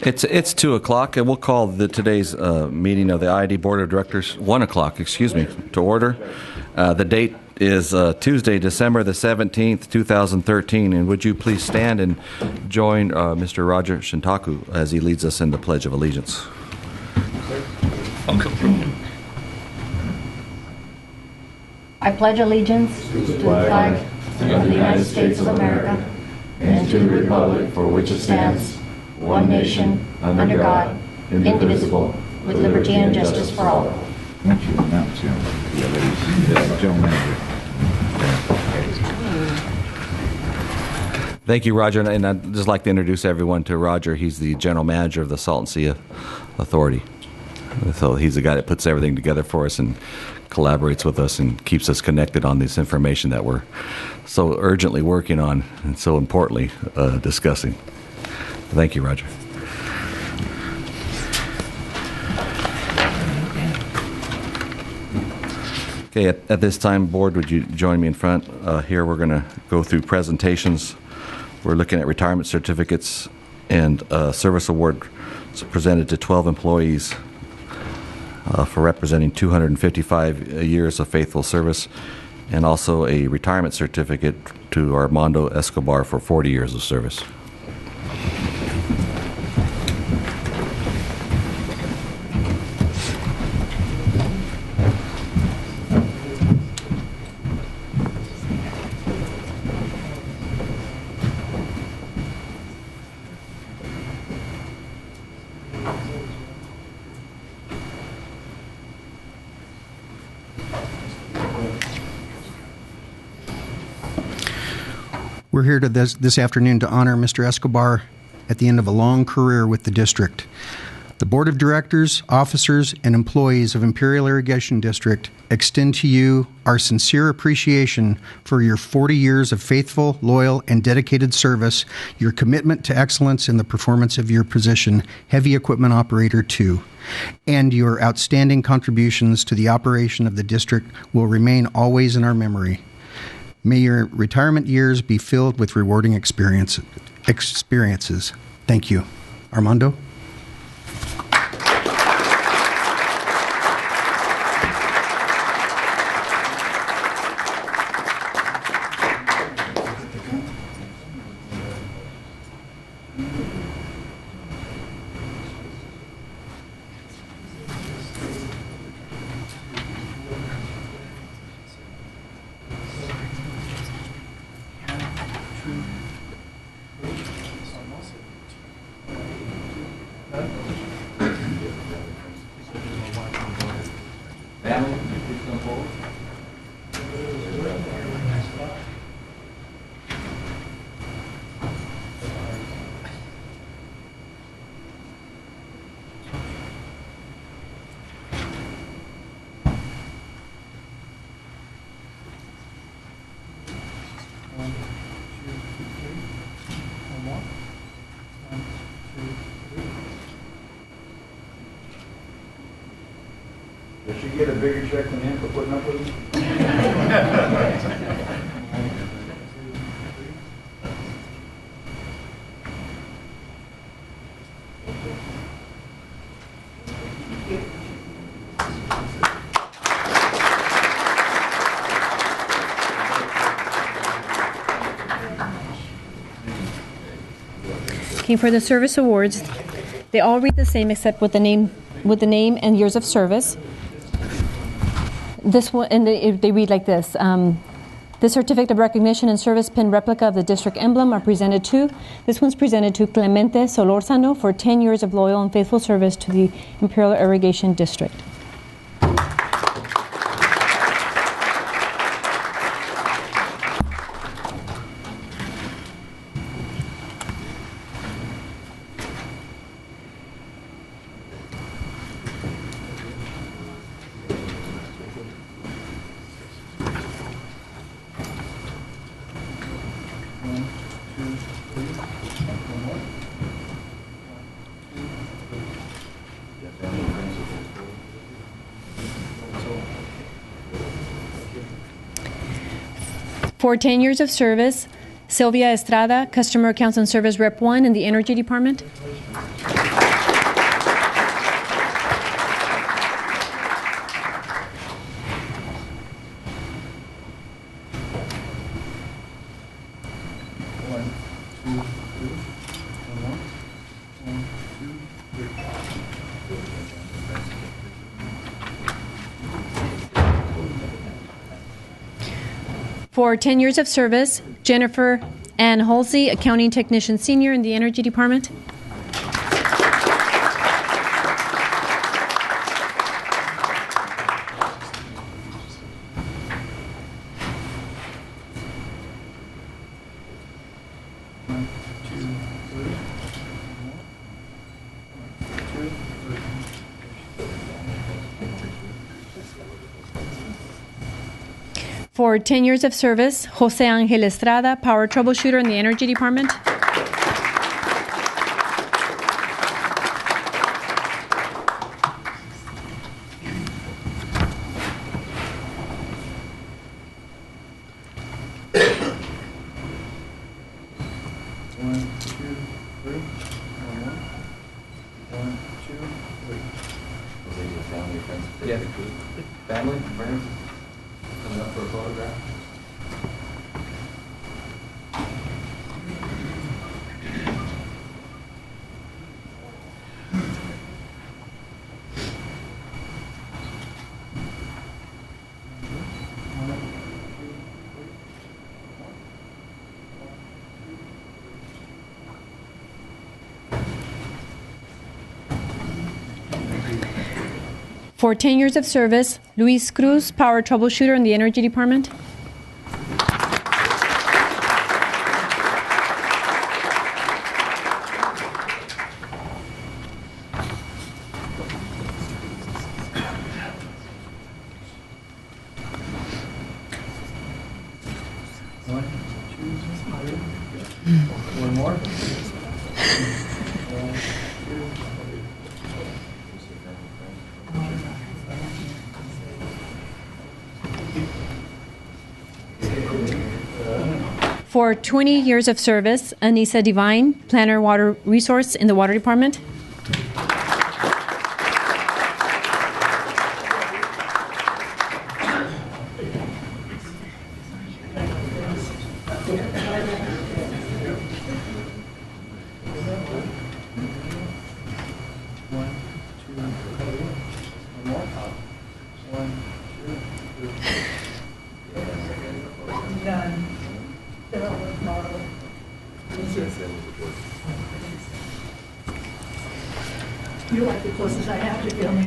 It's 2:00, and we'll call today's meeting of the IID Board of Directors 1:00. To order. The date is Tuesday, December the 17th, 2013. And would you please stand and join Mr. Roger Shintaku as he leads us in the Pledge of Allegiance. I pledge allegiance to the flag of the United States of America and to the republic for which it stands, one nation, under God, indivisible, with liberty and justice for all. Why don't you announce him? General Manager. Thank you, Roger. And I'd just like to introduce everyone to Roger. He's the General Manager of the Salton Sea Authority. So he's the guy that puts everything together for us and collaborates with us and keeps us connected on this information that we're so urgently working on and so importantly discussing. Thank you, Roger. Okay, at this time, Board, would you join me in front? Here we're going to go through presentations. We're looking at retirement certificates and service award presented to 12 employees for representing 255 years of faithful service, and also a retirement certificate to Armando Escobar for 40 years of service. We're here this afternoon to honor Mr. Escobar at the end of a long career with the district. The Board of Directors, officers, and employees of Imperial Irrigation District extend to you our sincere appreciation for your 40 years of faithful, loyal, and dedicated service, your commitment to excellence in the performance of your position, Heavy Equipment Operator 2, and your outstanding contributions to the operation of the district will remain always in our memory. May your retirement years be filled with rewarding experiences. Thank you. Armando? Does she get a bigger check than him for putting up with him? Okay, for the service awards, they all read the same except with the name and years of service. This one, and they read like this. This certificate of recognition and service pin replica of the district emblem are presented to. This one's presented to Clemente Solorzano for 10 years of loyal and faithful service to the Imperial Irrigation District. For 10 years of service, Sylvia Estrada, Customer Accounts and Service Rep 1 in the Energy Department. For 10 years of service, Jennifer Ann Halsey, Accounting Technician Senior in the Energy Department. For 10 years of service, Jose Angel Estrada, Power Troubleshooter in the Energy Department. Family, friends, coming up for a photograph. For 10 years of service, Luis Cruz, Power Troubleshooter in the Energy Department. One more. For 20 years of service, Anissa Divine, Planner Water Resource in the Water Department.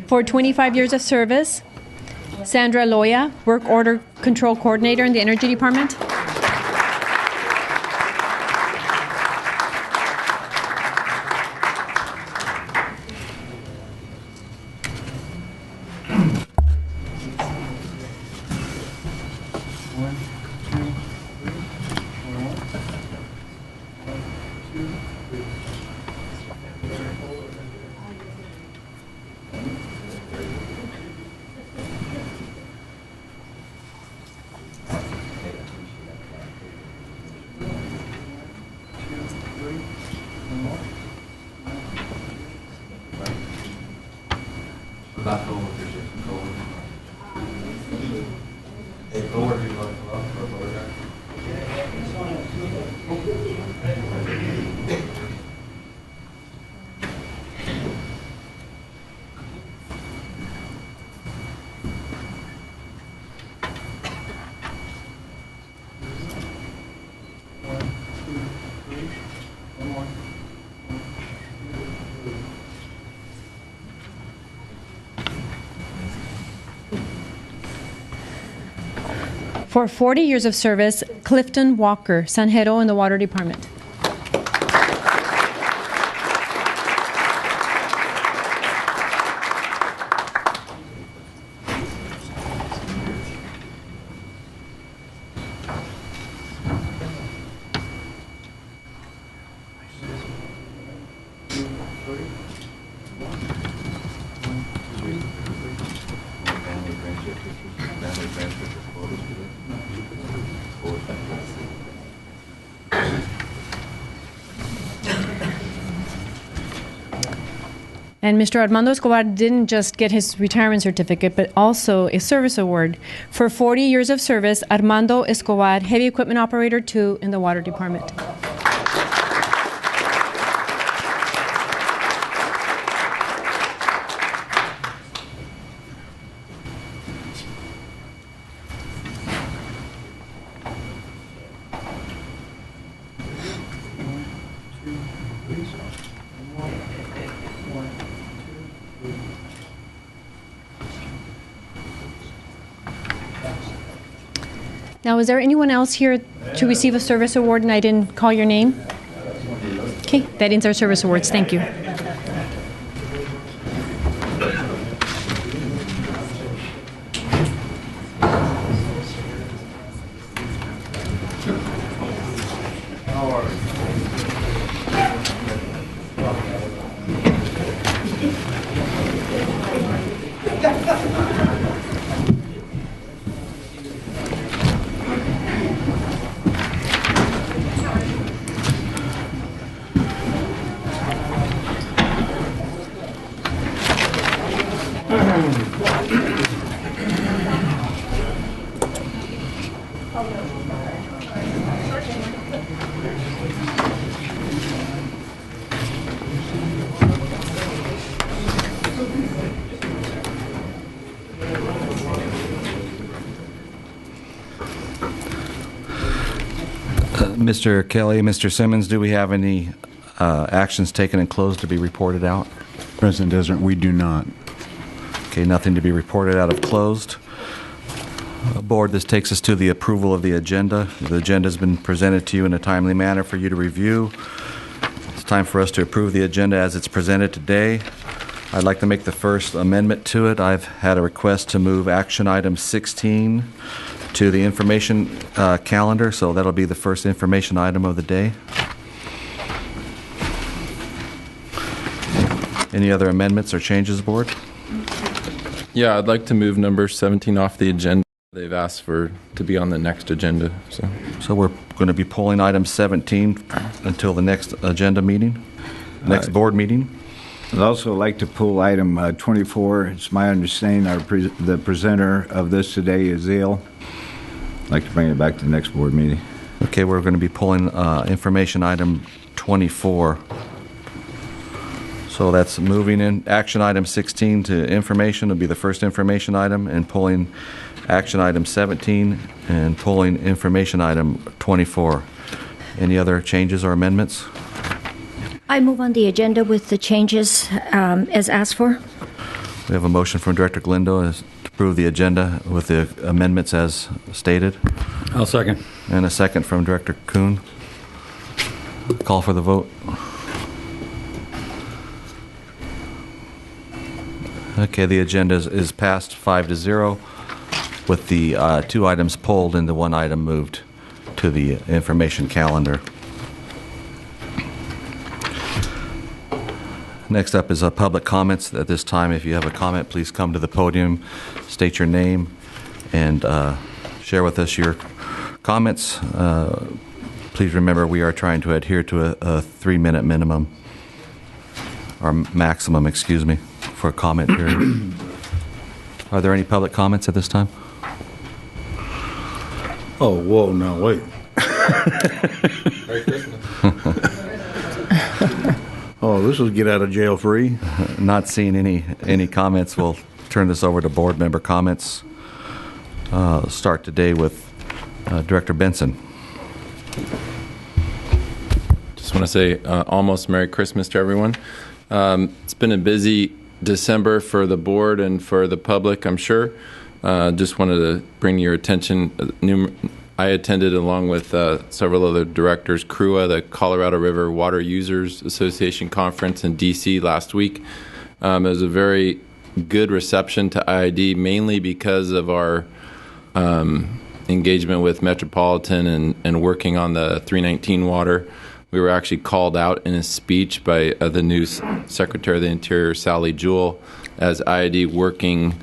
For 25 years of service, Sandra Loya, Work Order Control Coordinator in the Energy Department. Back over to your coworker. Hey, coworker, you want to come up for a photograph? For 40 years of service, Clifton Walker, Sanjero in the Water Department. And Mr. Armando Escobar didn't just get his retirement certificate, but also a service award for 40 years of service. Armando Escobar, Heavy Equipment Operator 2 in the Water Department. Now, is there anyone else here to receive a service award and I didn't call your name? Okay, that ends our service awards. Thank you. Mr. Kelly, Mr. Simmons, do we have any actions taken and closed to be reported out? President Desert, we do not. Okay, nothing to be reported out of closed. Board, this takes us to the approval of the agenda. The agenda has been presented to you in a timely manner for you to review. It's time for us to approve the agenda as it's presented today. I'd like to make the first amendment to it. I've had a request to move action item 16 to the information calendar, so that'll be the first information item of the day. Any other amendments or changes, Board? Yeah, I'd like to move number 17 off the agenda. They've asked for to be on the next agenda. So we're going to be pulling item 17 until the next agenda meeting, next board meeting. I'd also like to pull item 24. It's my understanding the presenter of this today is ill. I'd like to bring it back to the next board meeting. Okay, we're going to be pulling information item 24. So that's moving in action item 16 to information will be the first information item, and pulling action item 17 and pulling information item 24. Any other changes or amendments? I move on the agenda with the changes as asked for. We have a motion from Director Galindo to approve the agenda with the amendments as stated. I'll second. And a second from Director Kuhn. Call for the vote. Okay, the agenda is passed 5-0 with the two items pulled and the one item moved to the information calendar. Next up is public comments. At this time, if you have a comment, please come to the podium, state your name, and share with us your comments. Please remember we are trying to adhere to a 3-minute minimum, or maximum, excuse me, for a comment period. Are there any public comments at this time? Oh, whoa, no, wait. Merry Christmas. Oh, this is get out of jail free. Not seeing any comments. We'll turn this over to board member comments. Start today with Director Benson. Just want to say almost Merry Christmas to everyone. It's been a busy December for the board and for the public, I'm sure. Just wanted to bring your attention. I attended, along with several other directors, CRUA, the Colorado River Water Users Association Conference in D.C. last week. It was a very good reception to IID, mainly because of our engagement with Metropolitan and working on the 319 water. We were actually called out in a speech by the new Secretary of the Interior, Sally Jewell, as IID working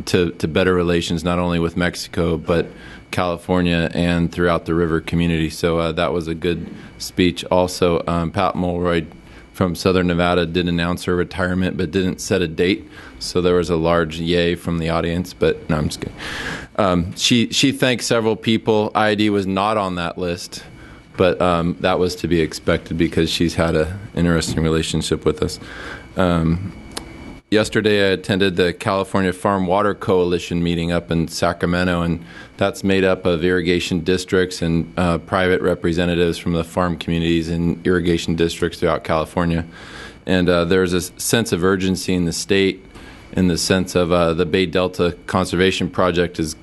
to better relations not only with Mexico but California and throughout the river community. So that was a good speech. Also, Pat Mulroy from Southern Nevada did announce her retirement, but didn't set a date. So there was a large yay from the audience, but no, I'm just kidding. She thanked several people. Iid was not on that list, but that was to be expected because she's had an interesting relationship with us. Yesterday, I attended the California Farm Water Coalition meeting up in Sacramento, and that's made up of irrigation districts and private representatives from the farm communities and irrigation districts throughout California. And there's a sense of urgency in the state in the sense of the Bay Delta Conservation Project is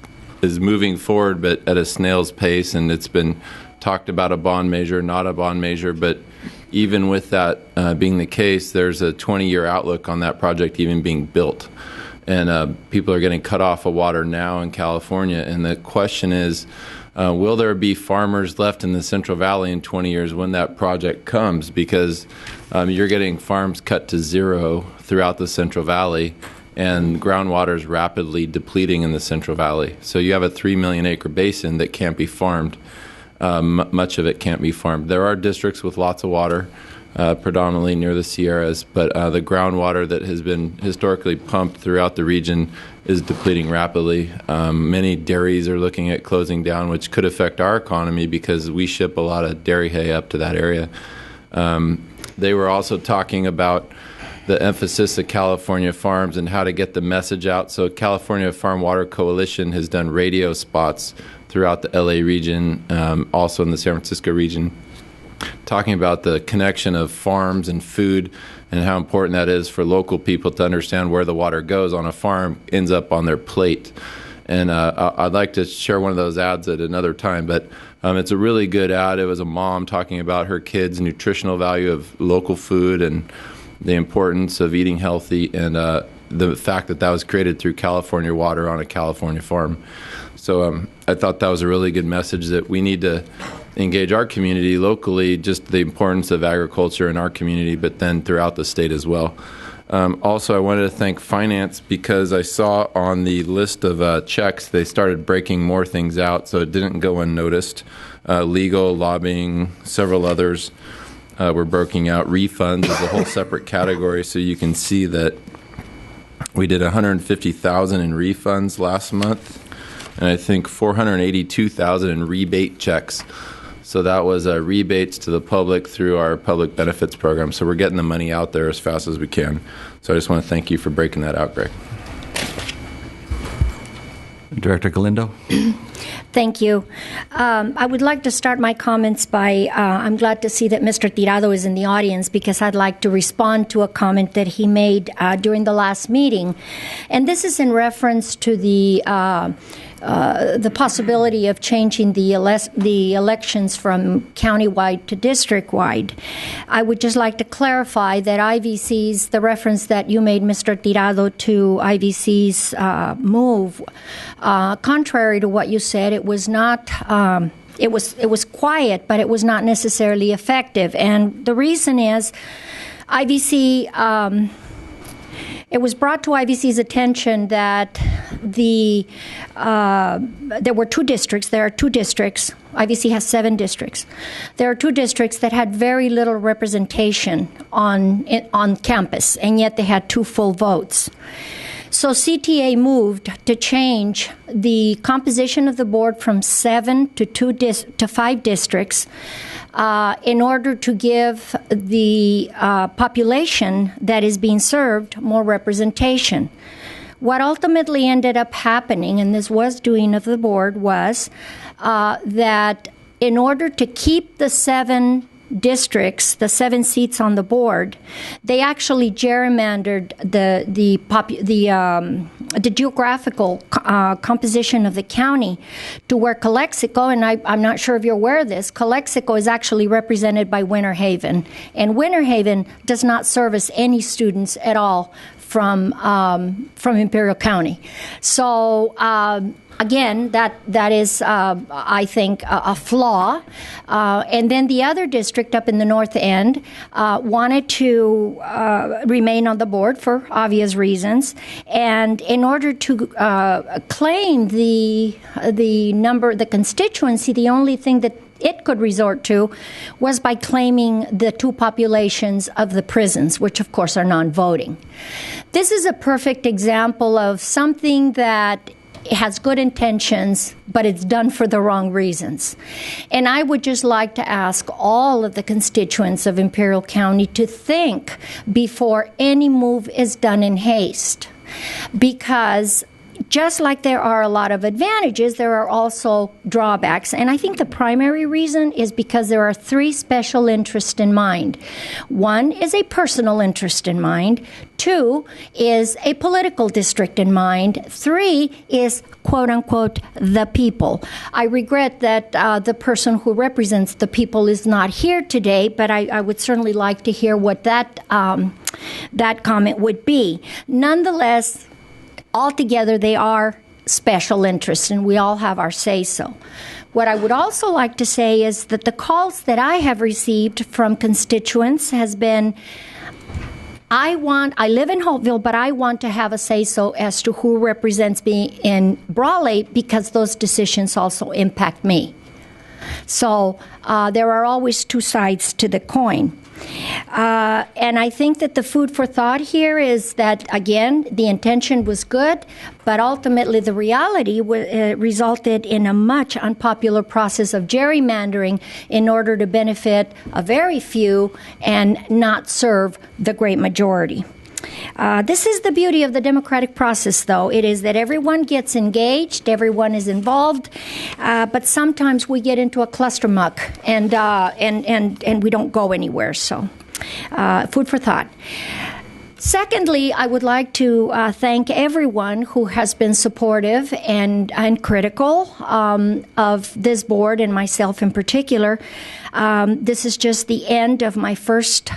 moving forward, but at a snail's pace, and it's been talked about a bond measure, not a bond measure, but even with that being the case, there's a 20-year outlook on that project even being built. And people are getting cut off of water now in California. And the question is, will there be farmers left in the Central Valley in 20 years when that project comes? Because you're getting farms cut to zero throughout the Central Valley, and groundwater is rapidly depleting in the Central Valley. So you have a 3 million acre basin that can't be farmed. Much of it can't be farmed. There are districts with lots of water, predominantly near the Sierras, but the groundwater that has been historically pumped throughout the region is depleting rapidly. Many dairies are looking at closing down, which could affect our economy because we ship a lot of dairy hay up to that area. They were also talking about the emphasis of California farms and how to get the message out. So California Farm Water Coalition has done radio spots throughout the LA region, also in the San Francisco region, talking about the connection of farms and food and how important that is for local people to understand where the water goes on a farm ends up on their plate. And I'd like to share one of those ads at another time, but it's a really good ad. It was a mom talking about her kids' nutritional value of local food and the importance of eating healthy, and the fact that that was created through California water on a California farm. So I thought that was a really good message that we need to engage our community locally, just the importance of agriculture in our community, but then throughout the state as well. Also, I wanted to thank Finance because I saw on the list of checks, they started breaking more things out, so it didn't go unnoticed. Legal, lobbying, several others were breaking out. Refunds is a whole separate category, so you can see that we did $150,000 in refunds last month, and I think $482,000 in rebate checks. So that was rebates to the public through our public benefits program. So we're getting the money out there as fast as we can. So I just want to thank you for breaking that out, Greg. Director Galindo. Thank you. I would like to start my comments by, I'm glad to see that Mr. Tirado is in the audience because I'd like to respond to a comment that he made during the last meeting. And this is in reference to the possibility of changing the elections from countywide to district-wide. I would just like to clarify that IVC's, the reference that you made, Mr. Tirado, to IVC's move, contrary to what you said, it was not. It was quiet, but it was not necessarily effective. And the reason is, IVC. It was brought to IVC's attention that there were two districts. There are two districts. IVC has 7 districts. There are 2 districts that had very little representation on campus, and yet they had 2 full votes. So CTA moved to change the composition of the board from 7 to 5 districts in order to give the population that is being served more representation. What ultimately ended up happening, and this was doing of the board, was that in order to keep the 7 districts, the 7 seats on the board, they actually gerrymandered the geographical composition of the county to where Calexico, and I'm not sure if you're aware of this, Calexico is actually represented by Winter Haven, and Winter Haven does not service any students at all from Imperial County. So again, that is, I think, a flaw. And then the other district up in the north end wanted to remain on the board for obvious reasons. And in order to claim the constituency, the only thing that it could resort to was by claiming the two populations of the prisons, which of course are non-voting. This is a perfect example of something that has good intentions, but it's done for the wrong reasons. And I would just like to ask all of the constituents of Imperial County to think before any move is done in haste. Because just like there are a lot of advantages, there are also drawbacks. And I think the primary reason is because there are three special interests in mind. One is a personal interest in mind. Two is a political district in mind. Three is, quote unquote, the people. I regret that the person who represents the people is not here today, but I would certainly like to hear what that comment would be. Nonetheless, altogether, they are special interests, and we all have our say-so. What I would also like to say is that the calls that I have received from constituents has been, I live in Holtville, but I want to have a say-so as to who represents me in Brawley because those decisions also impact me. So there are always two sides to the coin. And I think that the food for thought here is that, again, the intention was good, but ultimately the reality resulted in a much unpopular process of gerrymandering in order to benefit a very few and not serve the great majority. This is the beauty of the democratic process, though. It is that everyone gets engaged, everyone is involved, but sometimes we get into a cluster muck and we don't go anywhere. So, food for thought. Secondly, I would like to thank everyone who has been supportive and critical of this board and myself in particular. This is just the end of my first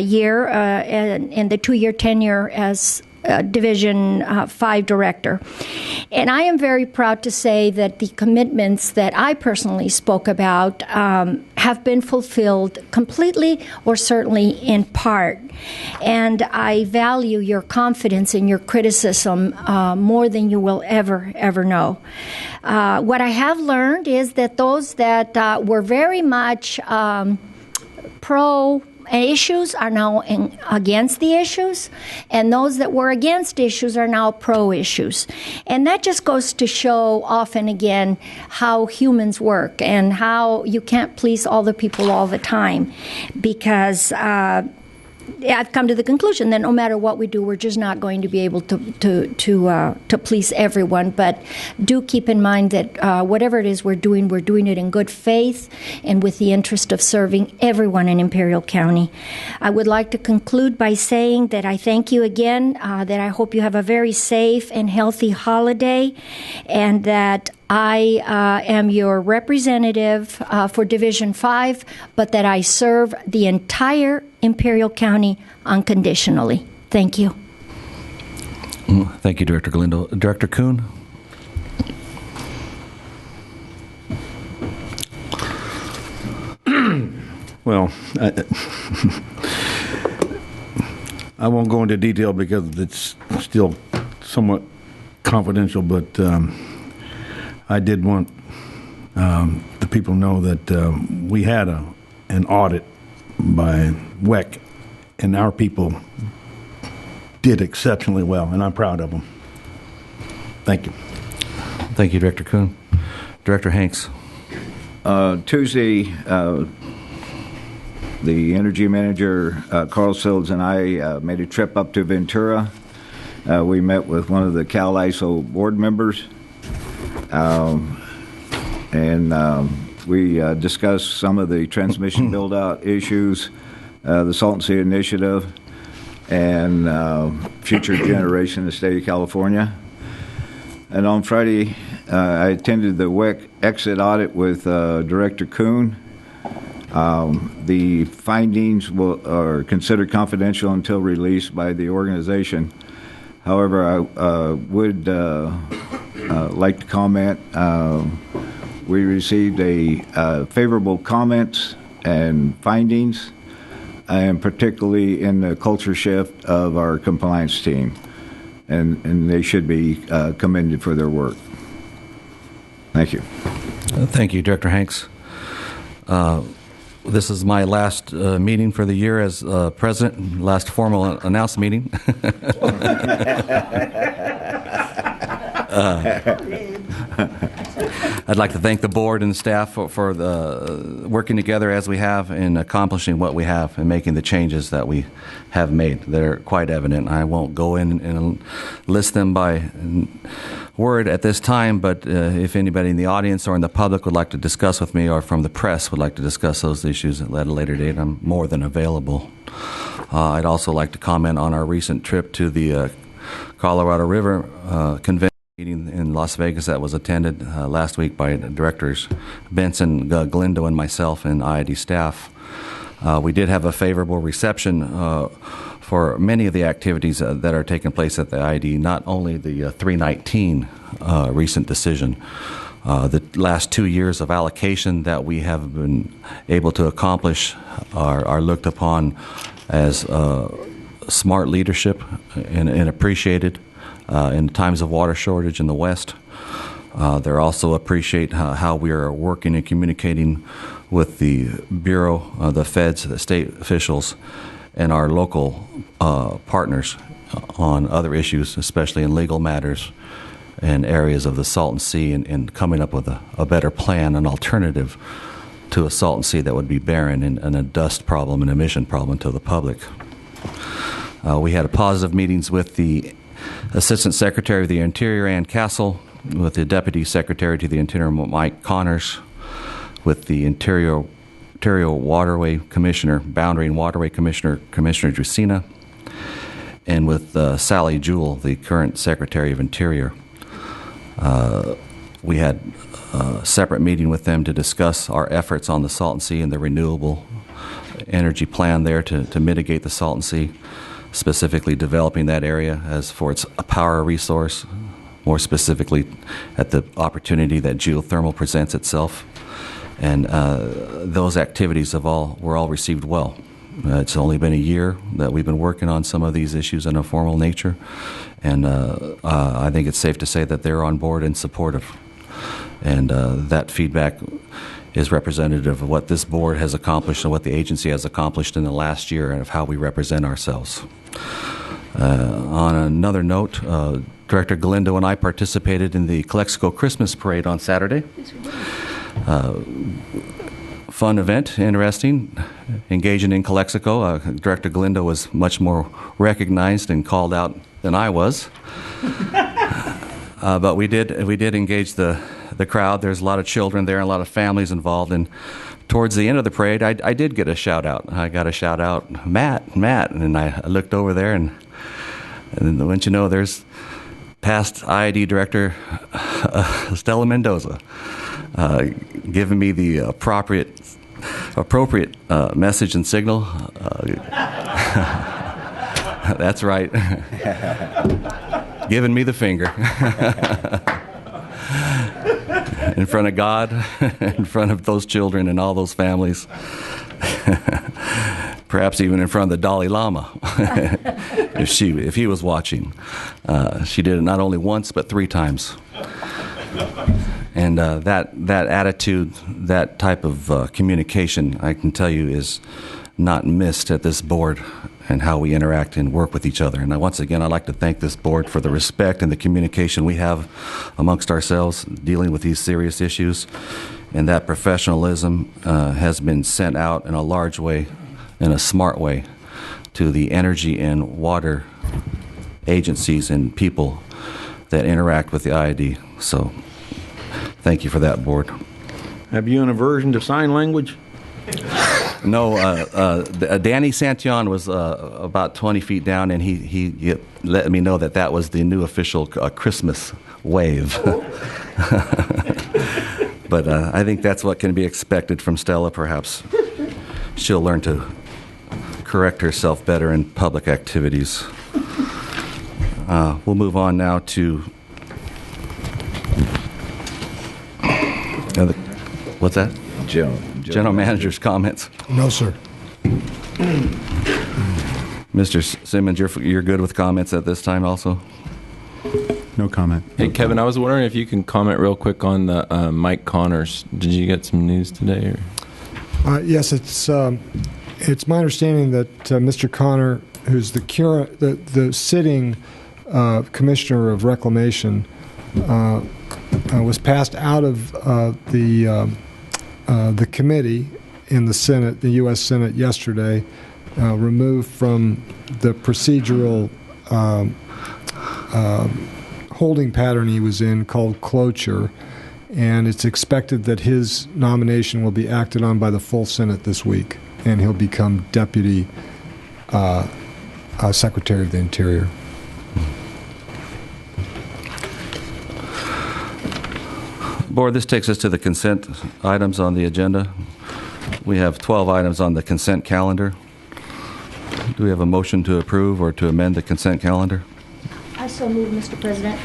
year in the 2-year tenure as Division 5 director. And I am very proud to say that the commitments that I personally spoke about have been fulfilled completely or certainly in part. And I value your confidence and your criticism more than you will ever know. What I have learned is that those that were very much pro issues are now against the issues, and those that were against issues are now pro issues. And that just goes to show often again how humans work and how you can't please all the people all the time, because I've come to the conclusion that no matter what we do, we're just not going to be able to please everyone. But do keep in mind that whatever it is we're doing it in good faith and with the interest of serving everyone in Imperial County. I would like to conclude by saying that I thank you again, that I hope you have a very safe and healthy holiday, and that I am your representative for Division 5, but that I serve the entire Imperial County unconditionally. Thank you. Thank you, Director Galindo. Director Kuhn? Well, I won't go into detail because it's still somewhat confidential, but I did want the people to know that we had an audit by WEC, and our people did exceptionally well, and I'm proud of them. Thank you. Thank you, Director Kuhn. Director Hanks. Tuesday, the energy manager, Carl Sills, and I made a trip up to Ventura. We met with one of the Cal ISO board members, and we discussed some of the transmission build-out issues, the Salton Sea Initiative, and future generation in the state of California. And on Friday, I attended the WEC exit audit with Director Kuhn. The findings are considered confidential until released by the organization. However, I would like to comment. We received a favorable comments and findings, and particularly in the culture shift of our compliance team. And they should be commended for their work. Thank you. Thank you, Director Hanks. This is my last meeting for the year as president, last formal announced meeting. I'd like to thank the board and the staff for the working together as we have in accomplishing what we have and making the changes that we have made. They're quite evident. I won't go in and list them by word at this time, but if anybody in the audience or in the public would like to discuss with me, or from the press would like to discuss those issues at a later date, I'm more than available. I'd also like to comment on our recent trip to the Colorado River Convention meeting in Las Vegas that was attended last week by Directors Benson, Galindo, and myself and IID staff. We did have a favorable reception for many of the activities that are taking place at the IID, not only the 319 recent decision. The last 2 years of allocation that we have been able to accomplish are looked upon as smart leadership and appreciated in times of water shortage in the West. They also appreciate how we are working and communicating with the Bureau, the feds, the state officials, and our local partners on other issues, especially in legal matters and areas of the Salton Sea, and coming up with a better plan, an alternative to a Salton Sea that would be barren and a dust problem and emission problem to the public. We had positive meetings with the Assistant Secretary of the Interior, Ann Castle, with the Deputy Secretary to the Interior, Mike Connors, with the Interior Waterway Commissioner, Boundary and Waterway Commissioner, Commissioner Drusina, and with Sally Jewell, the current Secretary of Interior. We had a separate meeting with them to discuss our efforts on the Salton Sea and the renewable energy plan there to mitigate the Salton Sea, specifically developing that area as for its power resource, more specifically at the opportunity that geothermal presents itself. And those activities were all received well. It's only been a year that we've been working on some of these issues in a formal nature, and I think it's safe to say that they're on board and supportive. And that feedback is representative of what this board has accomplished and what the agency has accomplished in the last year and of how we represent ourselves. On another note, Director Galindo and I participated in the Calexico Christmas Parade on Saturday. Fun event, interesting, engaging in Calexico. Director Galindo was much more recognized and called out than I was. But we did engage the crowd. There's a lot of children there and a lot of families involved. And towards the end of the parade, I did get a shout out. I got a shout out, Matt, and I looked over there, and wouldn't you know, there's past IID Director Stella Mendoza giving me the appropriate message and signal. That's right. Giving me the finger. In front of God, in front of those children and all those families. Perhaps even in front of the Dalai Lama, if he was watching. She did it not only once, but 3 times. And that attitude, that type of communication, I can tell you, is not missed at this board and how we interact and work with each other. And once again, I'd like to thank this board for the respect and the communication we have amongst ourselves dealing with these serious issues. And that professionalism has been sent out in a large way, in a smart way, to the energy and water agencies and people that interact with the IID. So thank you for that, board. Have you an aversion to sign language? No, Danny Santion was about 20 feet down, and he let me know that was the new official Christmas wave. But I think that's what can be expected from Stella. Perhaps she'll learn to correct herself better in public activities. We'll move on now to... what's that? General Manager's comments. No, sir. Mr. Simmons, you're good with comments at this time also? No comment. Hey, Kevin, I was wondering if you can comment real quick on the Mike Connors. Did you get some news today? Or? Yes, it's my understanding that Mr. Connor, who's the sitting commissioner of reclamation, was passed out of the committee in the Senate, the U.S. Senate, yesterday, removed from the procedural holding pattern he was in called cloture, and it's expected that his nomination will be acted on by the full Senate this week, and he'll become Deputy Secretary of the Interior. Board, this takes us to the consent items on the agenda. We have 12 items on the consent calendar. Do we have a motion to approve or to amend the consent calendar? I so move, Mr. President.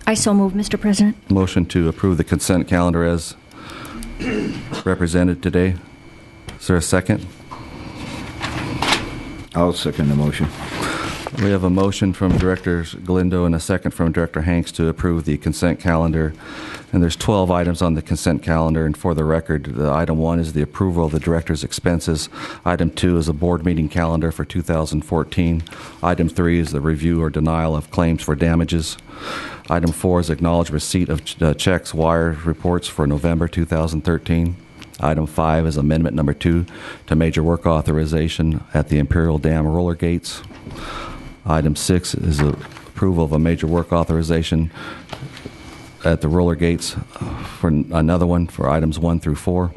I so move, Mr. President. Motion to approve the consent calendar as represented today. Is there a second? I'll second the motion. We have a motion from Director Galindo and a second from Director Hanks to approve the consent calendar. And there's 12 items on the consent calendar. And for the record, item 1 is the approval of the director's expenses. Item 2 is a board meeting calendar for 2014. Item 3 is the review or denial of claims for damages. Item 4 is acknowledged receipt of checks, wire reports for November 2013. Item 5 is amendment number 2 to major work authorization at the Imperial Dam roller gates. Item 6 is approval of a major work authorization at the roller gates for another one for items 1 through 4.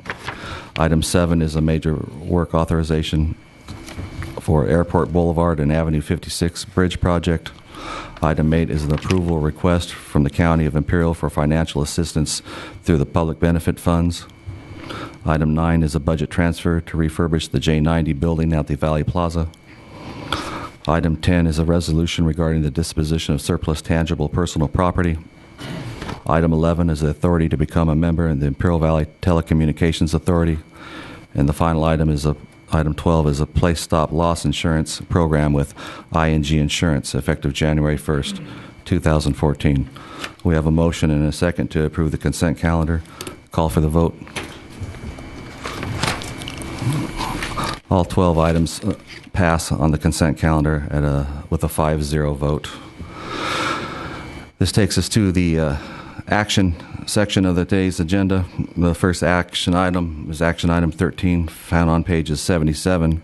Item 7 is a major work authorization for Airport Boulevard and Avenue 56 Bridge Project. Item 8 is an approval request from the County of Imperial for financial assistance through the public benefit funds. Item 9 is a budget transfer to refurbish the J90 building at the Valley Plaza. Item 10 is a resolution regarding the disposition of surplus tangible personal property. Item 11 is the authority to become a member in the Imperial Valley Telecommunications Authority. And the final item is item 12 is a place stop loss insurance program with ING Insurance effective January 1st, 2014. We have a motion and a second to approve the consent calendar. Call for the vote. All 12 items pass on the consent calendar with a 5-0 vote. This takes us to the action section of the day's agenda. The first action item is action item 13, found on pages 77,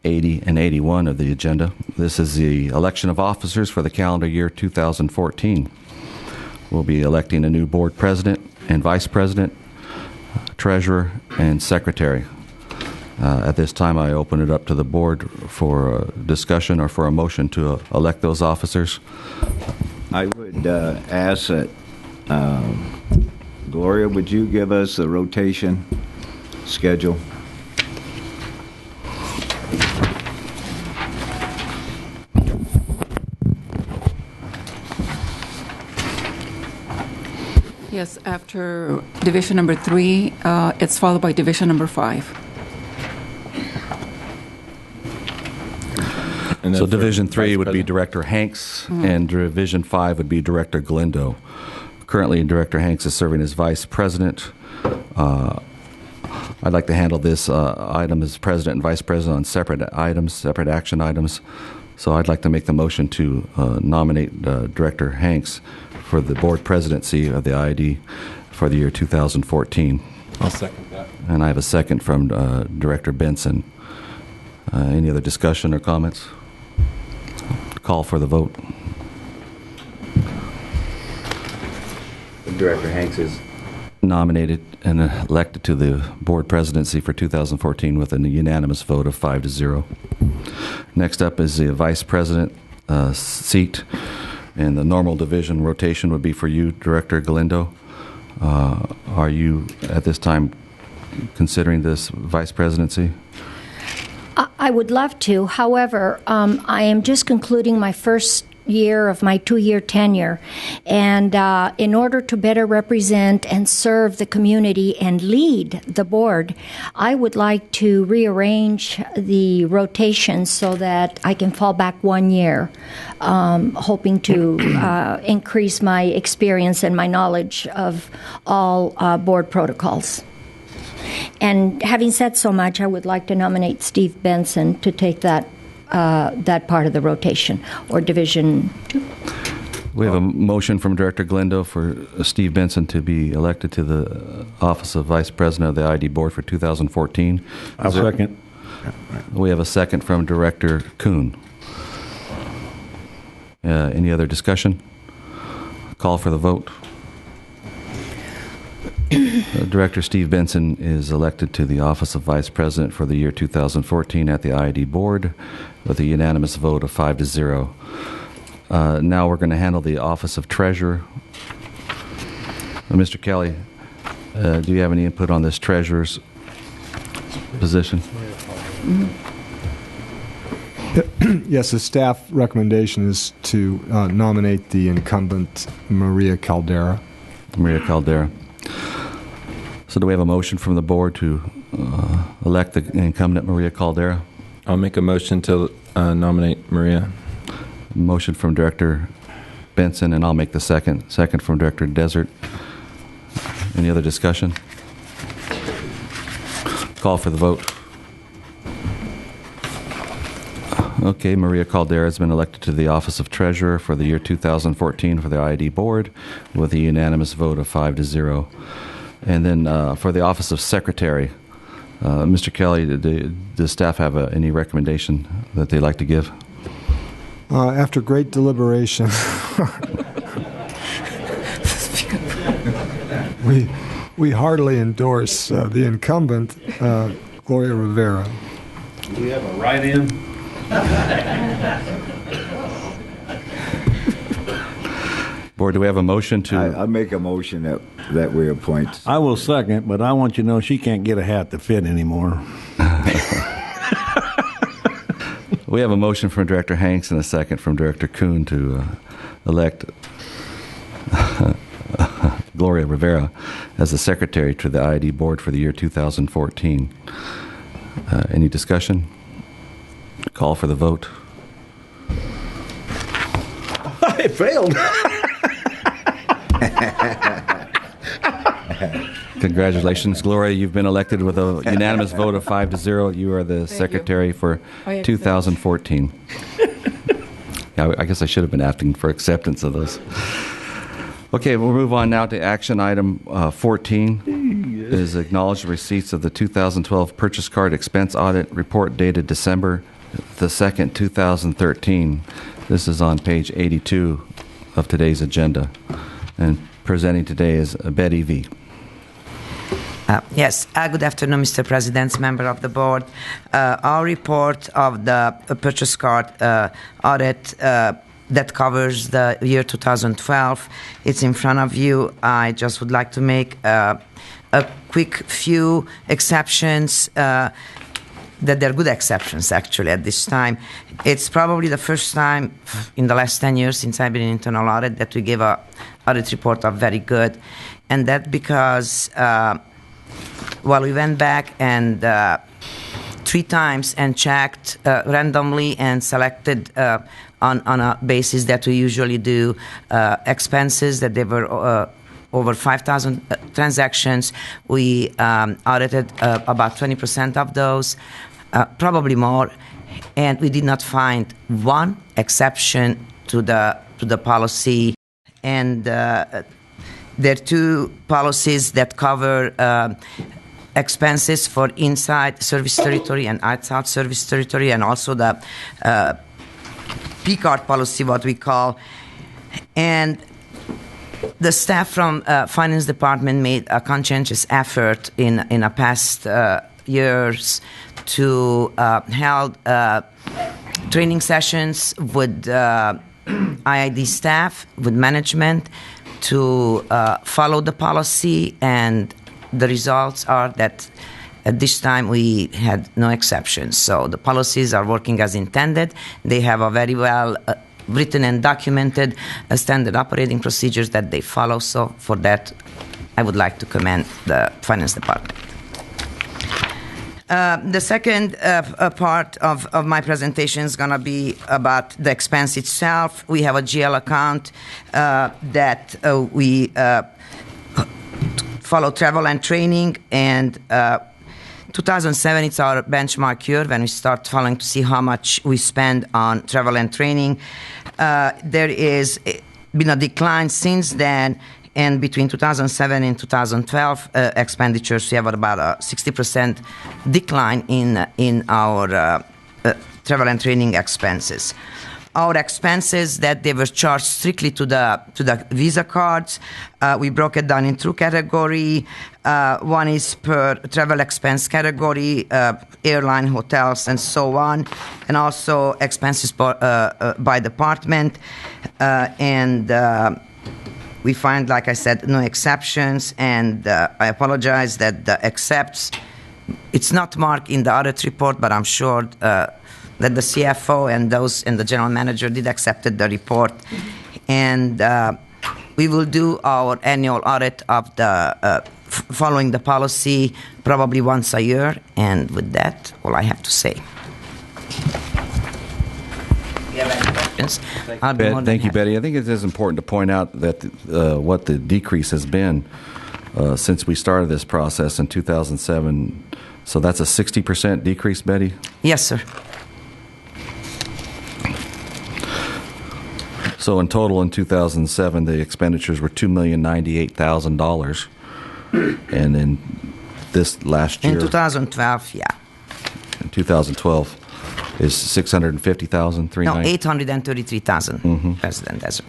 80, and 81 of the agenda. This is the election of officers for the calendar year 2014. We'll be electing a new board president and vice president, treasurer, and secretary. At this time, I open it up to the board for discussion or for a motion to elect those officers. I would ask that, Gloria, would you give us the rotation schedule? Yes, after division number 3, it's followed by division number 5. And So then for Division 3 Vice would be President. Director Hanks, and Division 5 would be Director Galindo. Currently, Director Hanks is serving as Vice President. I'd like to handle this item as President and Vice President on separate items, separate action items. So I'd like to make the motion to nominate Director Hanks for the board presidency of the IID for the year 2014. I'll second that. And I have a second from Director Benson. Any other discussion or comments? Call for the vote. Director Hanks is nominated and elected to the board presidency for 2014 with a unanimous vote of 5-0. Next up is the vice president seat, and the normal division rotation would be for you, Director Galindo. Are you at this time considering this vice presidency? I would love to. However, I am just concluding my first year of my 2-year tenure. And in order to better represent and serve the community and lead the board, I would like to rearrange the rotations so that I can fall back 1 year, hoping to increase my experience and my knowledge of all board protocols. And having said so much, I would like to nominate Steve Benson to take that part of the rotation, or Division 2. We have a motion from Director Glendo for Steve Benson to be elected to the office of Vice President of the ID Board for 2014. I'll second. We have a second from Director Kuhn. Any other discussion? Call for the vote. Director Steve Benson is elected to the office of Vice President for the year 2014 at the ID Board with a unanimous vote of 5-0. Now we're going to handle the office of Treasurer. Mr. Kelly, do you have any input on this Treasurer's position? Yes, the staff recommendation is to nominate the incumbent Maria Caldera. Maria Caldera. So do we have a motion from the board to elect the incumbent Maria Caldera? I'll make a motion to nominate Maria. Motion from Director Benson, and I'll make the second. Second from Director Desert. Any other discussion? Call for the vote. Okay, Maria Caldera has been elected to the office of Treasurer for the year 2014 for the ID Board with a unanimous vote of 5-0. And then for the office of Secretary, Mr. Kelly, does staff have any recommendation that they'd like to give? After great deliberation, we heartily endorse the incumbent, Gloria Rivera. Do we have a write-in? Board, do we have a motion to... I make a motion that we appoint. I will second, but I want you to know she can't get a hat to fit anymore. We have a motion from Director Hanks and a second from Director Kuhn to elect Gloria Rivera as the Secretary to the ID Board for the year 2014. Any discussion? Call for the vote. I failed. Congratulations, Gloria. You've been elected with a unanimous vote of 5-0. You are the Secretary for 2014. Yeah, I guess I should have been asking for acceptance of those. Okay, we'll move on now to action item 14. Is acknowledge the receipts of the 2012 purchase card expense audit report dated December the 2nd, 2013. This is on page 82 of today's agenda. And presenting today is Betty V. Yes. Good afternoon, Mr. President, member of the board. Our report of the purchase card audit that covers the year 2012. It's in front of you. I just would like to make a quick few exceptions. That they're good exceptions, actually, at this time. It's probably the first time in the last 10 years since I've been in internal audit that we give a audit report of very good. And that because, we went back and 3 times and checked randomly and selected on a basis that we usually do expenses that they were over 5,000 transactions. We audited about 20% of those, probably more, and we did not find one exception to the policy. And there are 2 policies that cover expenses for inside service territory and outside service territory, and also the P-card policy, what we call. And the staff from finance department made a conscientious effort in a past years to held training sessions with IID staff, with management, to follow the policy, and the results are that at this time we had no exceptions. So the policies are working as intended. They have a very well written and documented standard operating procedures that they follow. So for that, I would like to commend the finance department. The second part of my presentation is going to be about the expense itself. We have a GL account that we follow travel and training, and 2007, it's our benchmark year when we start following to see how much we spend on travel and training. There is been a decline since then, and between 2007 and 2012 expenditures, we have about a 60% decline in our travel and training expenses. Our expenses that they were charged strictly to the Visa cards, we broke it down in two categories. One is per travel expense category, airline, hotels, and so on, and also expenses by department. We find, like I said, no exceptions, and I apologize that the excepts, it's not marked in the audit report, but I'm sure that the CFO and the general manager did accept the report. And we will do our annual audit of the following the policy probably once a year. And with that, all I have to say. If you have any questions, I'll be more than Thank you, happy. Betty. I think it is important to point out that what the decrease has been since we started this process in 2007. So that's a 60% decrease, Betty? Yes, sir. So in total, in 2007, the expenditures were $2,098,000, and in this last year, In 2012, yeah. in 2012, is $650,000, No, 833,000, President Desert.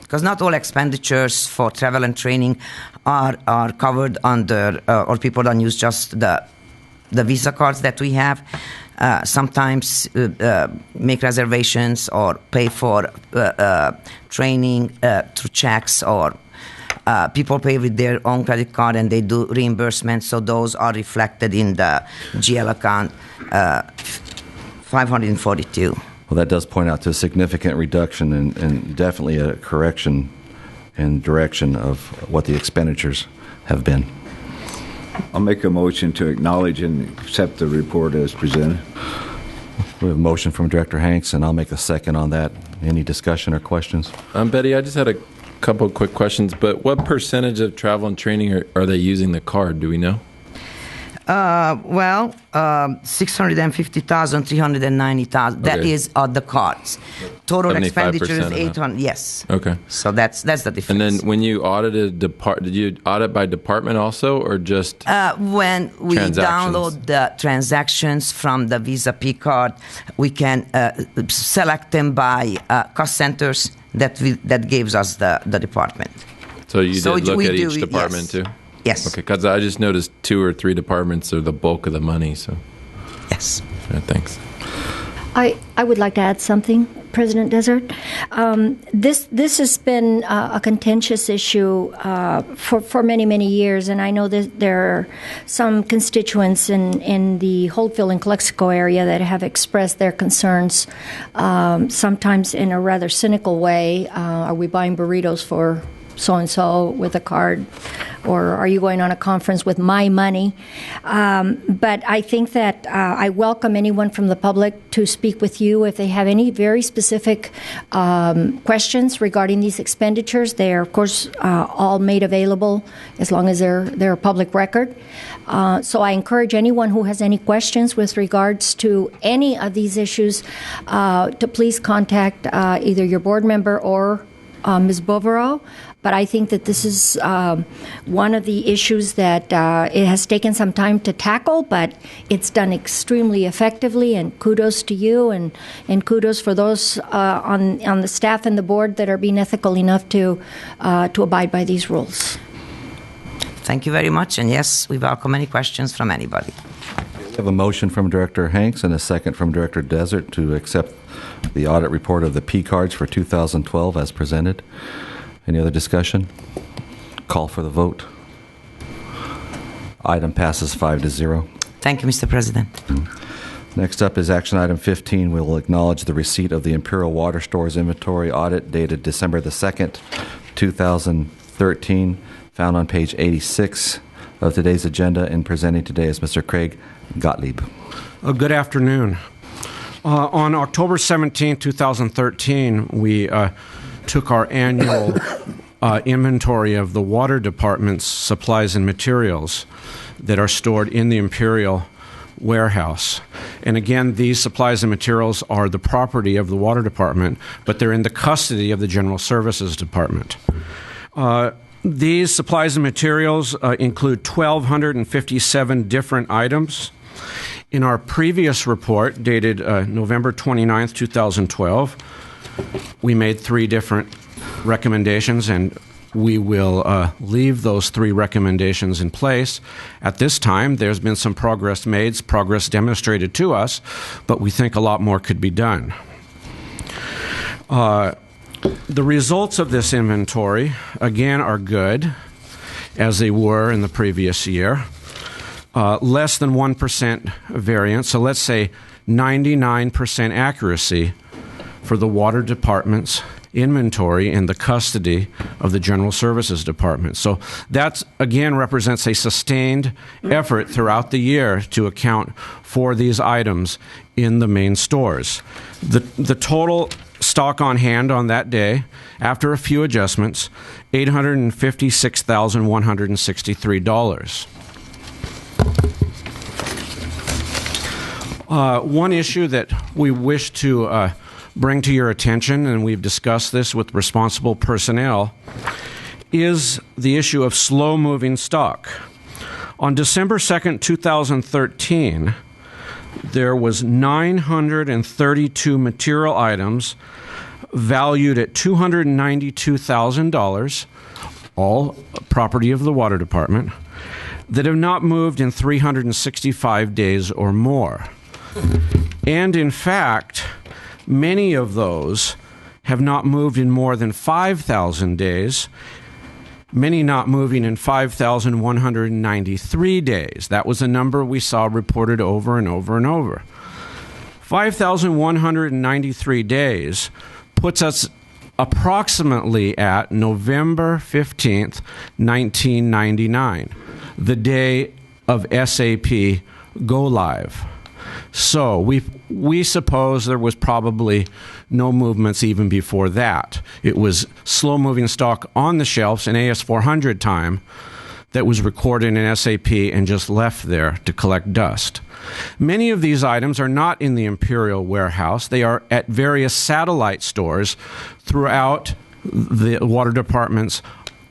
Because not all expenditures for travel and training are covered under, or people don't use just the Visa cards that we have. Sometimes make reservations or pay for training through checks, or people pay with their own credit card and they do reimbursement. So those are reflected in the GL account 542. well, that does point out to a significant reduction and definitely a correction in direction of what the expenditures have been. I'll make a motion to acknowledge and accept the report as presented. We have a motion from Director Hanks, and I'll make a second on that. Any discussion or questions? Betty, I just had a couple of quick questions, but what percentage of travel and training are they using the card? Do we know? 650,000, 390,000. That Okay. is the cards. Total 75% expenditure is of that. 800. Yes. Okay. So that's the difference. And then when you audited, did you audit by department also, or just? When we Transactions. download the transactions from the Visa P card, we can select them by cost centers that gives us the department. So you So did look we at do each it, department yes. too? Yes. Okay, because I just noticed 2 or 3 departments are the bulk of the money, so Yes. thanks. I would like to add something, President Desert. This has been a contentious issue for many, many years, and I know that there are some constituents in the Holdfield and Calexico area that have expressed their concerns, sometimes in a rather cynical way. Are we buying burritos for so-and-so with a card, or are you going on a conference with my money? But I think that I welcome anyone from the public to speak with you if they have any very specific questions regarding these expenditures. They are, of course, all made available as long as they're a public record. So I encourage anyone who has any questions with regards to any of these issues to please contact either your board member or Ms. Bovero. But I think that this is one of the issues that it has taken some time to tackle, but it's done extremely effectively, and kudos to you, and kudos for those on the staff and the board that are being ethical enough to abide by these rules. Thank you very much, and yes, we welcome any questions from anybody. We have a motion from Director Hanks and a second from Director Desert to accept the audit report of the P cards for 2012 as presented. Any other discussion? Call for the vote. Item passes 5-0. Thank you, Mr. President. Next up is action item 15. We will acknowledge the receipt of the Imperial Water Stores inventory audit dated December the 2nd, 2013, found on page 86 of today's agenda, and presenting today is Mr. Craig Gottlieb. Good afternoon. On October 17, 2013, we took our annual inventory of the water department's supplies and materials. that are stored in the Imperial warehouse. And again, these supplies and materials are the property of the Water Department, but they're in the custody of the General Services Department. These supplies and materials include 1,257 different items. In our previous report, dated November 29th, 2012, we made 3 different recommendations, and we will leave those 3 recommendations in place. At this time, there's been some progress made, progress demonstrated to us, but we think a lot more could be done. The results of this inventory, again, are good, as they were in the previous year. Less than 1% variance, so let's say 99% accuracy for the Water Department's inventory in the custody of the General Services Department. So that, again, represents a sustained effort throughout the year to account for these items in the main stores. The total stock on hand on that day, after a few adjustments, $856,163. One issue that we wish to bring to your attention, and we've discussed this with responsible personnel, is the issue of slow-moving stock. On December 2nd, 2013, there was 932 material items valued at $292,000, all property of the Water Department, that have not moved in 365 days or more. And in fact, many of those have not moved in more than 5,000 days, many not moving in 5,193 days. That was a number we saw reported over and over and over. 5,193 days puts us approximately at November 15th, 1999, the day of SAP Go Live. So we suppose there was probably no movements even before that. It was slow-moving stock on the shelves in AS400 time that was recorded in SAP and just left there to collect dust. Many of these items are not in the Imperial warehouse. They are at various satellite stores throughout the Water Department's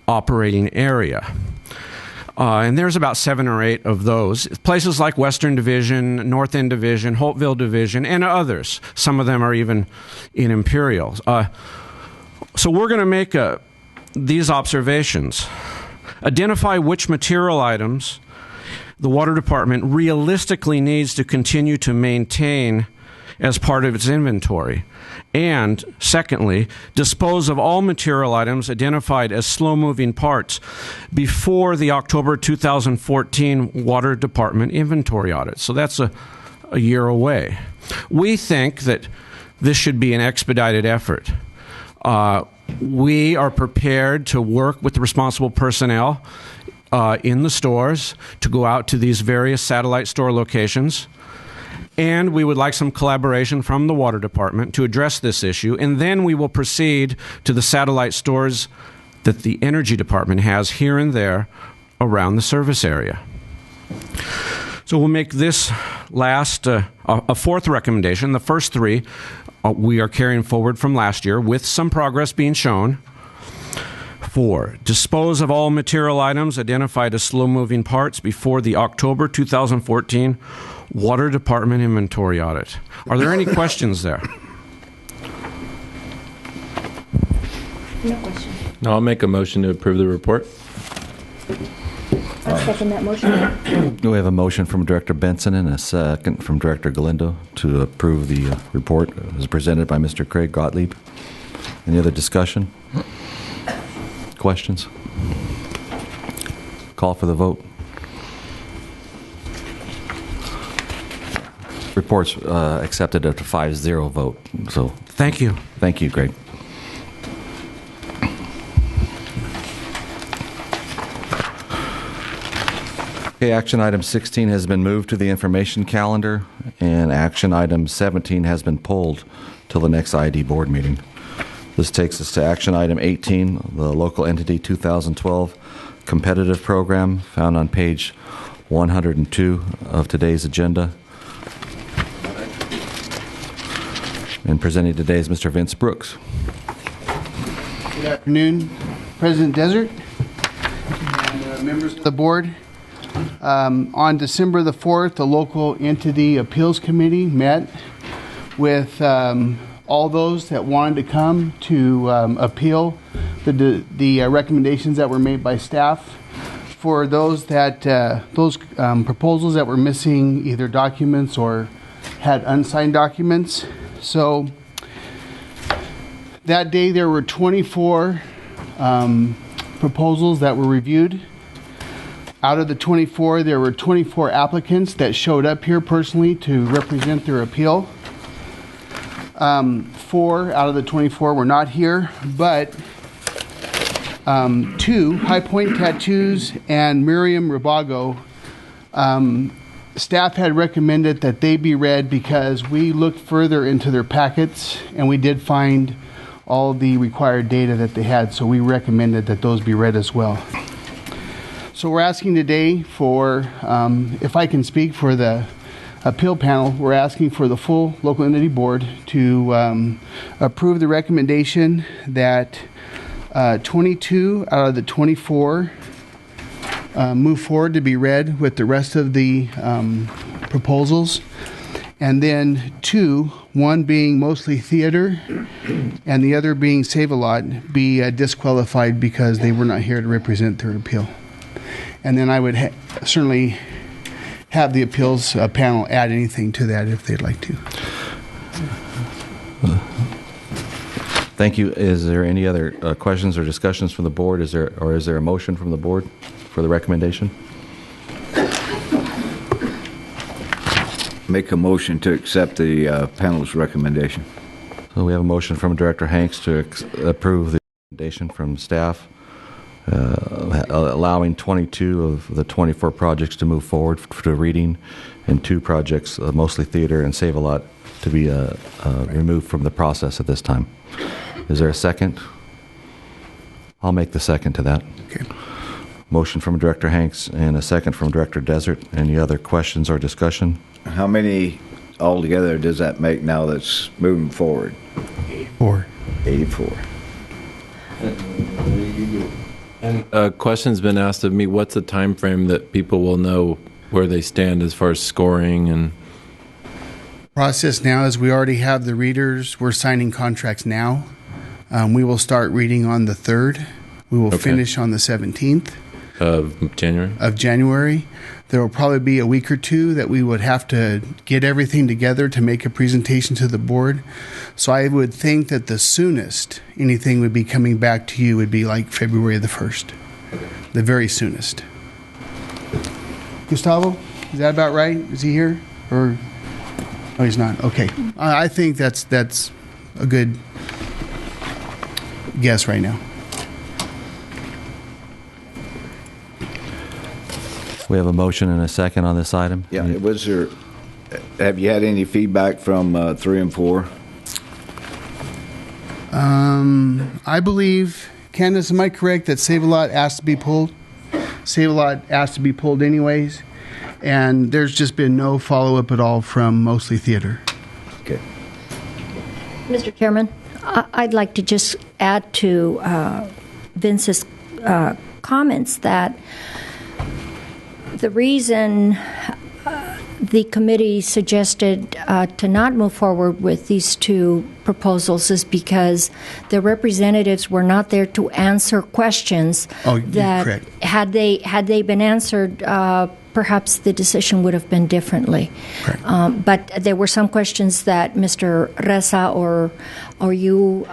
operating area. And there's about 7 or 8 of those. Places like Western Division, North End Division, Holtville Division, and others. Some of them are even in Imperial. So we're going to make these observations. Identify which material items the Water Department realistically needs to continue to maintain as part of its inventory. And secondly, dispose of all material items identified as slow-moving parts before the October 2014 Water Department inventory audit. So that's a year away. We think that this should be an expedited effort. We are prepared to work with the responsible personnel in the stores to go out to these various satellite store locations. And we would like some collaboration from the Water Department to address this issue. And then we will proceed to the satellite stores that the Energy Department has here and there around the service area. So we'll make this last a 4th recommendation. The first 3 we are carrying forward from last year with some progress being shown. 4, dispose of all material items identified as slow-moving parts before the October 2014 Water Department inventory audit. Are there any questions there? No question. No, I'll make a motion to approve the report. I second that motion. We have a motion from Director Benson and a second from Director Galindo to approve the report as presented by Mr. Craig Gottlieb. Any other discussion? Questions? Call for the vote. Report's accepted at a 5-0 vote. So Thank you. thank you, Greg. Okay, action item 16 has been moved to the information calendar, and action item 17 has been pulled till the next ID board meeting. This takes us to action item 18, the local entity 2012 competitive program, found on page 102 of today's agenda. And presenting today is Mr. Vince Brooks. Good afternoon, President Desert and members of the board. On December the 4th, the local entity appeals committee met with all those that wanted to come to appeal the recommendations that were made by staff. For those that proposals that were missing either documents or had unsigned documents. So that day there were 24 proposals that were reviewed. Out of the 24, there were 24 applicants that showed up here personally to represent their appeal. 4 out of the 24 were not here, but 2, High Point Tattoos and Miriam Ribago, staff had recommended that they be read because we looked further into their packets and we did find all the required data that they had, so we recommended that those be read as well. So we're asking today for, if I can speak for the appeal panel, we're asking for the full local entity board to approve the recommendation that 22 out of the 24 move forward to be read with the rest of the proposals. And then 2, one being mostly theater and the other being Save a Lot, be disqualified because they were not here to represent their appeal. And then I would certainly have the appeals panel add anything to that if they'd like to. Thank you. Is there any other questions or discussions from the board? Is there a motion from the board for the recommendation? Make a motion to accept the panel's recommendation. So we have a motion from Director Hanks to approve the recommendation from staff, allowing 22 of the 24 projects to move forward to reading, and 2 projects, mostly theater and Save a Lot, to be removed from the process at this time. Is there a second? I'll make the second to that. Okay. Motion from Director Hanks and a second from Director Desert. Any other questions or discussion? How many altogether does that make now that's moving forward? 84. And a question's been asked of me, what's the time frame that people will know where they stand as far as scoring? And Process now is we already have the readers. We're signing contracts now. We will start reading on the 3rd. We will finish on the 17th of January. There will probably be a week or 2 that we would have to get everything together to make a presentation to the board. So I would think that the soonest anything would be coming back to you would be like February the 1st. The very soonest. Gustavo, is that about right? Is he here? Or oh, he's not. Okay. I think that's a good guess right now. We have a motion and a second on this item. Yeah. Have you had any feedback from 3 and 4? I believe, Candace, am I correct that Save a Lot asked to be pulled? Save a Lot asked to be pulled anyways, and there's just been no follow-up at all from mostly theater. Okay. Mr. Chairman, I'd like to just add to Vince's comments that the reason the committee suggested to not move forward with these 2 proposals is because the representatives were not there to answer questions that correct. Had they been answered, perhaps the decision would have been differently. But there were some questions that Mr. Reza or you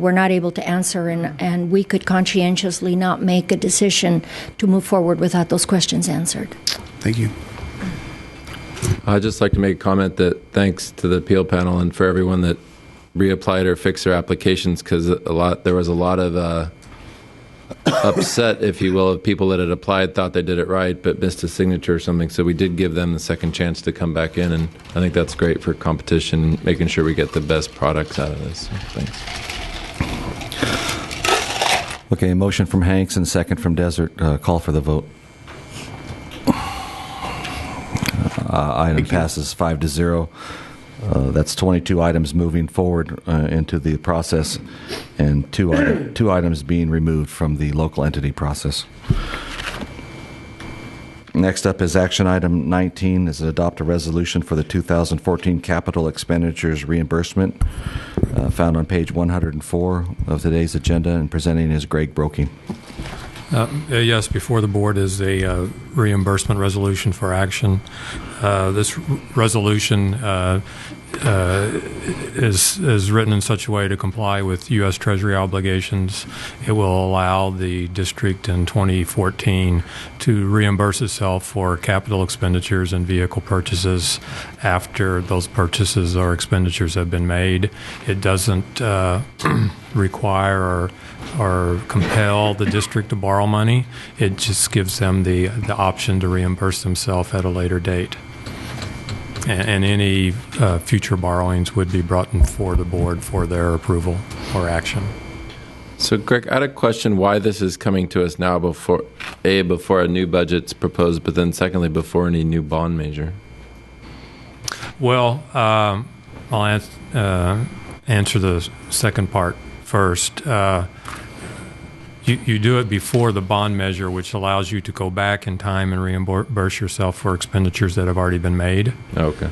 were not able to answer, and we could conscientiously not make a decision to move forward without those questions answered. Thank you. I'd just like to make a comment that thanks to the appeal panel and for everyone that reapplied or fixed their applications, because there was a lot of upset, if you will, of people that had applied, thought they did it right, but missed a signature or something. So we did give them the second chance to come back in, and I think that's great for competition, making sure we get the best products out of this. So, thanks. Okay, motion from Hanks and second from Desert. Call for the vote. Item passes 5-0. That's 22 items moving forward into the process, and two items being removed from the local entity process. Next up is action item 19, is to adopt a resolution for the 2014 capital expenditures reimbursement, found on page 104 of today's agenda, and presenting is Greg Broking. Yes, before the board is a reimbursement resolution for action. This resolution is written in such a way to comply with U.S. Treasury obligations. It will allow the district in 2014 to reimburse itself for capital expenditures and vehicle purchases after those purchases or expenditures have been made. It doesn't require or compel the district to borrow money. It just gives them the option to reimburse themselves at a later date. And any future borrowings would be brought before the board for their approval or action. So, Greg, I had a question why this is coming to us now before a new budget's proposed, but then secondly, before any new bond measure. Well, I'll answer the second part first. You do it before the bond measure, which allows you to go back in time and reimburse yourself for expenditures that have already been made. Okay.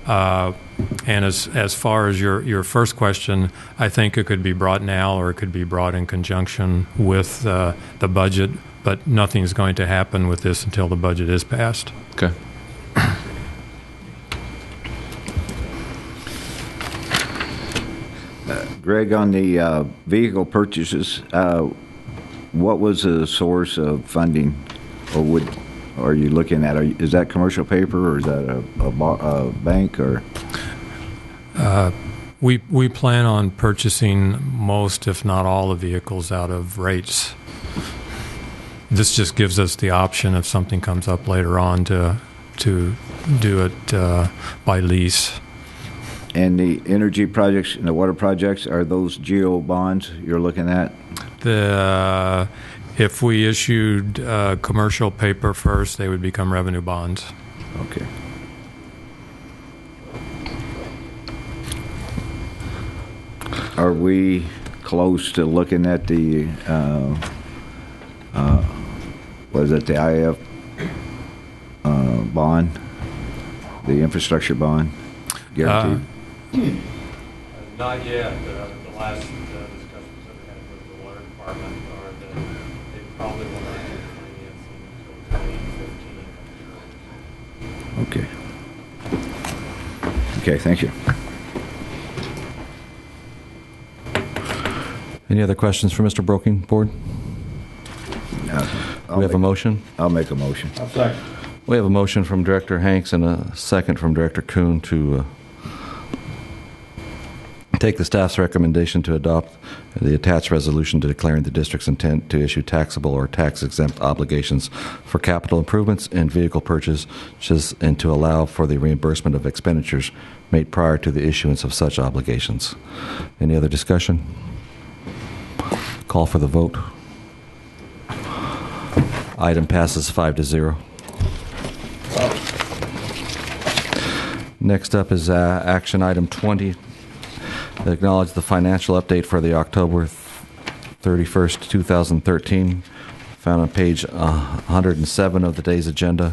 And as far as your first question, I think it could be brought now or it could be brought in conjunction with the budget, but nothing's going to happen with this until the budget is passed. Okay. Greg, on the vehicle purchases, what was the source of funding, or are you looking at? Is that commercial paper, or is that a bank, or? We plan on purchasing most, if not all, the vehicles out of rates. This just gives us the option if something comes up later on to do it by lease. And the energy projects and the water projects, are those GO bonds you're looking at? If we issued commercial paper first, they would become revenue bonds. Okay. Are we close to looking at the the IF bond, the infrastructure bond guaranteed? Not yet. The last discussions that we had with the water department are that they probably will not do financing until 2015. Okay, thank you. Any other questions for Mr. Broking, board? We have a motion? I'll make a motion. I'll second. We have a motion from Director Hanks and a second from Director Kuhn to take the staff's recommendation to adopt the attached resolution to declaring the district's intent to issue taxable or tax-exempt obligations for capital improvements and vehicle purchases, and to allow for the reimbursement of expenditures made prior to the issuance of such obligations. Any other discussion? Call for the vote. Item passes 5-0. Next up is action item 20. Acknowledge the financial update for the October 31st, 2013, found on page 107 of today's agenda,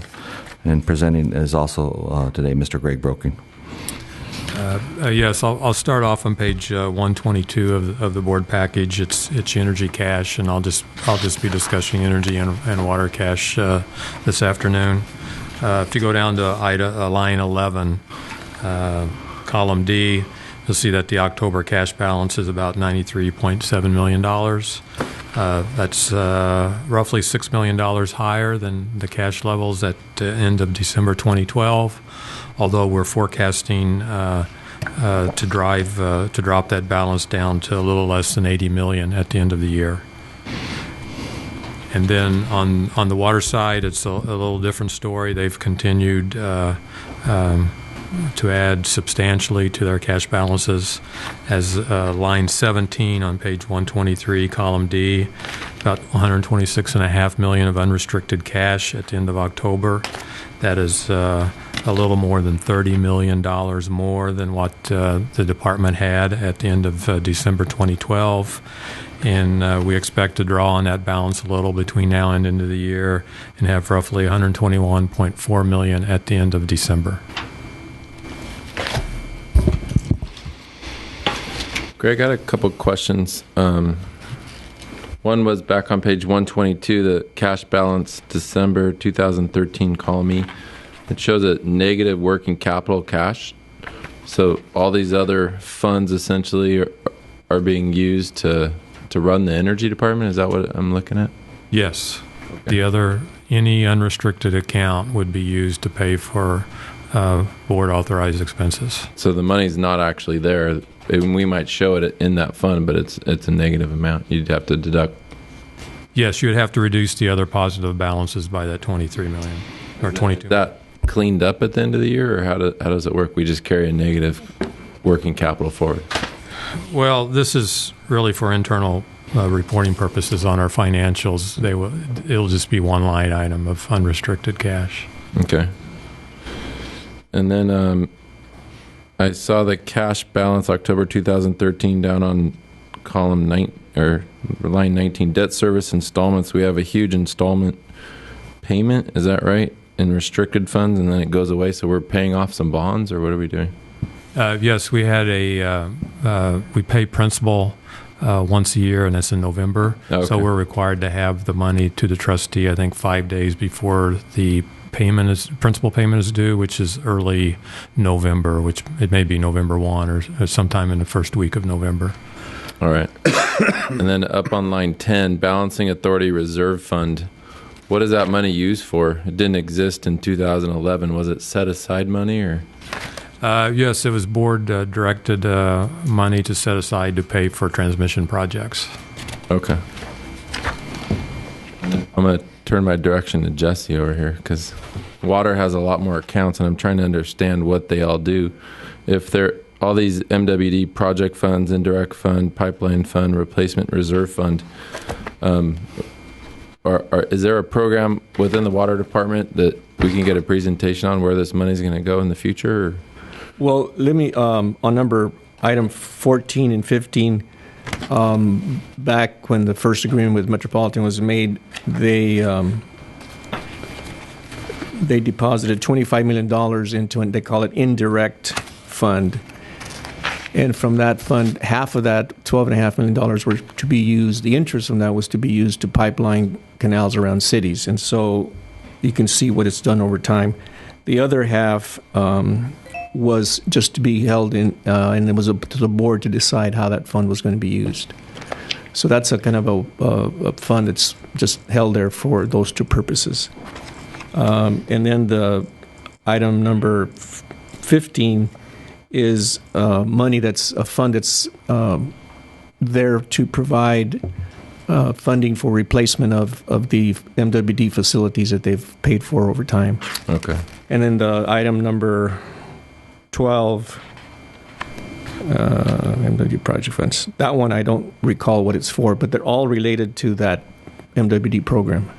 and presenting is also today Mr. Greg Broking. Yes, I'll start off on page 122 of the board package. It's energy cash, and I'll just be discussing energy and water cash this afternoon. If you go down to line 11, column D, you'll see that the October cash balance is about $93.7 million. That's roughly $6 million higher than the cash levels at the end of December 2012, although we're forecasting to drop that balance down to a little less than $80 million at the end of the year. And then on the water side, it's a little different story. They've continued to add substantially to their cash balances. As line 17 on page 123, column D, about $126.5 million of unrestricted cash at the end of October. That is a little more than $30 million more than what the department had at the end of December 2012. And we expect to draw on that balance a little between now and end of the year and have roughly $121.4 million at the end of December. Greg, I got a couple questions. One was back on page 122, the cash balance December 2013, column E. It shows a negative working capital cash. So all these other funds essentially are being used to run the energy department? Is that what I'm looking at? Yes. Okay. Any unrestricted account would be used to pay for board authorized expenses. So the money's not actually there. We might show it in that fund, but it's a negative amount. You'd have to deduct. Yes, you would have to reduce the other positive balances by that $23 million or $22 million. That cleaned up at the end of the year, or how does it work? We just carry a negative working capital forward. Well, this is really for internal reporting purposes on our financials. It'll just be one line item of unrestricted cash. Okay. And then I saw the cash balance October 2013 down on column 9 or line 19, debt service installments. We have a huge installment payment. Is that right? In restricted funds, and then it goes away. So we're paying off some bonds, or what are we doing? Yes, we had we pay principal once a year, and that's in November. Okay. So we're required to have the money to the trustee, I think, 5 days before the principal payment is due, which is early November, which it may be November 1 or sometime in the first week of November. All right. And then up on line 10, balancing authority reserve fund. What is that money used for? It didn't exist in 2011. Was it set aside money, or? Yes, it was board directed money to set aside to pay for transmission projects. Okay. I'm going to turn my direction to Jesse over here, because water has a lot more accounts, and I'm trying to understand what they all do. If they're all these MWD project funds, indirect fund, pipeline fund, replacement reserve fund, is there a program within the water department that we can get a presentation on where this money is going to go in the future? Or? Well, let me, on item 14 and 15, back when the first agreement with Metropolitan was made, they deposited $25 million into it. They call it indirect fund. And from that fund, half of that, $12.5 million, were to be used. The interest from that was to be used to pipeline canals around cities. And so you can see what it's done over time. The other half was just to be held in, and it was up to the board to decide how that fund was going to be used. So that's a kind of a fund that's just held there for those two purposes. And then the item number 15 is money that's a fund that's there to provide funding for replacement of the MWD facilities that they've paid for over time. Okay. And then the item number 12, MWD project funds. That one I don't recall what it's for, but they're all related to that MWD program.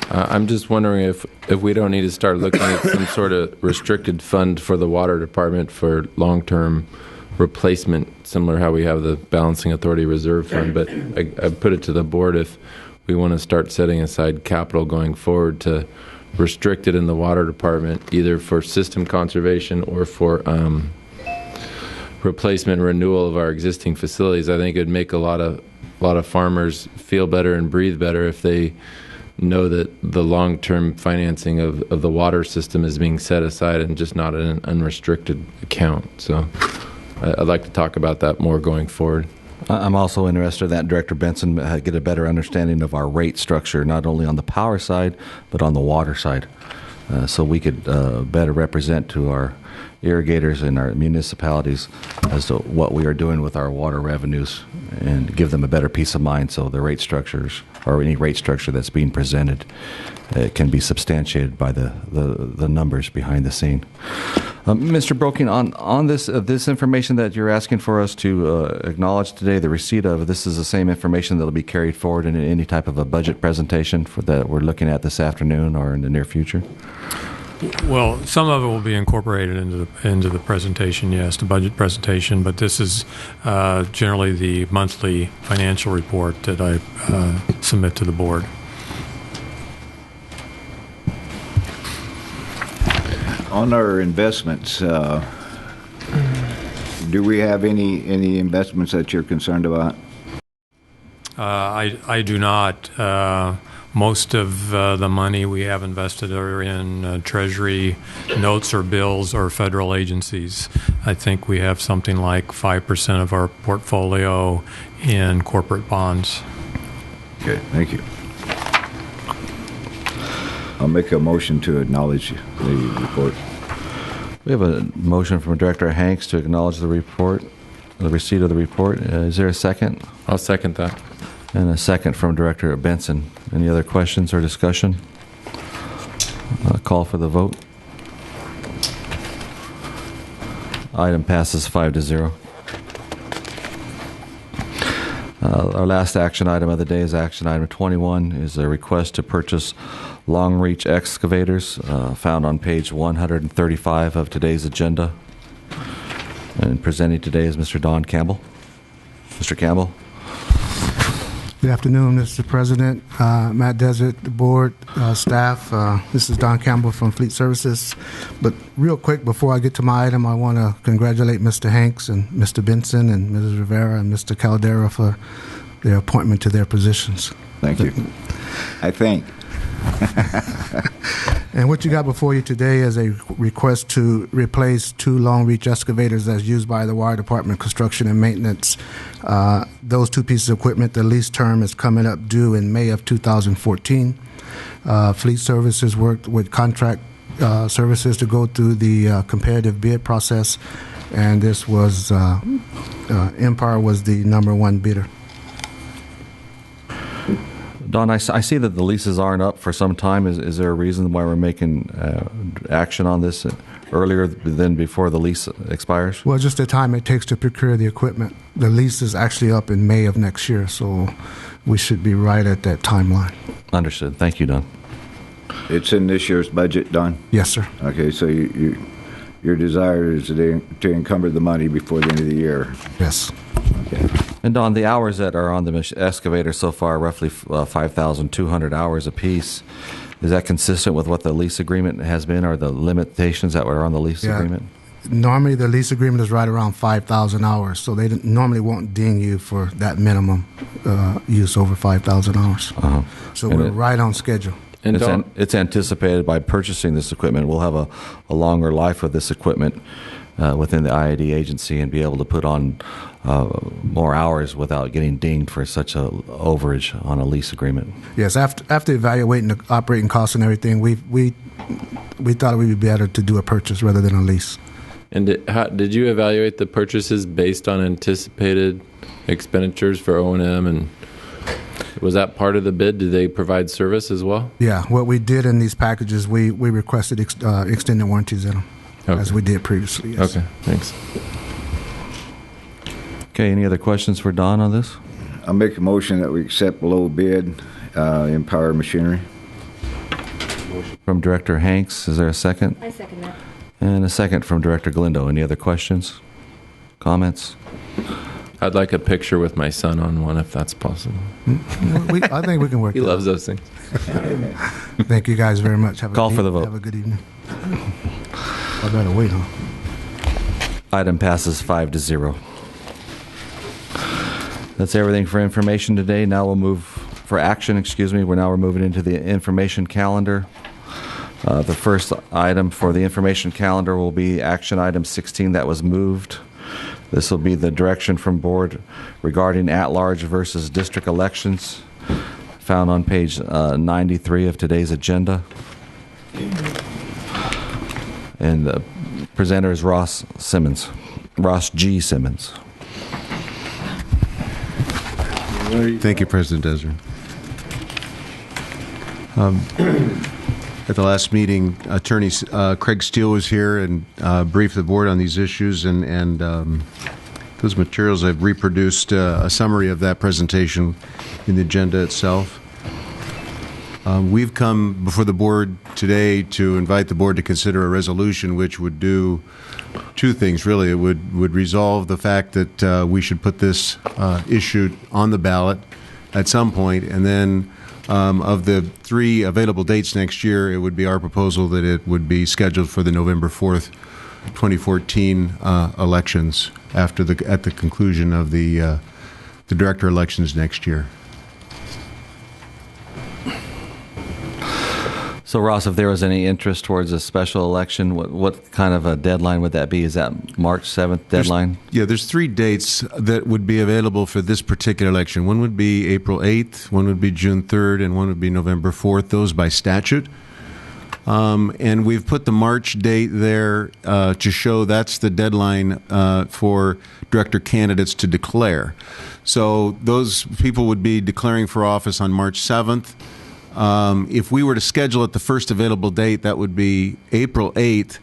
I'm just wondering if we don't need to start looking at some sort of restricted fund for the water department for long-term replacement, similar how we have the Balancing Authority Reserve Fund. But I put it to the board if we want to start setting aside capital going forward to restrict it in the water department, either for system conservation or for replacement renewal of our existing facilities. I think it would make a lot of farmers feel better and breathe better if they know that the long-term financing of the water system is being set aside and just not in an unrestricted account. So I'd like to talk about that more going forward. I'm also interested that Director Benson get a better understanding of our rate structure, not only on the power side, but on the water side, so we could better represent to our irrigators and our municipalities as to what we are doing with our water revenues and give them a better peace of mind, so the rate structures or any rate structure that's being presented can be substantiated by the numbers behind the scene. Mr. Broking, on this information that you're asking for us to acknowledge today, the receipt of, this is the same information that will be carried forward in any type of a budget presentation that we're looking at this afternoon or in the near future? Well, some of it will be incorporated into the presentation, yes, the budget presentation, but this is generally the monthly financial report that I submit to the board. On our investments, do we have any investments that you're concerned about? I do not. Most of the money we have invested are in Treasury notes or bills or federal agencies. I think we have something like 5% of our portfolio in corporate bonds. Okay, thank you. I'll make a motion to acknowledge the report. We have a motion from Director Hanks to acknowledge the report, the receipt of the report. Is there a second? I'll second that. And a second from Director Benson. Any other questions or discussion? Call for the vote. Item passes 5-0. Our last action item of the day is action item 21, is a request to purchase long-reach excavators found on page 135 of today's agenda. And presenting today is Mr. Don Campbell. Mr. Campbell. Good afternoon, Mr. President, Matt Desert, the board, staff. This is Don Campbell from Fleet Services. But real quick, before I get to my item, I want to congratulate Mr. Hanks and Mr. Benson and Mrs. Rivera and Mr. Caldera for their appointment to their positions. Thank you. I think. And what you got before you today is a request to replace 2 long-reach excavators that's used by the Wire Department Construction and Maintenance. Those 2 pieces of equipment, the lease term is coming up due in May of 2014. Fleet Services worked with contract services to go through the competitive bid process, and this was Empire was the #1 bidder. Don, I see that the leases aren't up for some time. Is there a reason why we're making action on this earlier than before the lease expires? Well, just the time it takes to procure the equipment. The lease is actually up in May of next year, so we should be right at that timeline. Understood. Thank you, Don. It's in this year's budget, Don? Yes, sir. Okay, so your desire is to encumber the money before the end of the year? Yes. Okay. And Don, the hours that are on the excavator so far, roughly 5,200 hours apiece. Is that consistent with what the lease agreement has been, or the limitations that were on the lease agreement? Normally, the lease agreement is right around 5,000 hours, so they normally won't ding you for that minimum use over 5,000 hours. Uh-huh. So we're right on schedule. And it's anticipated by purchasing this equipment, we'll have a longer life of this equipment within the IID agency and be able to put on more hours without getting dinged for such a overage on a lease agreement. Yes, after evaluating the operating costs and everything, we thought it would be better to do a purchase rather than a lease. And did you evaluate the purchases based on anticipated expenditures for O&M, and was that part of the bid? Did they provide service as well? Yeah, what we did in these packages, we requested extended warranties in them, as we did previously. Yes. Okay, thanks. Okay, any other questions for Don on this? I'll make a motion that we accept low bid Empower Machinery. From Director Hanks, is there a second? I second that. And a second from Director Galindo. Any other questions? Comments? I'd like a picture with my son on one, if that's possible. I think we can work. He loves those things. Thank you guys very much. Call for the vote. Have a good evening. I better wait, huh? Item passes 5-0. That's everything for information today. Now we'll move for action. We're moving into the information calendar. The first item for the information calendar will be action item 16 that was moved. This will be the direction from board regarding at-large versus district elections, found on page 93 of today's agenda. And the presenter is Ross G. Simmons. Thank you, President Desert. At the last meeting, Attorney Craig Steele was here and briefed the board on these issues, and those materials I've reproduced a summary of that presentation in the agenda itself. We've come before the board today to invite the board to consider a resolution which would do two things, really. It would resolve the fact that we should put this issue on the ballot at some point, and then of the 3 available dates next year, it would be our proposal that it would be scheduled for the November 4th, 2014 elections at the conclusion of the director elections next year. So, Ross, if there was any interest towards a special election, what kind of a deadline would that be? Is that March 7th deadline? There's 3 dates that would be available for this particular election. One would be April 8th, one would be June 3rd, and one would be November 4th, those by statute. And we've put the March date there to show that's the deadline for director candidates to declare. So those people would be declaring for office on March 7th. If we were to schedule it the first available date, that would be April 8th.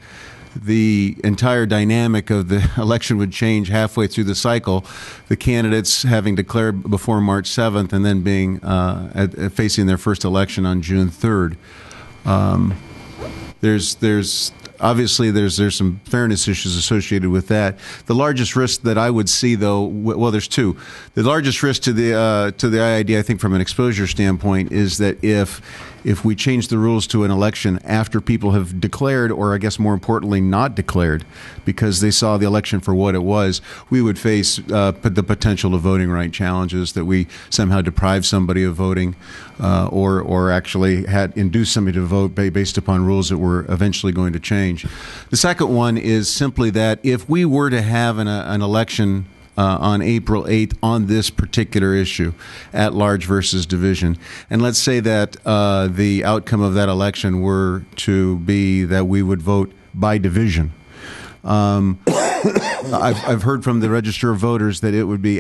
The entire dynamic of the election would change halfway through the cycle. The candidates having declared before March 7th and then being facing their first election on June 3rd. Obviously there's some fairness issues associated with that. The largest risk that I would see, though, well, there's 2. The largest risk to the IID, I think, from an exposure standpoint, is that if we change the rules to an election after people have declared, or I guess more importantly, not declared, because they saw the election for what it was, we would face the potential of voting right challenges, that we somehow deprive somebody of voting, or actually had induced somebody to vote based upon rules that were eventually going to change. The second one is simply that if we were to have an election on April 8th on this particular issue, at large versus division, and let's say that the outcome of that election were to be that we would vote by division. I've heard from the Register of Voters that it would be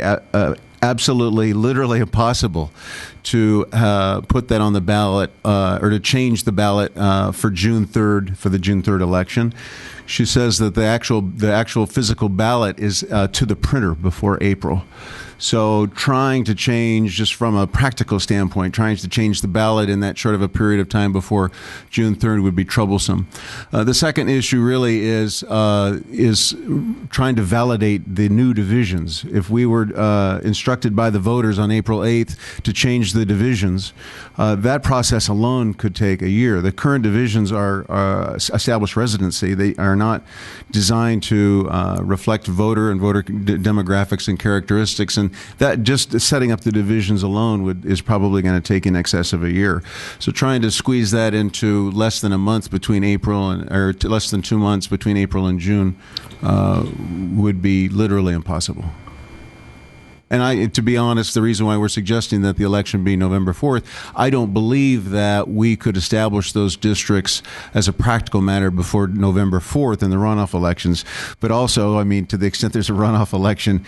absolutely, literally impossible to put that on the ballot or to change the ballot for June 3rd, for the June 3rd election. She says that the actual physical ballot is to the printer before April. So trying to change, just from a practical standpoint, trying to change the ballot in that short of a period of time before June 3rd would be troublesome. The second issue really is trying to validate the new divisions. If we were instructed by the voters on April 8th to change the divisions, that process alone could take a year. The current divisions are established residency. They are not designed to reflect voter and voter demographics and characteristics, and that just setting up the divisions alone is probably going to take in excess of a year. So trying to squeeze that into less than a month between April or less than 2 months between April and June would be literally impossible. And to be honest, the reason why we're suggesting that the election be November 4th, I don't believe that we could establish those districts as a practical matter before November 4th in the runoff elections. But also, I mean, to the extent there's a runoff election,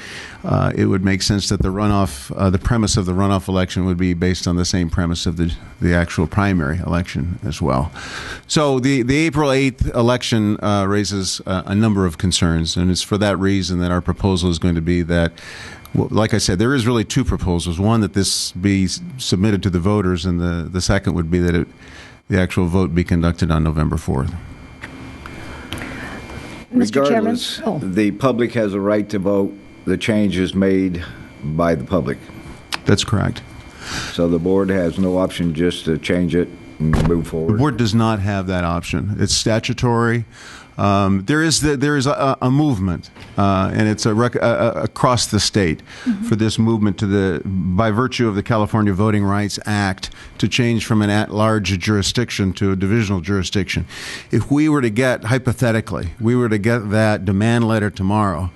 it would make sense that the premise of the runoff election would be based on the same premise of the actual primary election as well. So the April 8th election raises a number of concerns, and it's for that reason that our proposal is going to be that, well, like I said, there is really 2 proposals. One, that this be submitted to the voters, and the second would be that the actual vote be conducted on November 4th. Mr. Chairman? Regardless, the public has a right to vote. The change is made by the public. That's correct. So the board has no option just to change it and move forward. The board does not have that option. It's statutory. There is a movement, and it's across the state for this movement by virtue of the California Voting Rights Act to change from an at-large jurisdiction to a divisional jurisdiction. If we were to get, hypothetically, that demand letter tomorrow,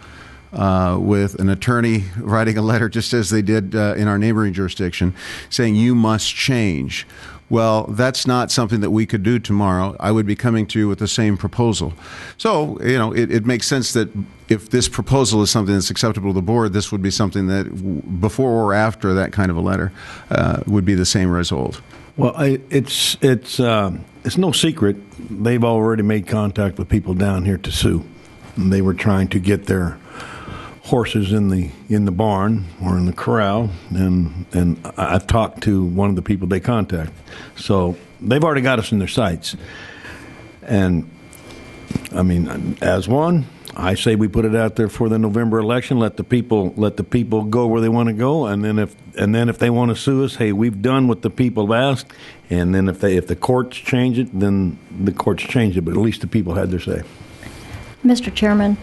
with an attorney writing a letter just as they did in our neighboring jurisdiction saying you must change, Well, that's not something that we could do tomorrow. I would be coming to you with the same proposal. So, it makes sense that if this proposal is something that's acceptable to the board, this would be something that before or after that kind of a letter would be the same result. Well, it's no secret they've already made contact with people down here to sue. And they were trying to get their horses in the barn or in the corral, and I talked to one of the people they contact. So they've already got us in their sights. And I mean, as one, I say we put it out there for the November election. Let the people go where they want to go, and then if they want to sue us, hey, we've done what the people have asked. And then if the courts change it, then the courts change it. But at least the people had their say. Mr. Chairman,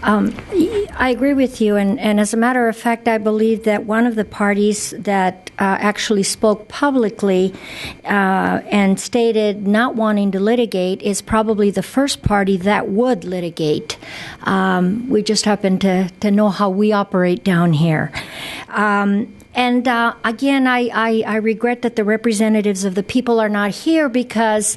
I agree with you, and as a matter of fact, I believe that one of the parties that actually spoke publicly and stated not wanting to litigate is probably the first party that would litigate. We just happen to know how we operate down here. And again, I regret that the representatives of the people are not here, because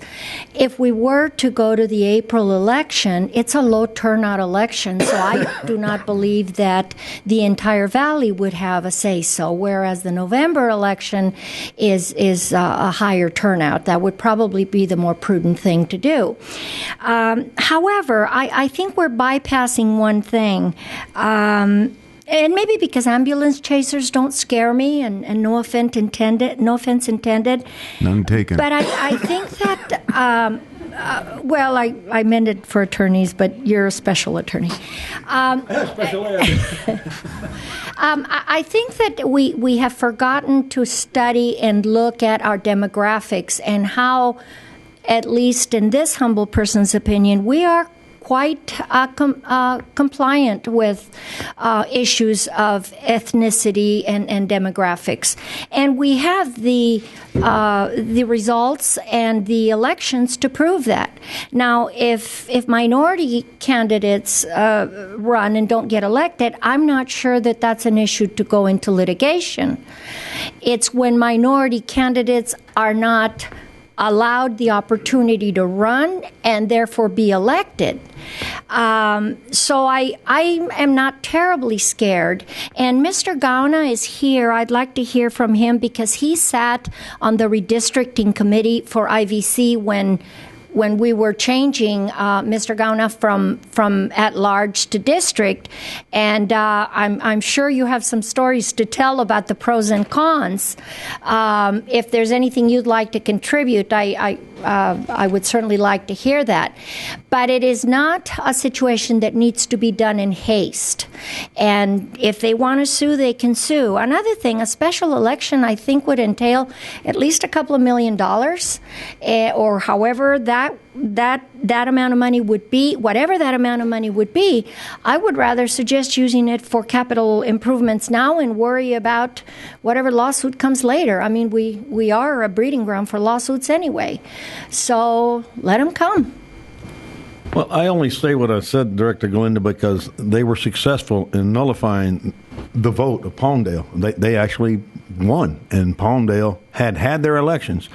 if we were to go to the April election, it's a low turnout election, so I do not believe that the entire valley would have a say-so, whereas the November election is a higher turnout. That would probably be the more prudent thing to do. However, I think we're bypassing one thing. And maybe because ambulance chasers don't scare me, and no offense intended. None taken. But I think that, well, I meant it for attorneys, but you're a special attorney. I think that we have forgotten to study and look at our demographics and how, at least in this humble person's opinion, we are quite compliant with issues of ethnicity and demographics, and we have the results and the elections to prove that. Now, if minority candidates run and don't get elected, I'm not sure that that's an issue to go into litigation. It's when minority candidates are not allowed the opportunity to run and therefore be elected. So I am not terribly scared. And Mr. Gauna is here. I'd like to hear from him, because he sat on the redistricting committee for IVC when we were changing Mr. Gauna from at-large to district, and I'm sure you have some stories to tell about the pros and cons. If there's anything you'd like to contribute, I would certainly like to hear that. But it is not a situation that needs to be done in haste. And if they want to sue, they can sue. Another thing, a special election, I think, would entail at least a couple of $1 million, or however that amount of money would be, whatever that amount of money would be. I would rather suggest using it for capital improvements now and worry about whatever lawsuit comes later. I mean, we are a breeding ground for lawsuits anyway. So let them come. Well, I only say what I said, Director Galinda, because they were successful in nullifying the vote of Palmdale. They actually won, and Palmdale had their elections,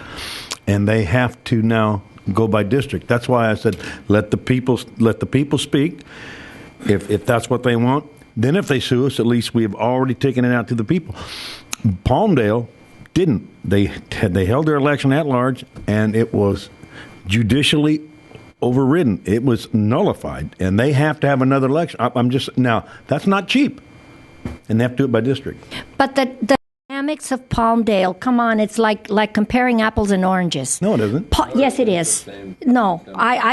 and they have to now go by district. That's why I said let the people speak. If that's what they want, then if they sue us, at least we have already taken it out to the people. Palmdale didn't. They held their election at large, and it was judicially overridden. It was nullified, and they have to have another election. Now that's not cheap, and they have to do it by district. But the dynamics of Palmdale, come on, it's like comparing apples and oranges. No, it isn't. Yes, it is. No,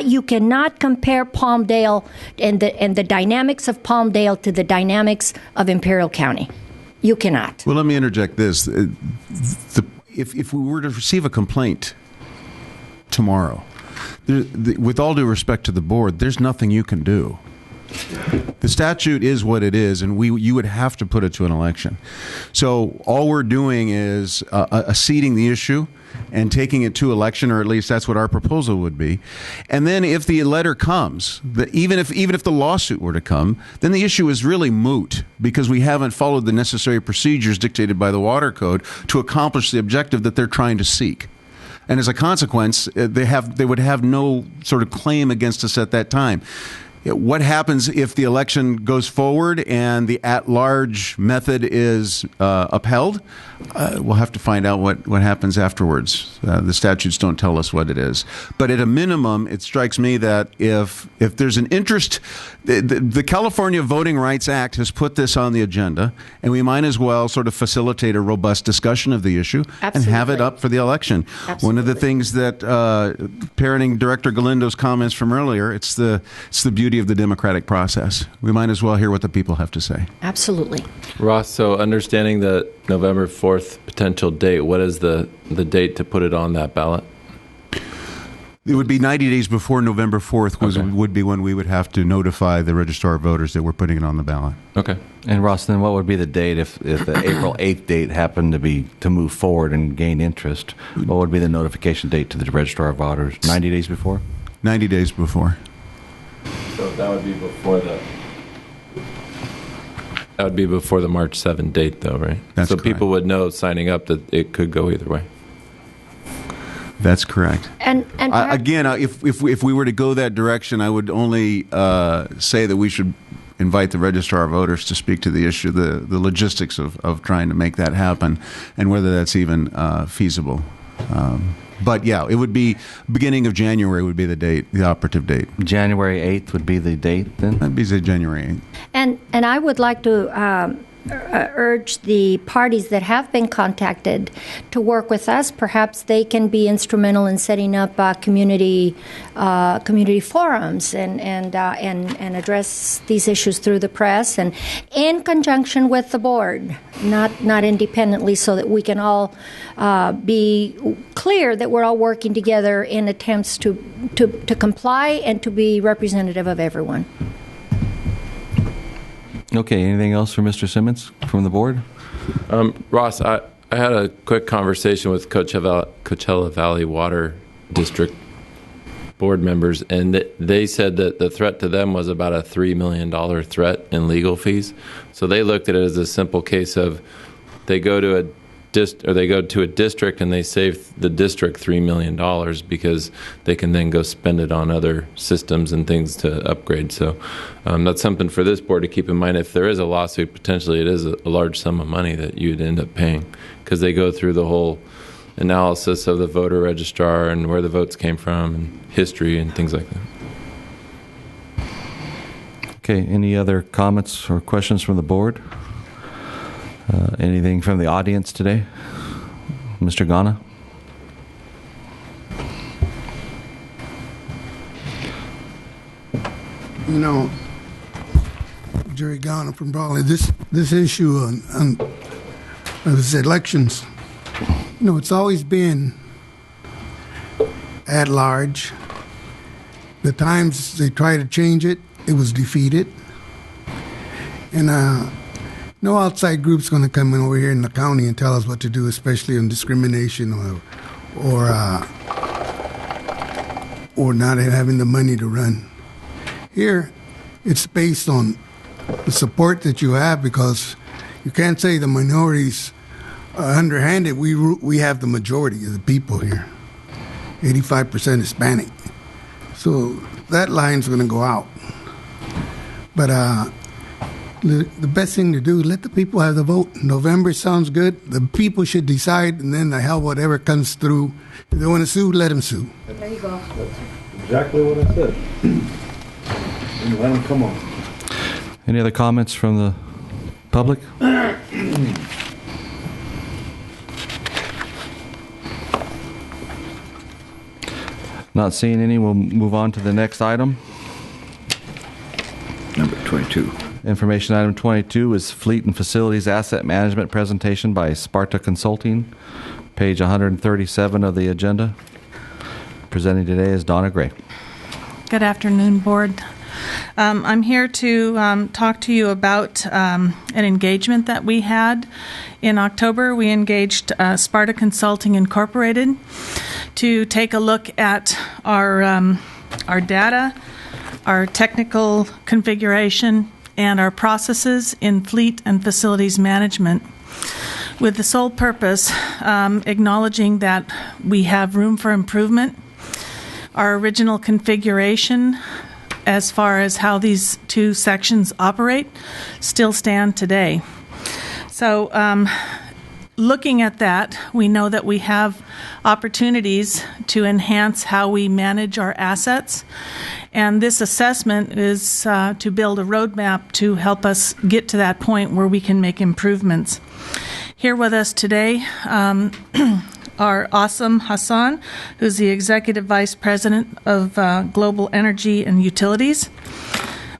you cannot compare Palmdale and the dynamics of Palmdale to the dynamics of Imperial County. You cannot. Well, let me interject this. If we were to receive a complaint tomorrow, with all due respect to the board, there's nothing you can do. The statute is what it is, and you would have to put it to an election. So all we're doing is seating the issue and taking it to election, or at least that's what our proposal would be. And then if the letter comes, even if the lawsuit were to come, then the issue is really moot, because we haven't followed the necessary procedures dictated by the Water Code to accomplish the objective that they're trying to seek. and as a consequence, they would have no sort of claim against us at that time. What happens if the election goes forward and the at-large method is upheld? We'll have to find out what happens afterwards. The statutes don't tell us what it is. But at a minimum, it strikes me that if there's an interest, the California Voting Rights Act has put this on the agenda, and we might as well sort of facilitate a robust discussion of the issue and have it up for the election. Absolutely. One of the things that, parroting Director Galindo's comments from earlier, it's the beauty of the democratic process. We might as well hear what the people have to say. Absolutely. Ross, so understanding the November 4th potential date, what is the date to put it on that ballot? It would be 90 days before November 4th would be when we would have to notify the registrar of voters that we're putting it on the ballot. Okay. And Ross, then what would be the date if the April 8th date happened to move forward and gain interest? What would be the notification date to the registrar of voters? 90 days before? 90 days before. So that would be before the March 7th date, though, right? That's so correct. People would know signing up that it could go either way. That's correct. And again, if we were to go that direction, I would only say that we should invite the registrar of voters to speak to the issue, the logistics of trying to make that happen, and whether that's even feasible. But yeah, it would be beginning of January would be the date, the operative date. January 8th would be the date then? That'd be January 8th. And I would like to urge the parties that have been contacted to work with us. Perhaps they can be instrumental in setting up community forums and address these issues through the press and in conjunction with the board, not independently, so that we can all be clear that we're all working together in attempts to comply and to be representative of everyone. Okay, anything else for Mr. Simmons from the board? Ross, I had a quick conversation with Coachella Valley Water District board members, and they said that the threat to them was about a $3 million threat in legal fees. So they looked at it as a simple case of they go to a district and they save the district $3 million because they can then go spend it on other systems and things to upgrade. So that's something for this board to keep in mind. If there is a lawsuit, potentially it is a large sum of money that you'd end up paying because they go through the whole analysis of the voter registrar and where the votes came from and history and things like that. Okay, any other comments or questions from the board? Anything from the audience today? Mr. Ghana? You know, Jerry Ghana from Brawley, this issue on this elections, you know, it's always been at large. The times they tried to change it, it was defeated. And no outside group's going to come in over here in the county and tell us what to do, especially on discrimination or not having the money to run. Here, it's based on the support that you have, because you can't say the minorities are underhanded. We have the majority of the people here, 85% Hispanic. So that line's going to go out. But the best thing to do, let the people have the vote. November sounds good. The people should decide, and then the hell, whatever comes through. If they want to sue, let them sue. There you go. That's exactly what I said. Let them come on. Any other comments from the public? Not seeing any, we'll move on to the next item. Number 22. Information item 22 is Fleet and Facilities Asset Management presentation by Sparta Consulting, page 137 of the agenda. Presenting today is Donna Gray. Good afternoon, Board. I'm here to talk to you about an engagement that we had. In October, we engaged Sparta Consulting Incorporated to take a look at our data, our technical configuration, and our processes in fleet and facilities management. with the sole purpose acknowledging that we have room for improvement. Our original configuration, as far as how these two sections operate, still stand today. So looking at that, we know that we have opportunities to enhance how we manage our assets. And this assessment is to build a roadmap to help us get to that point where we can make improvements. Here with us today are Asim Hassan, who's the Executive Vice President of Global Energy and Utilities,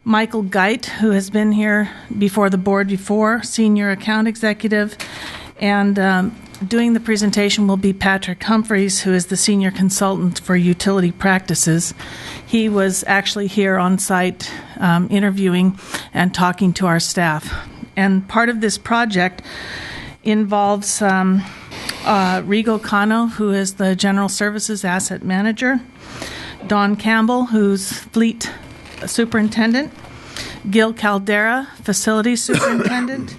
Michael Geit, who has been here before the board before, Senior Account Executive, and doing the presentation will be Patrick Humphreys, who is the Senior Consultant for Utility Practices. He was actually here on site interviewing and talking to our staff. And part of this project involves Rigo Cano, who is the General Services Asset Manager, Don Campbell, who's Fleet Superintendent, Gil Caldera, Facilities Superintendent,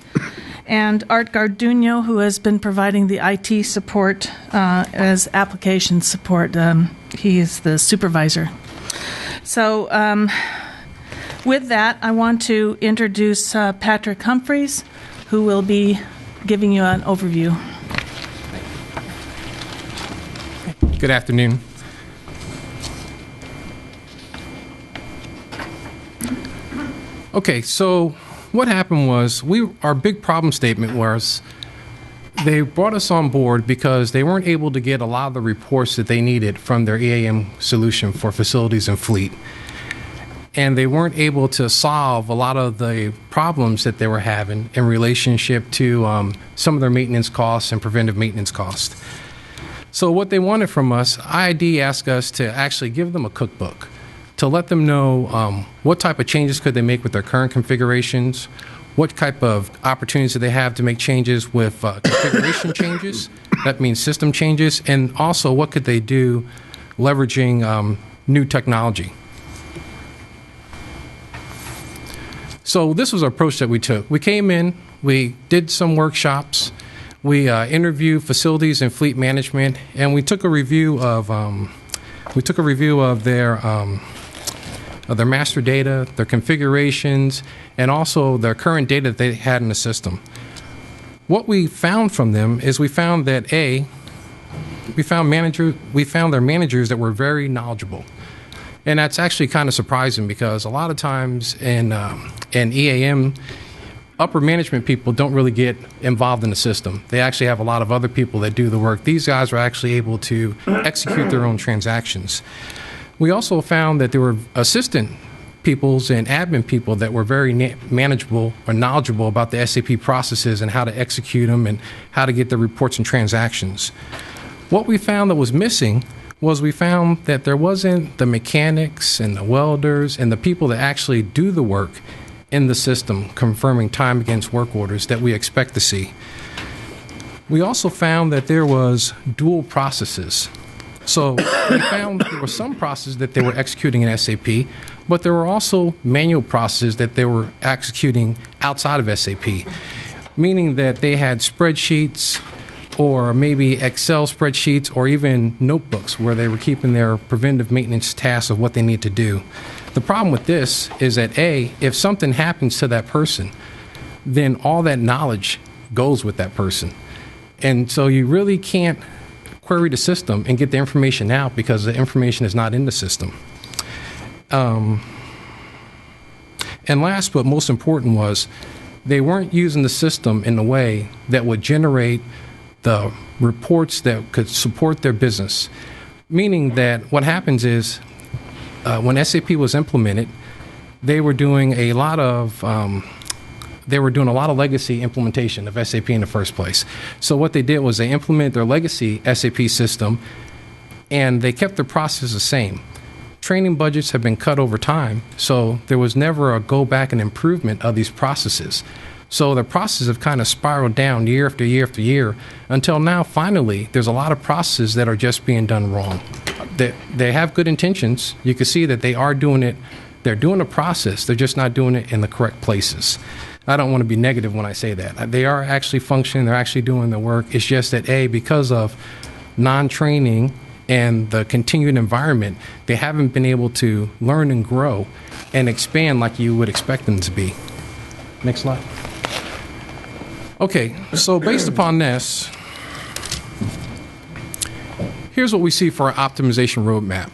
and Art Garduno, who has been providing the IT support as application support. He is the supervisor. So with that, I want to introduce Patrick Humphreys, who will be giving you an overview. Good afternoon. Okay, so what happened was our big problem statement was they brought us on board because they weren't able to get a lot of the reports that they needed from their EAM solution for facilities and fleet. And they weren't able to solve a lot of the problems that they were having in relationship to some of their maintenance costs and preventive maintenance costs. So what they wanted from us, IID asked us to actually give them a cookbook to let them know what type of changes could they make with their current configurations, what type of opportunities do they have to make changes with configuration changes, that means system changes, and also what could they do leveraging new technology. So this was our approach that we took. We came in, we did some workshops, we interviewed facilities and fleet management, and we took a review of their master data, their configurations, and also their current data that they had in the system. What we found from them is we found that we found their managers that were very knowledgeable. And that's actually kind of surprising because a lot of times in EAM, upper management people don't really get involved in the system. They actually have a lot of other people that do the work. These guys are actually able to execute their own transactions. We also found that there were assistant peoples and admin people that were very manageable or knowledgeable about the SAP processes and how to execute them and how to get the reports and transactions. What we found that was missing was we found that there wasn't the mechanics and the welders and the people that actually do the work in the system, confirming time against work orders that we expect to see. We also found that there was dual processes. So we found there were some processes that they were executing in SAP, but there were also manual processes that they were executing outside of SAP, meaning that they had spreadsheets or maybe Excel spreadsheets or even notebooks where they were keeping their preventive maintenance tasks of what they need to do. The problem with this is that if something happens to that person, then all that knowledge goes with that person. And so you really can't query the system and get the information out because the information is not in the system. And last but most important was they weren't using the system in a way that would generate the reports that could support their business. Meaning that what happens is when SAP was implemented, they were doing a lot of legacy implementation of SAP in the first place. So what they did was they implemented their legacy SAP system, and they kept their process the same. Training budgets have been cut over time, so there was never a go back and improvement of these processes. So the processes have kind of spiraled down year after year after year until now, finally, there's a lot of processes that are just being done wrong. They have good intentions. You can see that they are doing it They're doing the process, they're just not doing it in the correct places. I don't want to be negative when I say that. They are actually functioning, they're actually doing the work. It's just that, because of non-training and the continued environment, they haven't been able to learn and grow and expand like you would expect them to be. Next slide. Okay, so based upon this, here's what we see for our optimization roadmap.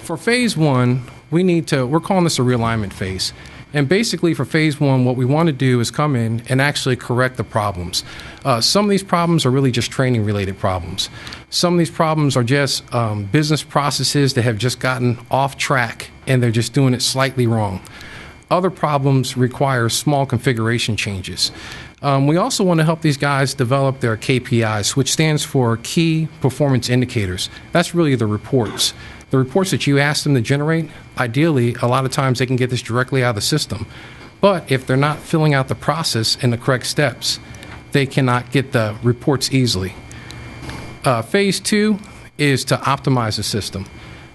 For phase one, we're calling this a realignment phase. And basically for phase one, what we want to do is come in and actually correct the problems. Some of these problems are really just training related problems. Some of these problems are just business processes that have just gotten off track and they're just doing it slightly wrong. Other problems require small configuration changes. We also want to help these guys develop their KPIs, which stands for Key Performance Indicators. That's really the reports. The reports that you ask them to generate, ideally, a lot of times they can get this directly out of the system. But if they're not filling out the process in the correct steps, they cannot get the reports easily. Phase two is to optimize the system.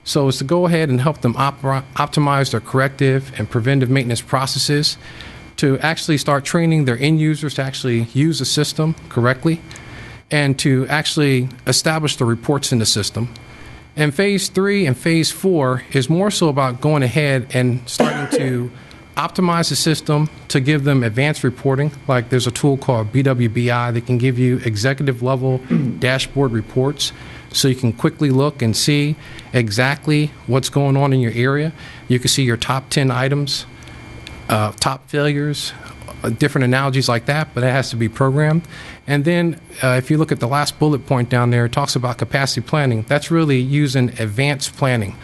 So it's to go ahead and help them optimize their corrective and preventive maintenance processes, to actually start training their end users to actually use the system correctly, and to actually establish the reports in the system. And phase three and phase four is more so about going ahead and starting to optimize the system to give them advanced reporting. Like there's a tool called BWBI that can give you executive level dashboard reports, so you can quickly look and see exactly what's going on in your area. You can see your top 10 items, top failures, different analogies like that, but it has to be programmed. And then if you look at the last bullet point down there, it talks about capacity planning. That's really using advanced planning.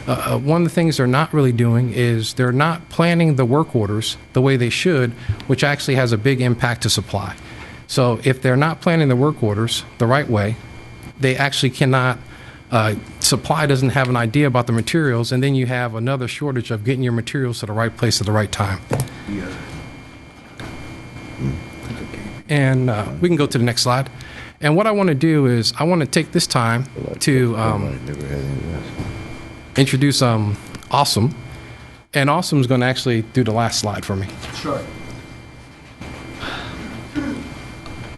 One of the things they're not really doing is they're not planning the work orders the way they should, which actually has a big impact to supply. So if they're not planning the work orders the right way, they actually cannot, supply doesn't have an idea about the materials, and then you have another shortage of getting your materials to the right place at the right time. Yeah. And we can go to the next slide. And what I want to do is I want to take this time to introduce Awesome. And Awesome is going to actually do the last slide for me. Sure.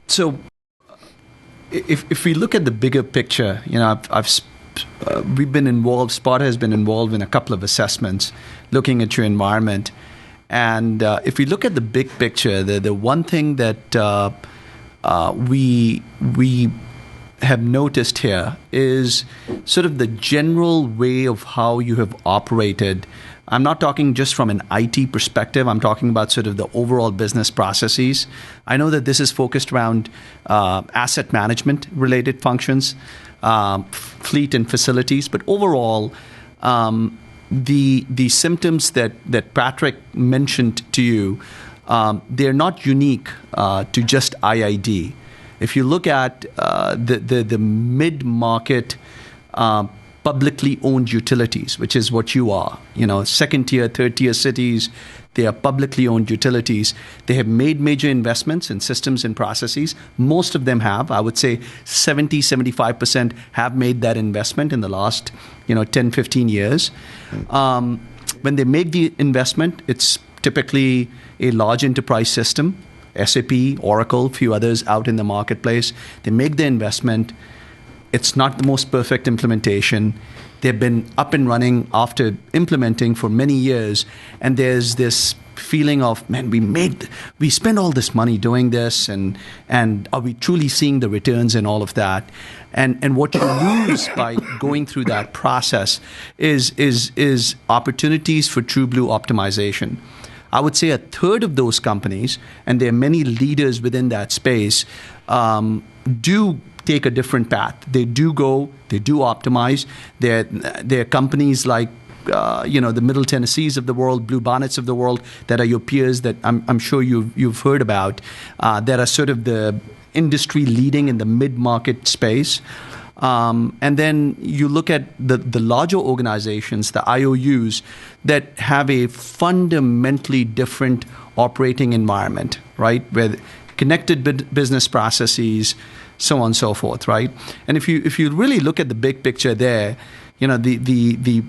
So if we look at the bigger picture, we've been involved, Sparta has been involved in a couple of assessments looking at your environment. And if we look at the big picture, the one thing that we have noticed here is sort of the general way of how you have operated. I'm not talking just from an IT perspective. I'm talking about sort of the overall business processes. I know that this is focused around asset management related functions, fleet and facilities, but overall, the symptoms that Patrick mentioned to you, they're not unique to just IID. If you look at the mid-market publicly owned utilities, which is what you are, second-tier, third-tier cities, they are publicly owned utilities. They have made major investments in systems and processes. Most of them have. I would say 70-75% have made that investment in the last 10, 15 years. When they make the investment, it's typically a large enterprise system, SAP, Oracle, a few others out in the marketplace. They make the investment. It's not the most perfect implementation. They've been up and running after implementing for many years, and there's this feeling of, man, we spend all this money doing this, and are we truly seeing the returns and all of that? And what you lose by going through that process is opportunities for true blue optimization. I would say a third of those companies, and there are many leaders within that space, do take a different path. They do optimize. There are companies like the Middle Tennessees of the world, Blue Bonnets of the world, that are your peers that I'm sure you've heard about, that are sort of the industry leading in the mid-market space. And then you look at the larger organizations, the IOUs, that have a fundamentally different operating environment, right? Where connected business processes, so on and so forth, right? And if you really look at the big picture there, the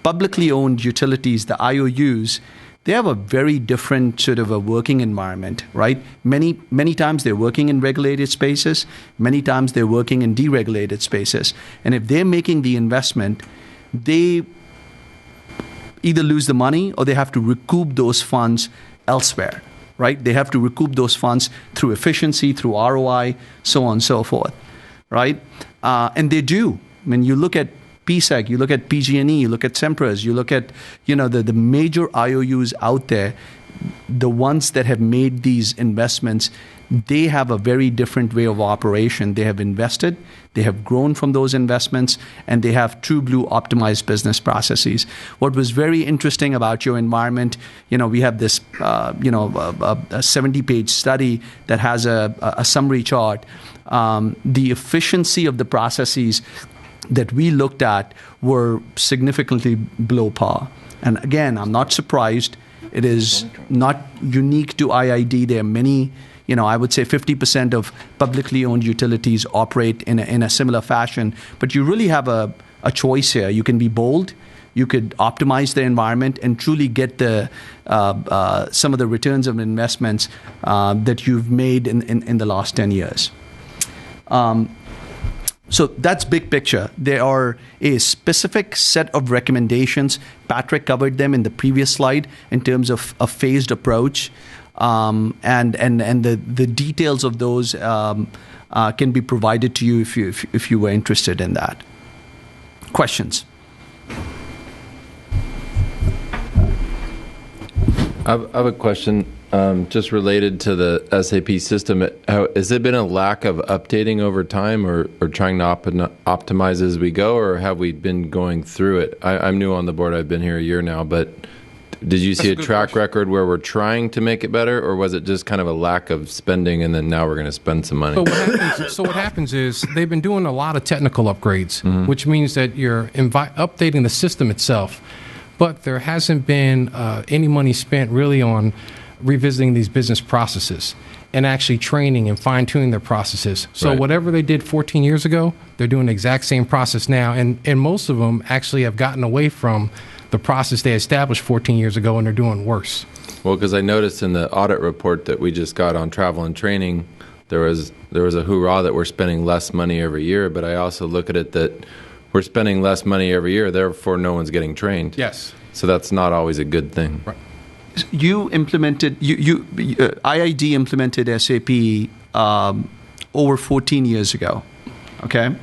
publicly owned utilities, the IOUs, they have a very different sort of a working environment, right? Many times they're working in regulated spaces, many times they're working in deregulated spaces. And if they're making the investment, they either lose the money or they have to recoup those funds elsewhere, right? They have to recoup those funds through efficiency, through ROI, so on and so forth, right? And they do. I mean, you look at PSEG, you look at PG&E, you look at Sempras, you look at, the major IOUs out there, the ones that have made these investments, they have a very different way of operation. They have invested, they have grown from those investments, and they have true blue optimized business processes. What was very interesting about your environment, we have this, a 70-page study that has a summary chart. The efficiency of the processes that we looked at were significantly below par. And again, I'm not surprised. It is not unique to IID. There are many, I would say 50% of publicly owned utilities operate in a similar fashion. But you really have a choice here. You can be bold. You could optimize the environment and truly get the some of the returns of investments that you've made in the last 10 years. So that's big picture. There are a specific set of recommendations. Patrick covered them in the previous slide in terms of a phased approach, and the details of those can be provided to you if you were interested in that. Questions? I have a question just related to the SAP system. Has there been a lack of updating over time or trying to optimize as we go, or have we been going through it? I'm new on the board. I've been here a year now, but did you see a track record where we're trying to make it better, or was it just kind of a lack of spending and then now we're going to spend some money? So what happens is they've been doing a lot of technical upgrades, which means that you're updating the system itself, but there hasn't been any money spent really on revisiting these business processes and actually training and fine-tuning their processes. So whatever they did 14 years ago, they're doing the exact same process now, and most of them actually have gotten away from the process they established 14 years ago, and they're doing worse. Well, because I noticed in the audit report that we just got on travel and training, there was a hoorah that we're spending less money every year, but I also look at it that we're spending less money every year, therefore no one's getting trained. Yes. So that's not always a good thing. Right. You implemented, IID implemented SAP over 14 years ago, okay?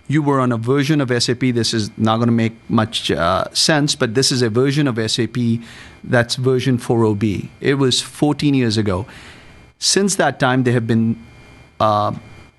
You were on a version of SAP. This is not going to make much sense, but this is a version of SAP that's version 40B. It was 14 years ago. Since that time, there have been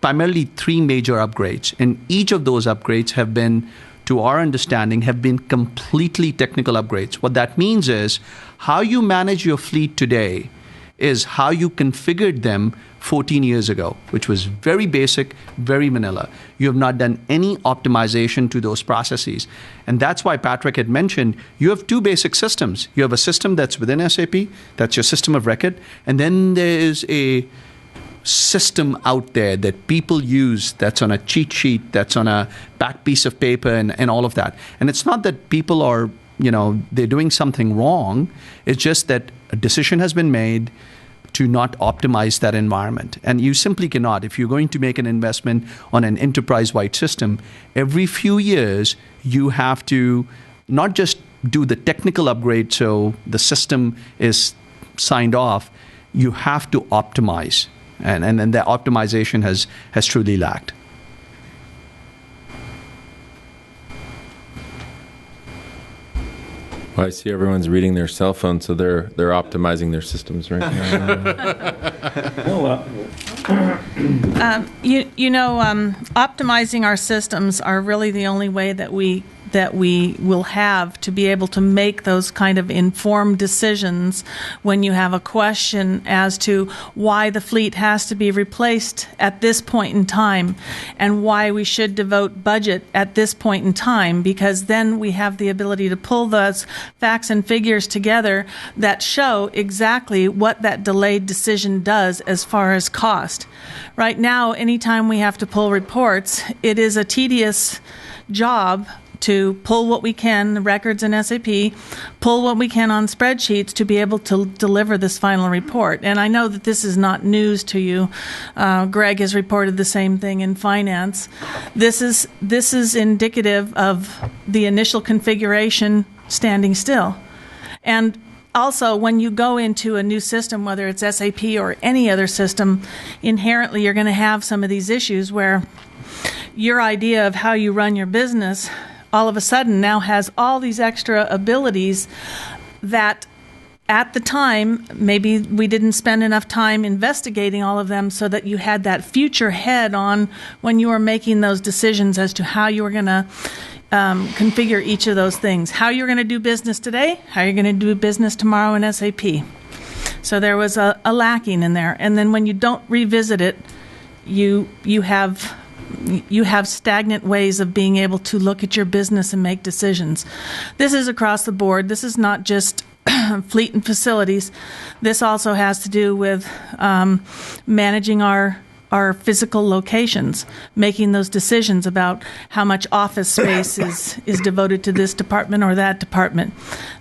primarily 3 major upgrades, and each of those upgrades have been, to our understanding, have been completely technical upgrades. What that means is how you manage your fleet today is how you configured them 14 years ago, which was very basic, very vanilla. You have not done any optimization to those processes. And that's why Patrick had mentioned you have 2 basic systems. You have a system that's within SAP, that's your system of record, and then there is a system out there that people use that's on a cheat sheet, that's on a back piece of paper and all of that. And it's not that people are, they're doing something wrong. It's just that a decision has been made to not optimize that environment. And you simply cannot. If you're going to make an investment on an enterprise-wide system, every few years you have to not just do the technical upgrade so the system is signed off, you have to optimize. And the optimization has truly lacked. Well, I see everyone's reading their cell phone, so they're optimizing their systems right now. Optimizing our systems are really the only way that we will have to be able to make those kind of informed decisions when you have a question as to why the fleet has to be replaced at this point in time and why we should devote budget at this point in time, because then we have the ability to pull those facts and figures together that show exactly what that delayed decision does as far as cost. Right now, anytime we have to pull reports, it is a tedious job to pull what we can, the records in SAP, pull what we can on spreadsheets to be able to deliver this final report. And I know that this is not news to you. Greg has reported the same thing in finance. This is indicative of the initial configuration standing still. And also, when you go into a new system, whether it's SAP or any other system, inherently you're going to have some of these issues where your idea of how you run your business all of a sudden now has all these extra abilities that at the time, maybe we didn't spend enough time investigating all of them so that you had that future head on when you were making those decisions as to how you were going to configure each of those things. How you're going to do business today, how you're going to do business tomorrow in SAP. So there was a lacking in there. And then when you don't revisit it, you have stagnant ways of being able to look at your business and make decisions. This is across the board. This is not just fleet and facilities. This also has to do with managing our physical locations, making those decisions about how much office space is devoted to this department or that department.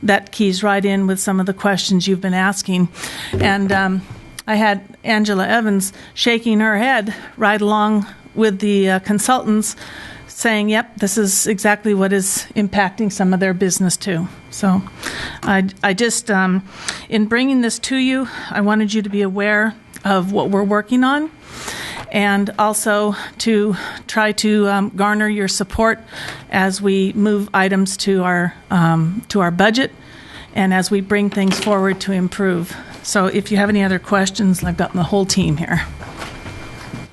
That keys right in with some of the questions you've been asking. And I had Angela Evans shaking her head right along with the consultants saying, yep, this is exactly what is impacting some of their business too. So I just, in bringing this to you, I wanted you to be aware of what we're working on, and also to try to garner your support as we move items to our budget and as we bring things forward to improve. So if you have any other questions, I've got the whole team here.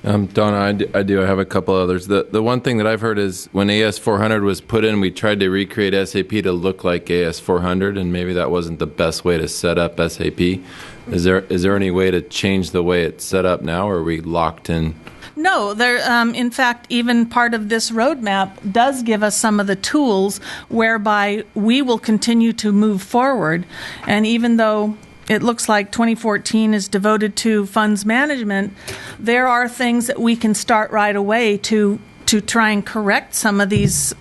Donna, I do. I have a couple others. The one thing that I've heard is when AS400 was put in, we tried to recreate SAP to look like AS400, and maybe that wasn't the best way to set up SAP. Is there any way to change the way it's set up now, or are we locked in? No, there. In fact, even part of this roadmap does give us some of the tools whereby we will continue to move forward. And even though it looks like 2014 is devoted to funds management, there are things that we can start right away to try and correct some of these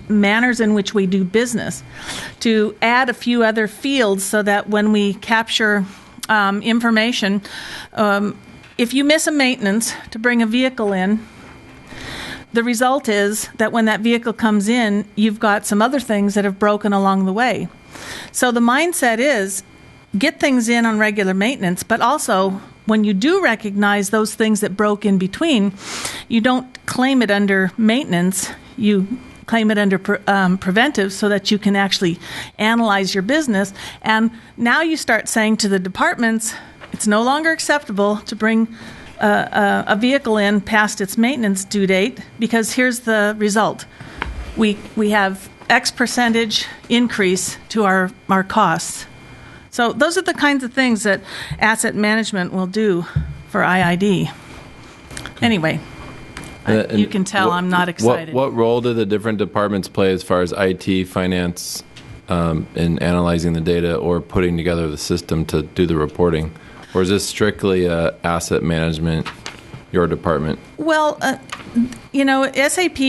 manners in which we do business, to add a few other fields so that when we capture information, if you miss a maintenance to bring a vehicle in, the result is that when that vehicle comes in, you've got some other things that have broken along the way. So the mindset is get things in on regular maintenance, but also when you do recognize those things that broke in between, you don't claim it under maintenance, you claim it under preventive so that you can actually analyze your business. And now you start saying to the departments, it's no longer acceptable to bring a vehicle in past its maintenance due date, because here's the result. We have X percentage increase to our costs. So those are the kinds of things that asset management will do for IID. Anyway, you can tell I'm not excited. What role do the different departments play as far as IT, finance, in analyzing the data or putting together the system to do the reporting? Or is this strictly asset management, your department? Well, SAP,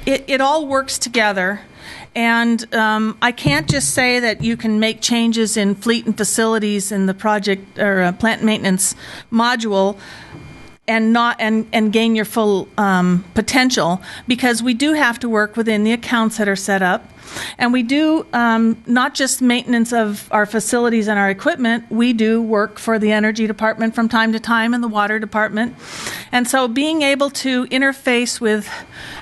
it all works together. And I can't just say that you can make changes in fleet and facilities in the project or plant maintenance module and gain your full potential, because we do have to work within the accounts that are set up. And we do not just maintenance of our facilities and our equipment, we do work for the energy department from time to time and the water department. And so being able to interface with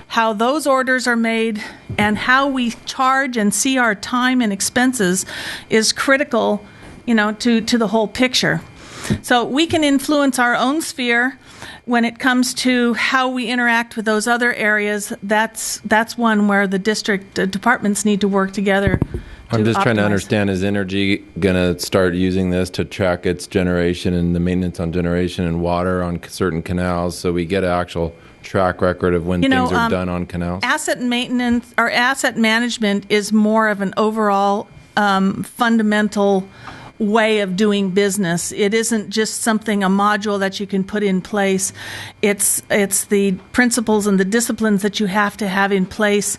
how those orders are made and how we charge and see our time and expenses is critical, to the whole picture. So we can influence our own sphere. When it comes to how we interact with those other areas, that's one where the district departments need to work together. I'm just trying to understand, is energy going to start using this to track its generation and the maintenance on generation and water on certain canals, so we get an actual track record of when things are done on canals? Asset maintenance or asset management is more of an overall fundamental way of doing business. It isn't just something, a module that you can put in place. It's the principles and the disciplines that you have to have in place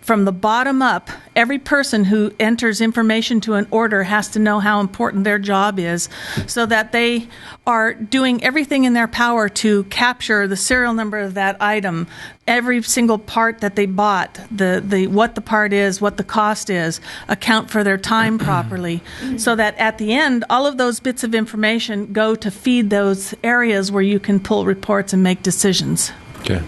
from the bottom up. Every person who enters information to an order has to know how important their job is, so that they are doing everything in their power to capture the serial number of that item, every single part that they bought, the what the part is, what the cost is, account for their time properly, so that at the end, all of those bits of information go to feed those areas where you can pull reports and make decisions. Okay.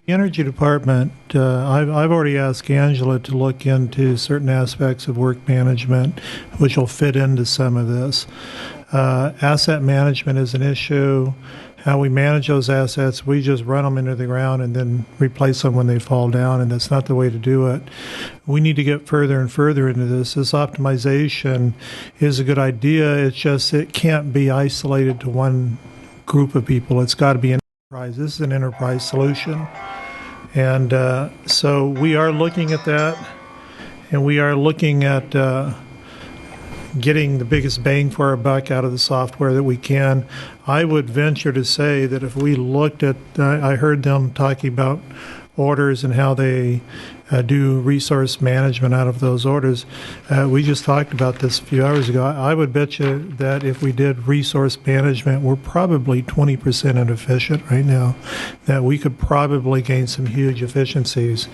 The Energy Department, I've already asked Angela to look into certain aspects of work management, which will fit into some of this. Asset management is an issue. How we manage those assets, we just run them into the ground and then replace them when they fall down, and that's not the way to do it. We need to get further and further into this. This optimization is a good idea. It's just it can't be isolated to one group of people. It's got to be an enterprise. This is an enterprise solution. And so we are looking at that, and we are looking at getting the biggest bang for our buck out of the software that we can. I would venture to say that if we looked at, I heard them talking about orders and how they do resource management out of those orders. We just talked about this a few hours ago. I would bet you that if we did resource management, we're probably 20% inefficient right now, that we could probably gain some huge efficiencies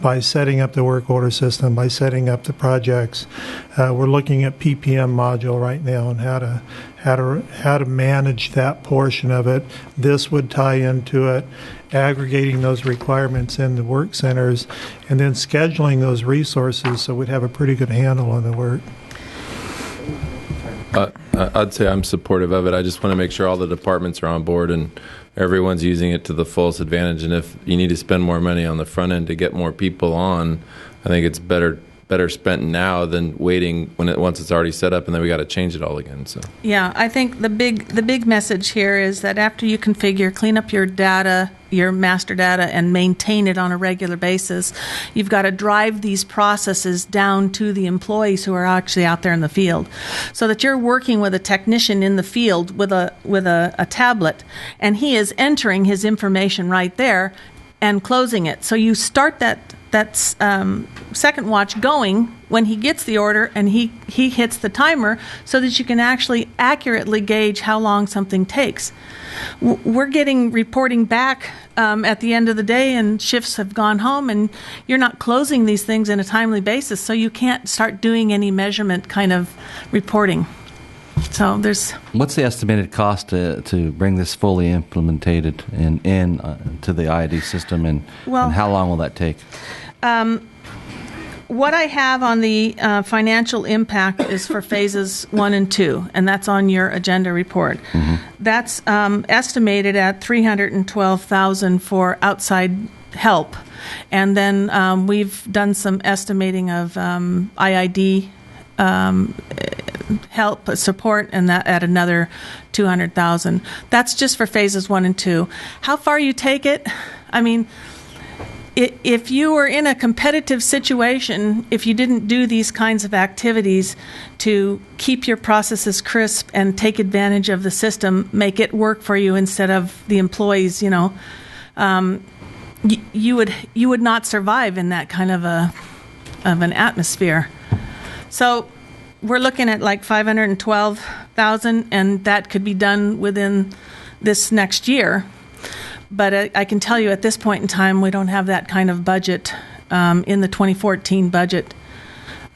by setting up the work order system, by setting up the projects. We're looking at PPM module right now and how to manage that portion of it. This would tie into it, aggregating those requirements in the work centers, and then scheduling those resources so we'd have a pretty good handle on the work. I'd say I'm supportive of it. I just want to make sure all the departments are on board and everyone's using it to the fullest advantage. And if you need to spend more money on the front end to get more people on, I think it's better spent now than waiting once it's already set up and then we got to change it all again. So yeah, I think the big message here is that after you configure, clean up your data, your master data, and maintain it on a regular basis, you've got to drive these processes down to the employees who are actually out there in the field, so that you're working with a technician in the field with a tablet, and he is entering his information right there and closing it. So you start that second watch going when he gets the order, and he hits the timer so that you can actually accurately gauge how long something takes. We're getting reporting back at the end of the day, and shifts have gone home, and you're not closing these things in a timely basis, so you can't start doing any measurement kind of reporting. So what's the estimated cost to bring this fully implemented to the IID system, and how long will that take? What I have on the financial impact is for phases 1 and 2, and that's on your agenda report. Mm-hmm. That's estimated at $312,000 for outside help, and then we've done some estimating of IID help support, and that at another $200,000. That's just for phases 1 and 2. How far you take it? I mean, if you were in a competitive situation, if you didn't do these kinds of activities to keep your processes crisp and take advantage of the system, make it work for you instead of the employees, you would not survive in that kind of an atmosphere. So we're looking at like $512,000, and that could be done within this next year. But I can tell you at this point in time, we don't have that kind of budget in the 2014 budget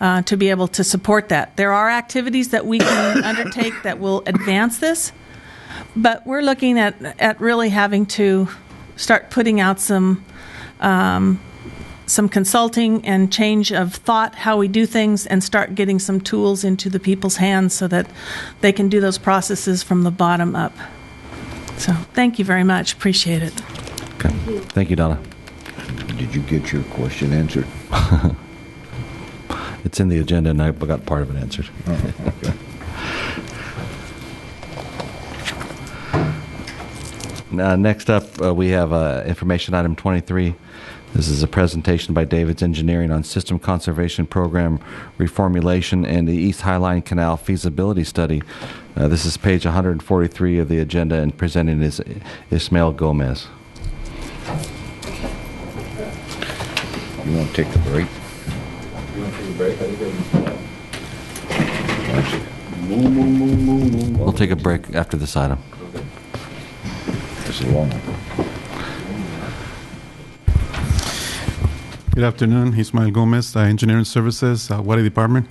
to be able to support that. There are activities that we can undertake that will advance this, but we're looking at really having to start putting out some consulting and change of thought, how we do things, and start getting some tools into the people's hands so that they can do those processes from the bottom up. So thank you very much. Appreciate it. Okay. Thank you, Donna. Did you get your question answered? It's in the agenda, and I got part of it answered. Oh, okay. Next up, we have information item 23. This is a presentation by David's Engineering on System Conservation Program reformulation and the East Highline Canal feasibility study. This is page 143 of the agenda, and presenting is Ismael Gomez. You want to take a break? You want to take a break? I think We'll take a break after this item. It's a long one. Good afternoon. Ismael Gomez, Engineering Services, Water Department.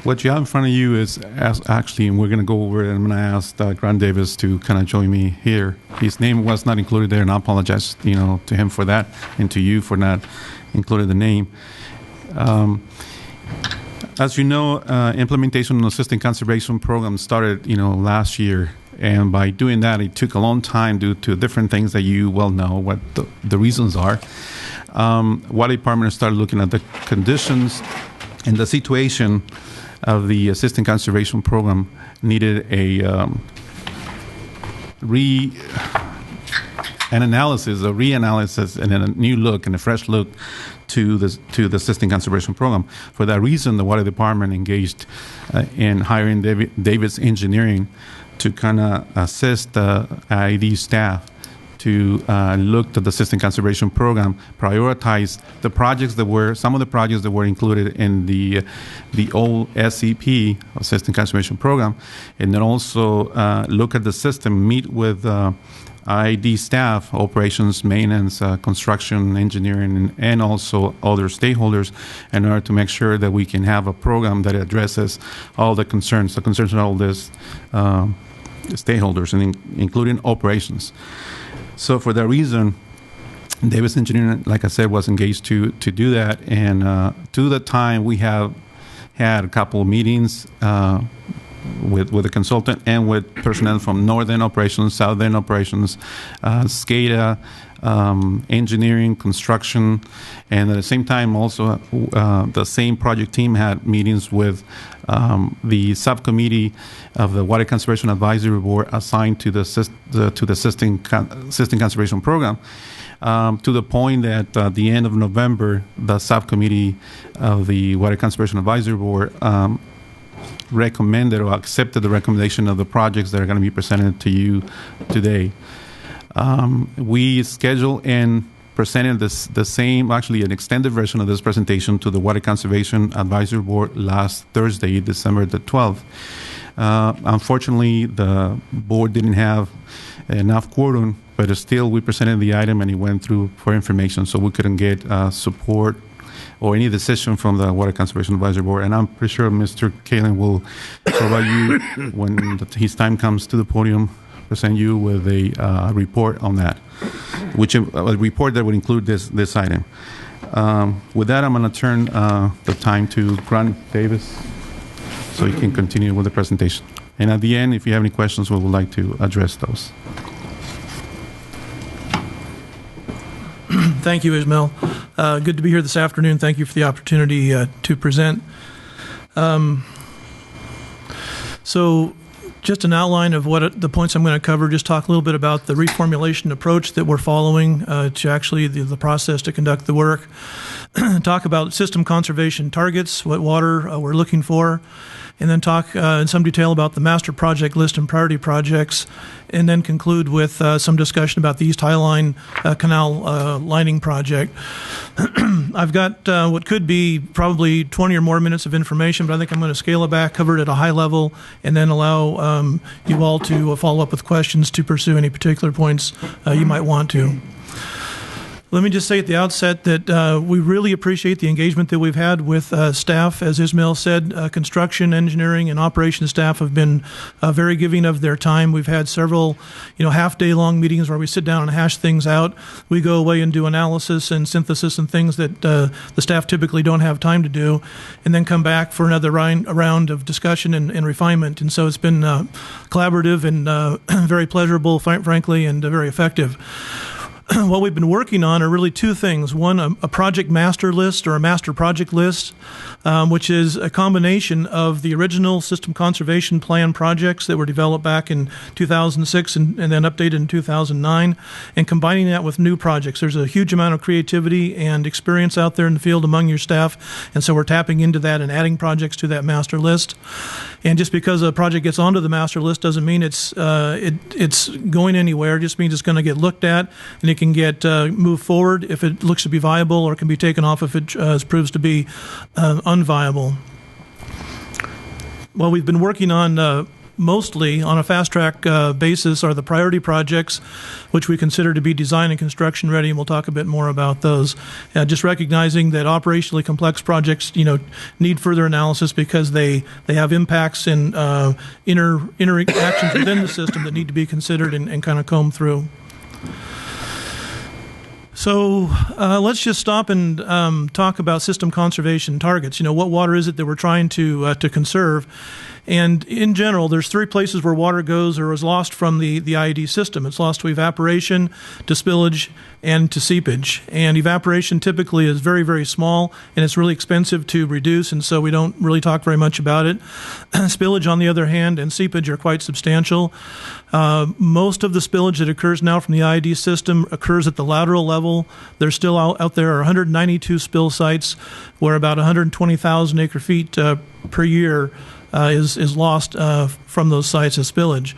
What you have in front of you is actually, and we're going to go over it, and I'm going to ask Grant Davis to kind of join me here. His name was not included there, and I apologize, to him for that, and to you for not including the name. As you know, implementation of the System Conservation Program started, last year. And by doing that, it took a long time due to different things that you well know what the reasons are. Water Department started looking at the conditions and the situation of the System Conservation Program needed an analysis, a reanalysis, and a new look and a fresh look to the System Conservation Program. For that reason, the Water Department engaged in hiring David's Engineering to kind of assist the IID staff to look at the System Conservation Program, prioritize the projects some of the projects that were included in the old SCP, System Conservation Program, and then also look at the system, meet with IID staff, operations, maintenance, construction, engineering, and also other stakeholders in order to make sure that we can have a program that addresses all the concerns of all this stakeholders, and including operations. So for that reason, Davis Engineering, like I said, was engaged to do that. And to the time, we have had a couple of meetings with the consultant and with personnel from Northern Operations, Southern Operations, SCADA, engineering, construction, and at the same time also the same project team had meetings with the subcommittee of the Water Conservation Advisory Board assigned to the System Conservation Program, to the point that at the end of November, the subcommittee of the Water Conservation Advisory Board recommended or accepted the recommendation of the projects that are going to be presented to you today. We scheduled and presented the same, actually an extended version of this presentation to the Water Conservation Advisory Board last Thursday, December the 12th. Unfortunately, the board didn't have enough quorum, but still we presented the item and it went through for information, so we couldn't get support or any decision from the Water Conservation Advisory Board. And I'm pretty sure Mr. Kalin will provide you, when his time comes to the podium, present you with a report on that, which a report that would include this item. With that, I'm going to turn the time to Grant Davis so you can continue with the presentation. And at the end, if you have any questions, we would like to address those. Thank you, Ismael. Good to be here this afternoon. Thank you for the opportunity to present. So just an outline of what the points I'm going to cover, just talk a little bit about the reformulation approach that we're following to actually the process to conduct the work, talk about system conservation targets, what water we're looking for, and then talk in some detail about the master project list and priority projects, and then conclude with some discussion about the East Highline Canal lining project. I've got what could be probably 20 or more minutes of information, but I think I'm going to scale it back, cover it at a high level, and then allow you all to follow up with questions to pursue any particular points you might want to. Let me just say at the outset that we really appreciate the engagement that we've had with staff. As Ismael said, construction, engineering, and operations staff have been very giving of their time. We've had several, half-day long meetings where we sit down and hash things out. We go away and do analysis and synthesis and things that the staff typically don't have time to do, and then come back for another round of discussion and refinement. And so it's been collaborative and very pleasurable, frankly, and very effective. what we've been working on are really two things. One, a project master list or a master project list, which is a combination of the original system conservation plan projects that were developed back in 2006 and then updated in 2009, and combining that with new projects. There's a huge amount of creativity and experience out there in the field among your staff, and so we're tapping into that and adding projects to that master list. And just because a project gets onto the master list doesn't mean it's going anywhere. It just means it's going to get looked at, and it can get moved forward if it looks to be viable, or it can be taken off if it proves to be unviable. Well, we've been working on mostly on a fast-track basis are the priority projects, which we consider to be design and construction ready, and we'll talk a bit more about those. Just recognizing that operationally complex projects, need further analysis because they have impacts and interactions within the system that need to be considered and kind of combed through. So let's just stop and talk about system conservation targets. What water is it that we're trying to conserve? And in general, there's three places where water goes or is lost from the IED system. It's lost to evaporation, to spillage, and to seepage. And evaporation typically is very, very small, and it's really expensive to reduce, and so we don't really talk very much about it. Spillage, on the other hand, and seepage are quite substantial. Most of the spillage that occurs now from the IED system occurs at the lateral level. There's still out there are 192 spill sites where about 120,000 acre feet per year is lost from those sites as spillage.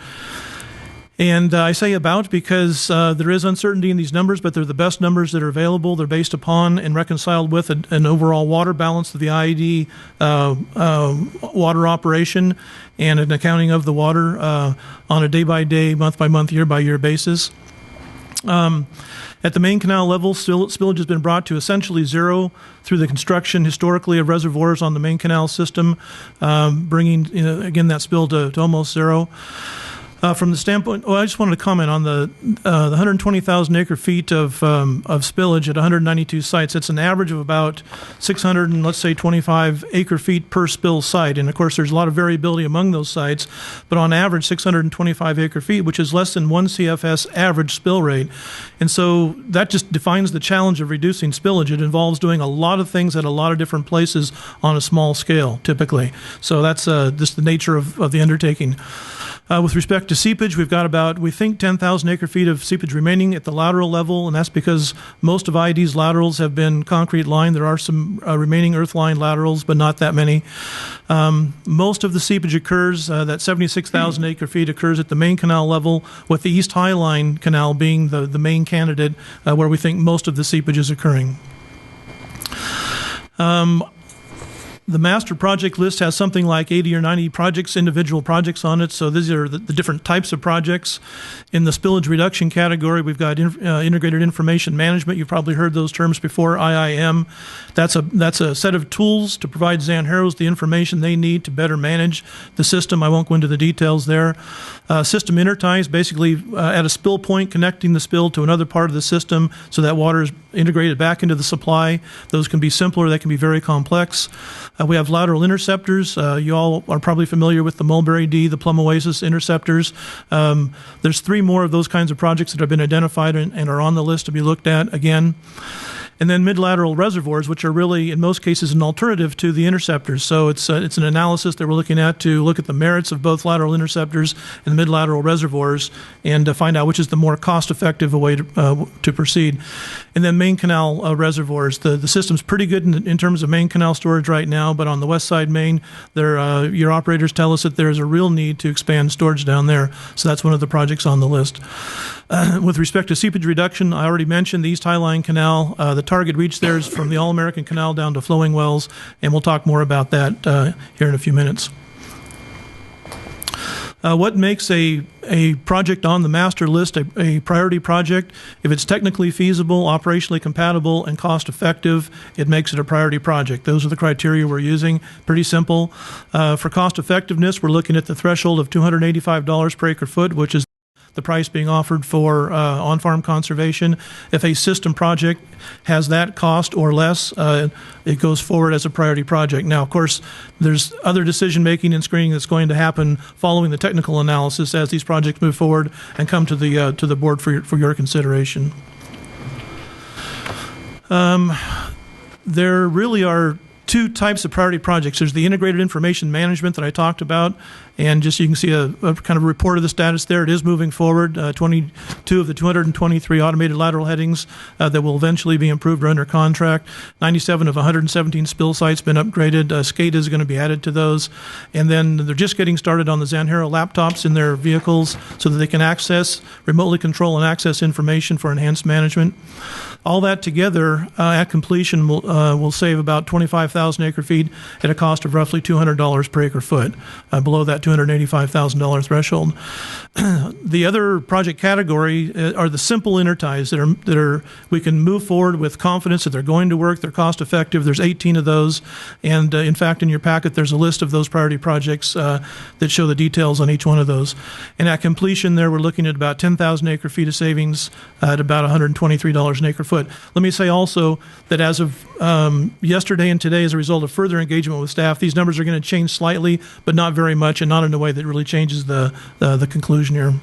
And I say about because there is uncertainty in these numbers, but they're the best numbers that are available. They're based upon and reconciled with an overall water balance of the IED water operation and an accounting of the water on a day-by-day, month-by-month, year-by-year basis. At the main canal level, spillage has been brought to essentially zero through the construction historically of reservoirs on the main canal system, bringing, again, that spill to almost zero. From the standpoint, I just wanted to comment on the 120,000 acre feet of spillage at 192 sites. It's an average of about 600 and let's say 25 acre feet per spill site. And of course, there's a lot of variability among those sites, but on average, 625 acre feet, which is less than 1 CFS average spill rate. And so that just defines the challenge of reducing spillage. It involves doing a lot of things at a lot of different places on a small scale, typically. So that's just the nature of the undertaking. With respect to seepage, we've got about, we think, 10,000 acre feet of seepage remaining at the lateral level, and that's because most of IED's laterals have been concrete lined. There are some remaining earth line laterals, but not that many. Most of the seepage occurs, that 76,000 acre feet occurs at the main canal level, with the East High Line Canal being the main candidate where we think most of the seepage is occurring. The master project list has something like 80 or 90 projects, individual projects on it. So these are the different types of projects. In the spillage reduction category, we've got integrated information management. You've probably heard those terms before, IIM. That's a set of tools to provide Zanjeros the information they need to better manage the system. I won't go into the details there. System interties, basically at a spill point, connecting the spill to another part of the system so that water is integrated back into the supply. Those can be simpler, they can be very complex. We have lateral interceptors. You all are probably familiar with the Mulberry D, the Plum Oasis interceptors. There's 3 more of those kinds of projects that have been identified and are on the list to be looked at again. And then mid-lateral reservoirs, which are really, in most cases, an alternative to the interceptors. So it's an analysis that we're looking at to look at the merits of both lateral interceptors and mid-lateral reservoirs and to find out which is the more cost-effective way to proceed. And then main canal reservoirs. The system's pretty good in terms of main canal storage right now, but on the west side main, your operators tell us that there's a real need to expand storage down there. So that's one of the projects on the list. With respect to seepage reduction, I already mentioned the East High Line Canal. The target reach there is from the All-American Canal down to flowing wells, and we'll talk more about that here in a few minutes. What makes a project on the master list a priority project? If it's technically feasible, operationally compatible, and cost-effective, it makes it a priority project. Those are the criteria we're using. Pretty simple. For cost-effectiveness, we're looking at the threshold of $285 per acre foot, which is the price being offered for on-farm conservation. If a system project has that cost or less, it goes forward as a priority project. Now, of course, there's other decision-making and screening that's going to happen following the technical analysis as these projects move forward and come to the board for your consideration. There really are two types of priority projects. There's the integrated information management that I talked about, and just you can see a kind of report of the status there. It is moving forward. 22 of the 223 automated lateral headings that will eventually be improved are under contract. 97 of 117 spill sites been upgraded. SCADA is going to be added to those. And then they're just getting started on the Zanjero laptops in their vehicles so that they can remotely control and access information for enhanced management. All that together at completion will save about 25,000 acre feet at a cost of roughly $200 per acre foot, below that $285,000 threshold. The other project category are the simple interties that are we can move forward with confidence that they're going to work, they're cost effective. There's 18 of those, and in fact in your packet there's a list of those priority projects that show the details on each one of those. And at completion there we're looking at about 10,000 acre feet of savings at about $123 an acre foot. Let me say also that as of yesterday and today, as a result of further engagement with staff, these numbers are going to change slightly, but not very much, and not in a way that really changes the conclusion here.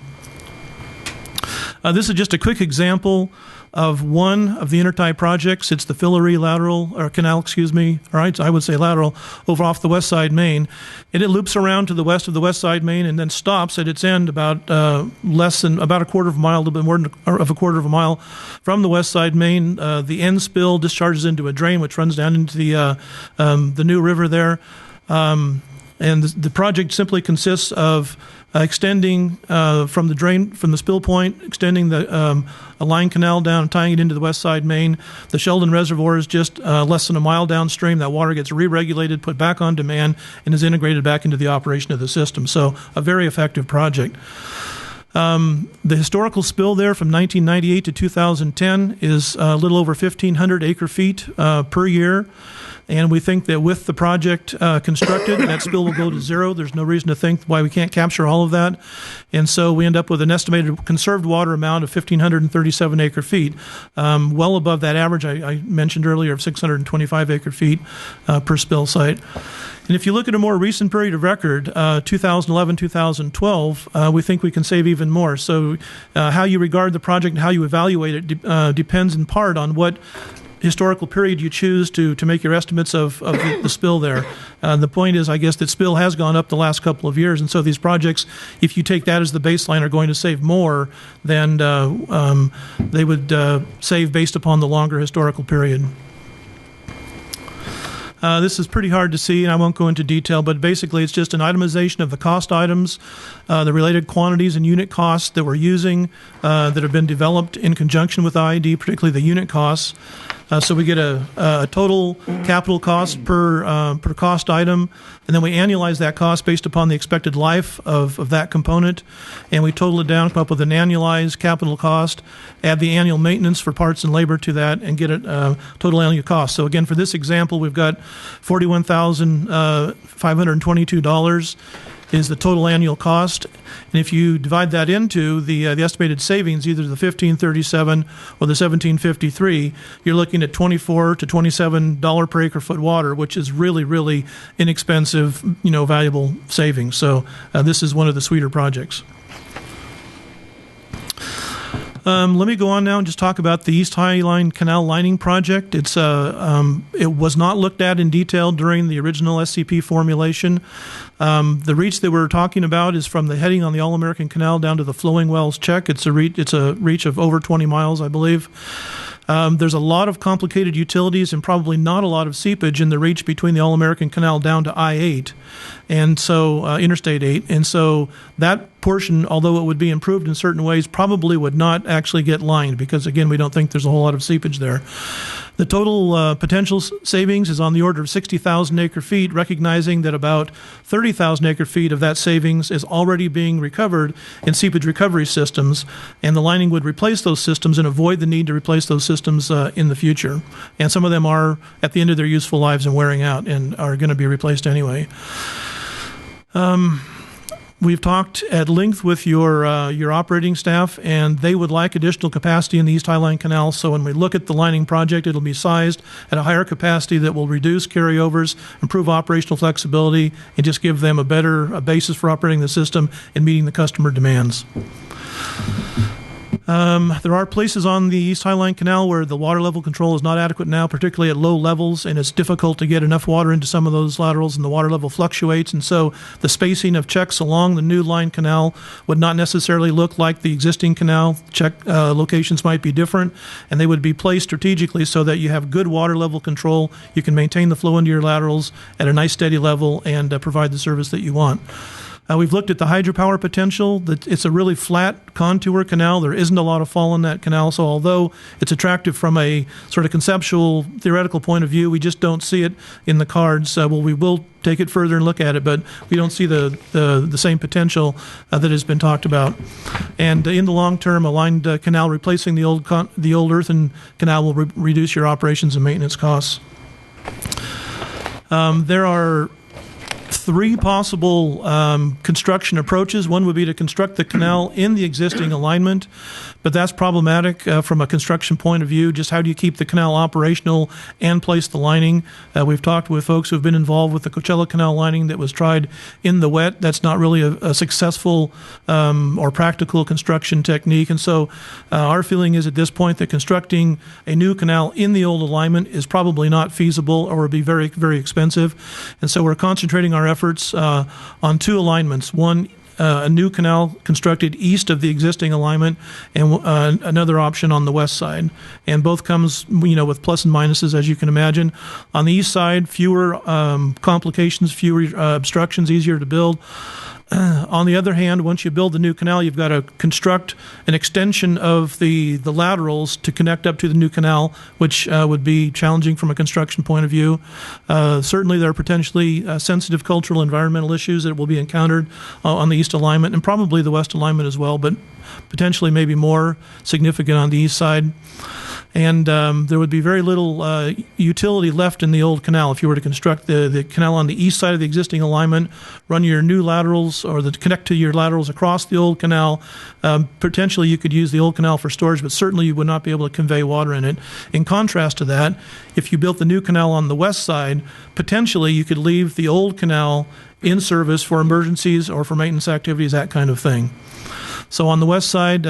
This is just a quick example of one of the intertie projects. It's the Fillory lateral, or canal, excuse me, all right, I would say lateral, over off the West Side Main. And it loops around to the west of the West Side Main and then stops at its end about about a quarter of a mile, a little bit more of a quarter of a mile from the West Side Main. The end spill discharges into a drain which runs down into the new river there. And the project simply consists of extending from the spill point, extending a line canal down and tying it into the West Side Main. The Sheldon Reservoir is just less than a mile downstream. That water gets re-regulated, put back on demand, and is integrated back into the operation of the system. So a very effective project. The historical spill there from 1998 to 2010 is a little over 1,500 acre feet per year. And we think that with the project constructed, that spill will go to zero. There's no reason to think why we can't capture all of that. And so we end up with an estimated conserved water amount of 1,537 acre feet, well above that average I mentioned earlier of 625 acre feet per spill site. And if you look at a more recent period of record, 2011, 2012, we think we can save even more. So how you regard the project and how you evaluate it depends in part on what historical period you choose to make your estimates of the spill there. The point is, I guess, that spill has gone up the last couple of years, and so these projects, if you take that as the baseline, are going to save more than they would save based upon the longer historical period. This is pretty hard to see, and I won't go into detail, but basically it's just an itemization of the cost items, the related quantities and unit costs that we're using that have been developed in conjunction with IED, particularly the unit costs. So we get a total capital cost per cost item, and then we annualize that cost based upon the expected life of that component, and we total it down, come up with an annualized capital cost, add the annual maintenance for parts and labor to that, and get a total annual cost. So again, for this example, we've got $41,522 is the total annual cost. And if you divide that into the estimated savings, either the $1,537 or the $1,753, you're looking at $24 to $27 per acre foot water, which is really, really inexpensive, valuable savings. So this is one of the sweeter projects. Let me go on now and just talk about the East High Line Canal Lining Project. It was not looked at in detail during the original SCP formulation. The reach that we're talking about is from the heading on the All-American Canal down to the Flowing Wells Check. It's a reach of over 20 miles, I believe. There's a lot of complicated utilities and probably not a lot of seepage in the reach between the All-American Canal down to I-8, and so Interstate 8. And so that portion, although it would be improved in certain ways, probably would not actually get lined because, again, we don't think there's a whole lot of seepage there. The total potential savings is on the order of 60,000 acre feet, recognizing that about 30,000 acre feet of that savings is already being recovered in seepage recovery systems, and the lining would replace those systems and avoid the need to replace those systems in the future. And some of them are at the end of their useful lives and wearing out and are going to be replaced anyway. We've talked at length with your operating staff, and they would like additional capacity in the East High Line Canal. So when we look at the lining project, it'll be sized at a higher capacity that will reduce carryovers, improve operational flexibility, and just give them a better basis for operating the system and meeting the customer demands. There are places on the East Highline Canal where the water level control is not adequate now, particularly at low levels, and it's difficult to get enough water into some of those laterals, and the water level fluctuates. And so the spacing of checks along the new line canal would not necessarily look like the existing canal. Check locations might be different, and they would be placed strategically so that you have good water level control. You can maintain the flow into your laterals at a nice steady level and provide the service that you want. We've looked at the hydropower potential. It's a really flat contour canal. There isn't a lot of fall in that canal. So although it's attractive from a sort of conceptual, theoretical point of view, we just don't see it in the cards. We will take it further and look at it, but we don't see the same potential that has been talked about. And in the long term, a lined canal replacing the old earthen canal will reduce your operations and maintenance costs. There are three possible construction approaches. One would be to construct the canal in the existing alignment, but that's problematic from a construction point of view. Just how do you keep the canal operational and place the lining? We've talked with folks who have been involved with the Coachella Canal lining that was tried in the wet. That's not really a successful or practical construction technique. And so our feeling is at this point that constructing a new canal in the old alignment is probably not feasible or would be very, very expensive. And so we're concentrating our efforts on two alignments. One, a new canal constructed east of the existing alignment, and another option on the west side. And both comes, with plus and minuses, as you can imagine. On the east side, fewer complications, fewer obstructions, easier to build. On the other hand, once you build the new canal, you've got to construct an extension of the laterals to connect up to the new canal, which would be challenging from a construction point of view. Certainly, there are potentially sensitive cultural environmental issues that will be encountered on the east alignment and probably the west alignment as well, but potentially maybe more significant on the east side. And there would be very little utility left in the old canal if you were to construct the canal on the east side of the existing alignment, run your new laterals or connect to your laterals across the old canal. Potentially you could use the old canal for storage, but certainly you would not be able to convey water in it. In contrast to that, if you built the new canal on the west side, potentially you could leave the old canal in service for emergencies or for maintenance activities, that kind of thing. So on the west side,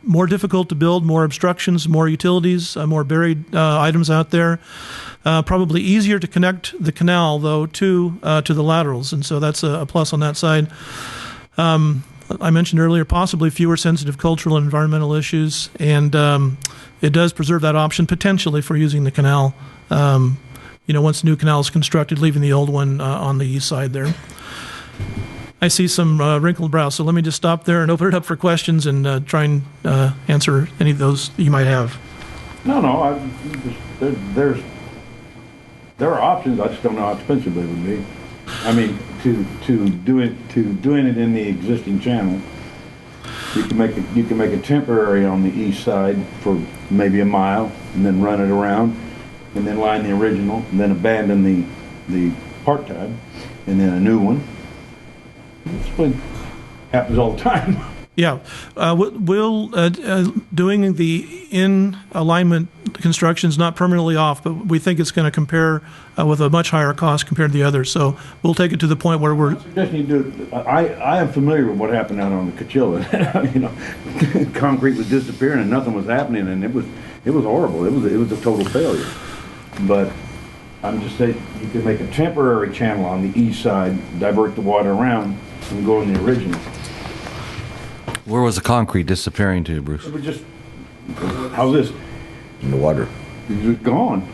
more difficult to build, more obstructions, more utilities, more buried items out there. Probably easier to connect the canal, though, to the laterals, and so that's a plus on that side. I mentioned earlier, possibly fewer sensitive cultural and environmental issues, and it does preserve that option potentially for using the canal. Once the new canal is constructed, leaving the old one on the east side there. I see some wrinkled brows, so let me just stop there and open it up for questions and try and answer any of those you might have. No, there are options. I just don't know how expensive they would be. I mean, to doing it in the existing channel, you can make a temporary on the east side for maybe a mile, and then run it around, and then line the original, and then abandon the part-time, and then a new one. That's what happens all the time. Yeah. Doing the in-alignment construction is not permanently off, but we think it's going to compare with a much higher cost compared to the others. So we'll take it to the point where we're... I am familiar with what happened out on the Coachella. Concrete was disappearing and nothing was happening, and it was horrible. It was a total failure. But I'm just saying, you can make a temporary channel on the east side, divert the water around, and go in the original. Where was the concrete disappearing to, Bruce? It was just, how's this? In the water. It was gone.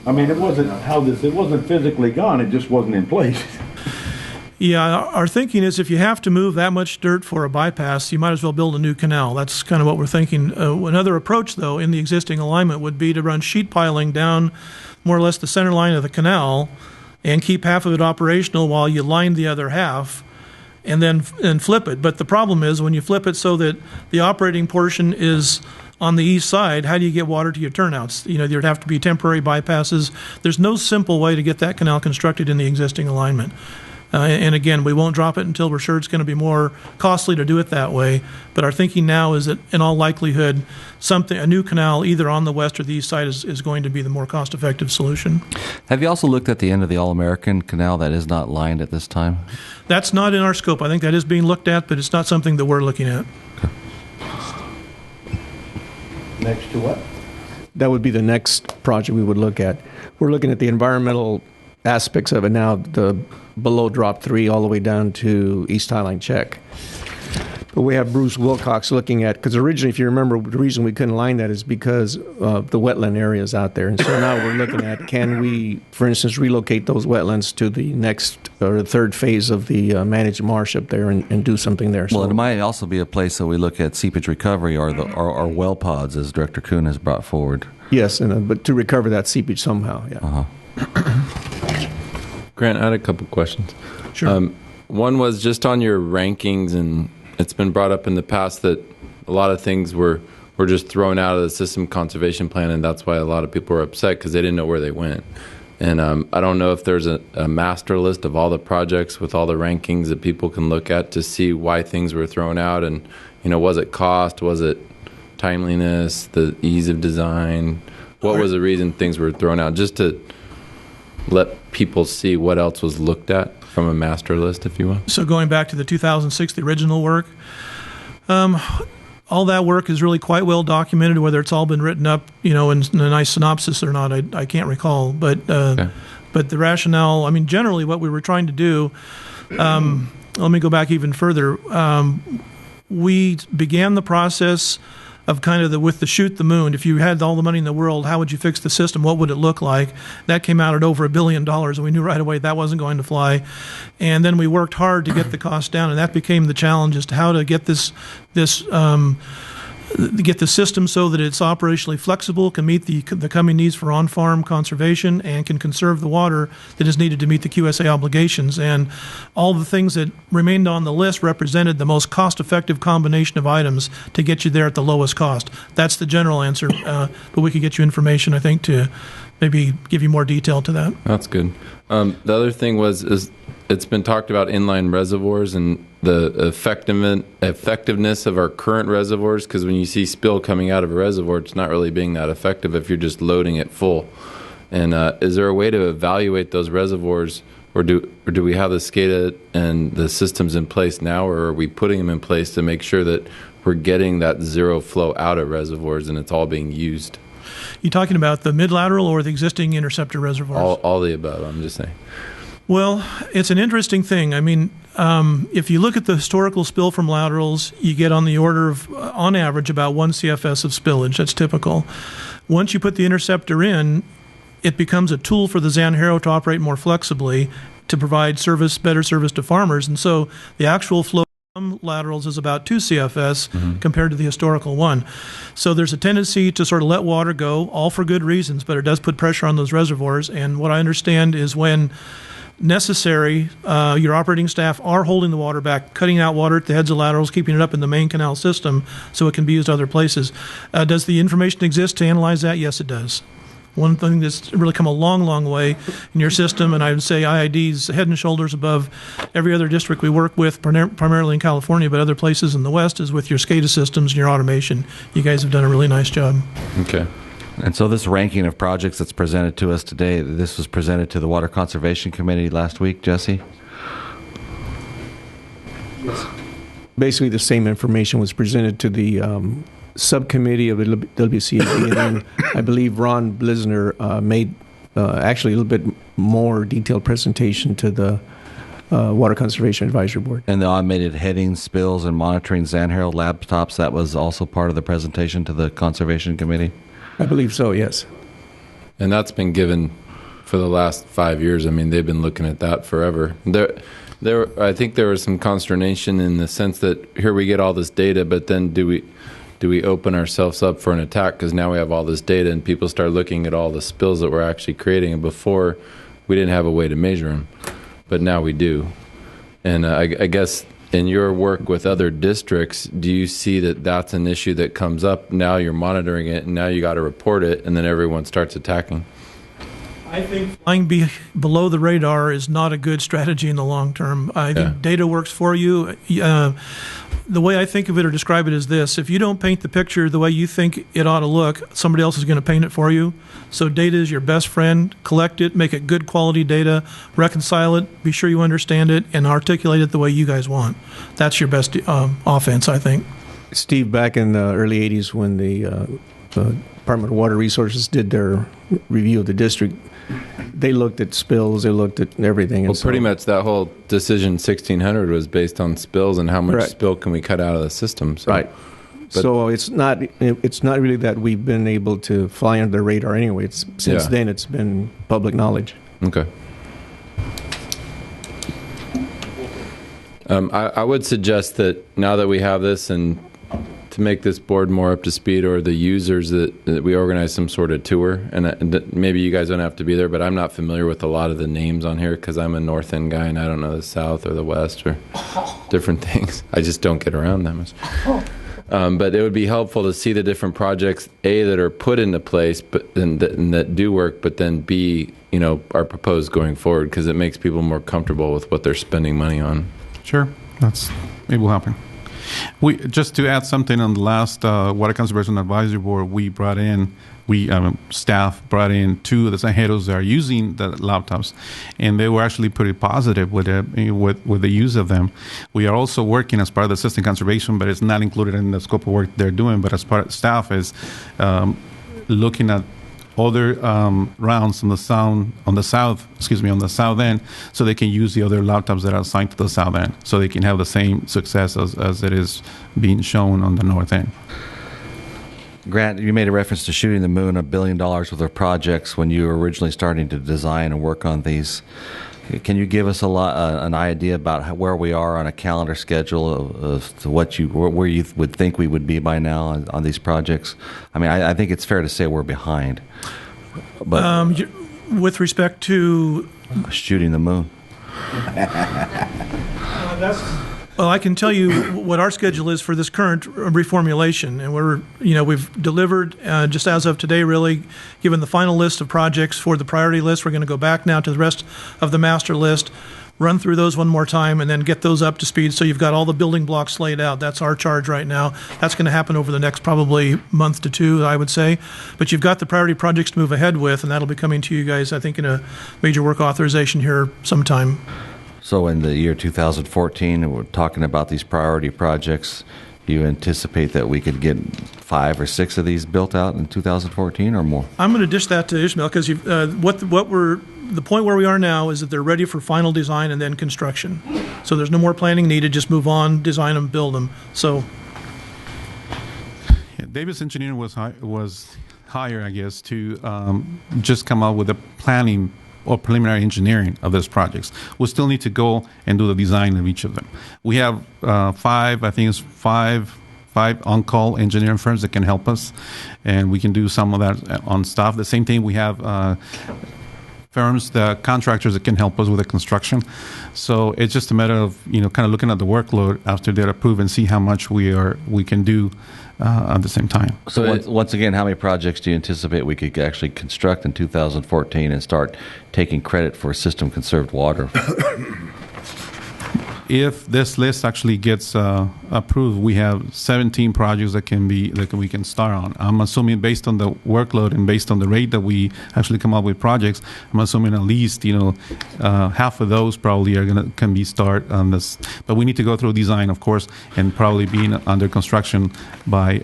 I mean, it wasn't physically gone, it just wasn't in place. Yeah, our thinking is if you have to move that much dirt for a bypass, you might as well build a new canal. That's kind of what we're thinking. Another approach, though, in the existing alignment would be to run sheet piling down more or less the center line of the canal and keep half of it operational while you line the other half and then flip it. But the problem is when you flip it so that the operating portion is on the east side, how do you get water to your turnouts? There'd have to be temporary bypasses. There's no simple way to get that canal constructed in the existing alignment. And again, we won't drop it until we're sure it's going to be more costly to do it that way. But our thinking now is that in all likelihood, a new canal either on the west or the east side is going to be the more cost-effective solution. Have you also looked at the end of the All-American Canal that is not lined at this time? That's not in our scope. I think that is being looked at, but it's not something that we're looking at. Next to what? That would be the next project we would look at. We're looking at the environmental aspects of it now, the below drop 3 all the way down to East Highline Check. But we have Bruce Wilcox looking at, because originally, if you remember, the reason we couldn't line that is because of the wetland areas out there. And so now we're looking at, can we, for instance, relocate those wetlands to the next or the third phase of the managed marsh up there and do something there. Well, it might also be a place that we look at seepage recovery or well pods, as Director Kuhn has brought forward. Yes, but to recover that seepage somehow, yeah. Uh-huh. Grant, I had a couple questions. Sure. One was just on your rankings, and it's been brought up in the past that a lot of things were just thrown out of the system conservation plan, and that's why a lot of people were upset because they didn't know where they went. And I don't know if there's a master list of all the projects with all the rankings that people can look at to see why things were thrown out, and was it cost, was it timeliness, the ease of design, what was the reason things were thrown out, just to let people see what else was looked at from a master list, if you will. So going back to the 2006, the original work, all that work is really quite well documented. Whether it's all been written up, in a nice synopsis or not, I can't recall. But Okay. but the rationale, generally what we were trying to do. Let me go back even further. We began the process of kind of with the shoot the moon. If you had all the money in the world, how would you fix the system? What would it look like? That came out at over $1 billion, and we knew right away that wasn't going to fly. And then we worked hard to get the cost down, and that became the challenge as to how to get get the system so that it's operationally flexible, can meet the coming needs for on-farm conservation, and can conserve the water that is needed to meet the QSA obligations. And all the things that remained on the list represented the most cost-effective combination of items to get you there at the lowest cost. That's the general answer, but we could get you information, I think, to maybe give you more detail to that. That's good. The other thing is it's been talked about inline reservoirs and the effectiveness of our current reservoirs, because when you see spill coming out of a reservoir, it's not really being that effective if you're just loading it full. And is there a way to evaluate those reservoirs, or do we have the SCADA and the systems in place now, or are we putting them in place to make sure that we're getting that zero flow out of reservoirs and it's all being used? You talking about the mid-lateral or the existing interceptor reservoirs? All the above, I'm just saying. Well, it's an interesting thing. If you look at the historical spill from laterals, you get on the order of, on average, about 1 CFS of spillage. That's typical. Once you put the interceptor in, it becomes a tool for the Zanjero to operate more flexibly to provide better service to farmers. And so the actual flow from laterals is about 2 CFS compared to the historical 1. So there's a tendency to sort of let water go, all for good reasons, but it does put pressure on those reservoirs. And what I understand is when necessary, your operating staff are holding the water back, cutting out water at the heads of laterals, keeping it up in the main canal system so it can be used other places. Does the information exist to analyze that? Yes, it does. One thing that's really come a long, long way in your system, and I would say IID's head and shoulders above every other district we work with, primarily in California, but other places in the West, is with your SCADA systems and your automation. You guys have done a really nice job. Okay. And so this ranking of projects that's presented to us today, this was presented to the Water Conservation Committee last week, Jesse? Yes. Basically, the same information was presented to the subcommittee of the WCAD, and then I believe Ron Blisner made actually a little bit more detailed presentation to the Water Conservation Advisory Board. And the automated heading, spills, and monitoring Zanjero laptops, that was also part of the presentation to the Conservation Committee? I believe so, yes. And that's been given for the last 5 years. They've been looking at that forever. I think there was some consternation in the sense that here we get all this data, but then do we open ourselves up for an attack because now we have all this data and people start looking at all the spills that we're actually creating, and before we didn't have a way to measure them, but now we do. And I guess in your work with other districts, do you see that that's an issue that comes up? Now you're monitoring it, and now you got to report it, and then everyone starts attacking. I think flying below the radar is not a good strategy in the long term. I think data works for you. The way I think of it or describe it is this: if you don't paint the picture the way you think it ought to look, somebody else is going to paint it for you. So data is your best friend. Collect it, make it good quality data, reconcile it, be sure you understand it, and articulate it the way you guys want. That's your best offense, I think. Steve, back in the early 80s when the Department of Water Resources did their review of the district, they looked at spills, they looked at everything. Well, pretty much that whole decision 1600 was based on spills and how much spill can we cut out of the system. So. Right. So it's not really that we've been able to fly under the radar anyway. Since then it's been public knowledge. Okay. I would suggest that now that we have this, and to make this board more up to speed, or the users, that we organize some sort of tour. And maybe you guys don't have to be there, but I'm not familiar with a lot of the names on here because I'm a North End guy and I don't know the South or the West or different things. I just don't get around that much. But it would be helpful to see the different projects, A, that are put into place and that do work, but then B, are proposed going forward, because it makes people more comfortable with what they're spending money on. Sure, it will happen. Just to add something on the last Water Conservation Advisory Board, staff brought in 2 of the Sanjeros that are using the laptops, and they were actually pretty positive with the use of them. We are also working as part of the system conservation, but it's not included in the scope of work they're doing. But as part of staff is looking at other rounds on the south end, so they can use the other laptops that are assigned to the south end, so they can have the same success as it is being shown on the north end. Grant, you made a reference to shooting the moon, $1 billion worth of projects when you were originally starting to design and work on these. Can you give us an idea about where we are on a calendar schedule of to where you would think we would be by now on these projects? I mean, I think it's fair to say we're behind. But with respect to shooting the moon. Well, I can tell you what our schedule is for this current reformulation, and we've delivered just as of today, really, given the final list of projects for the priority list. We're going to go back now to the rest of the master list, run through those one more time, and then get those up to speed so you've got all the building blocks laid out. That's our charge right now. That's going to happen over the next probably month to 2, I would say. But you've got the priority projects to move ahead with, and that'll be coming to you guys, I think, in a major work authorization here sometime. So in the year 2014, we're talking about these priority projects. You anticipate that we could get 5 or 6 of these built out in 2014 or more? I'm going to dish that to Ishmael, because the point where we are now is that they're ready for final design and then construction. So there's no more planning needed. Just move on, design them, build them. So Davis Engineering was hired, I guess, to just come up with a planning or preliminary engineering of those projects. We still need to go and do the design of each of them. We have 5 on-call engineering firms that can help us, and we can do some of that on staff. The same thing, we have firms, the contractors that can help us with the construction. So it's just a matter of kind of looking at the workload after they're approved and see how much we can do at the same time. So once again, how many projects do you anticipate we could actually construct in 2014 and start taking credit for system conserved water? If this list actually gets approved, we have 17 projects that we can start on. I'm assuming, based on the workload and based on the rate that we actually come up with projects, I'm assuming at least half of those probably can be start on this. But we need to go through design, of course, and probably be under construction by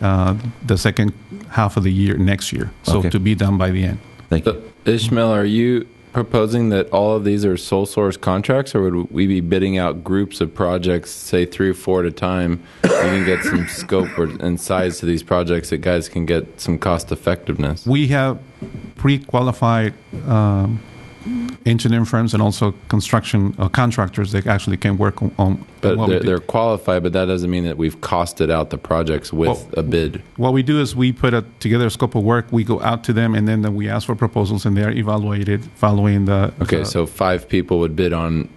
the second half of the year next year. So to be done by the end. Thank you. Ishmael, are you proposing that all of these are sole source contracts, or would we be bidding out groups of projects, say 3 or 4 at a time? We can get some scope and size to these projects that guys can get some cost effectiveness. We have pre-qualified engineering firms and also construction contractors that actually can work on. But they're qualified, but that doesn't mean that we've costed out the projects with a bid. What we do is we put together a scope of work, we go out to them, and then we ask for proposals, and they're evaluated following the... Okay, so 5 people would bid on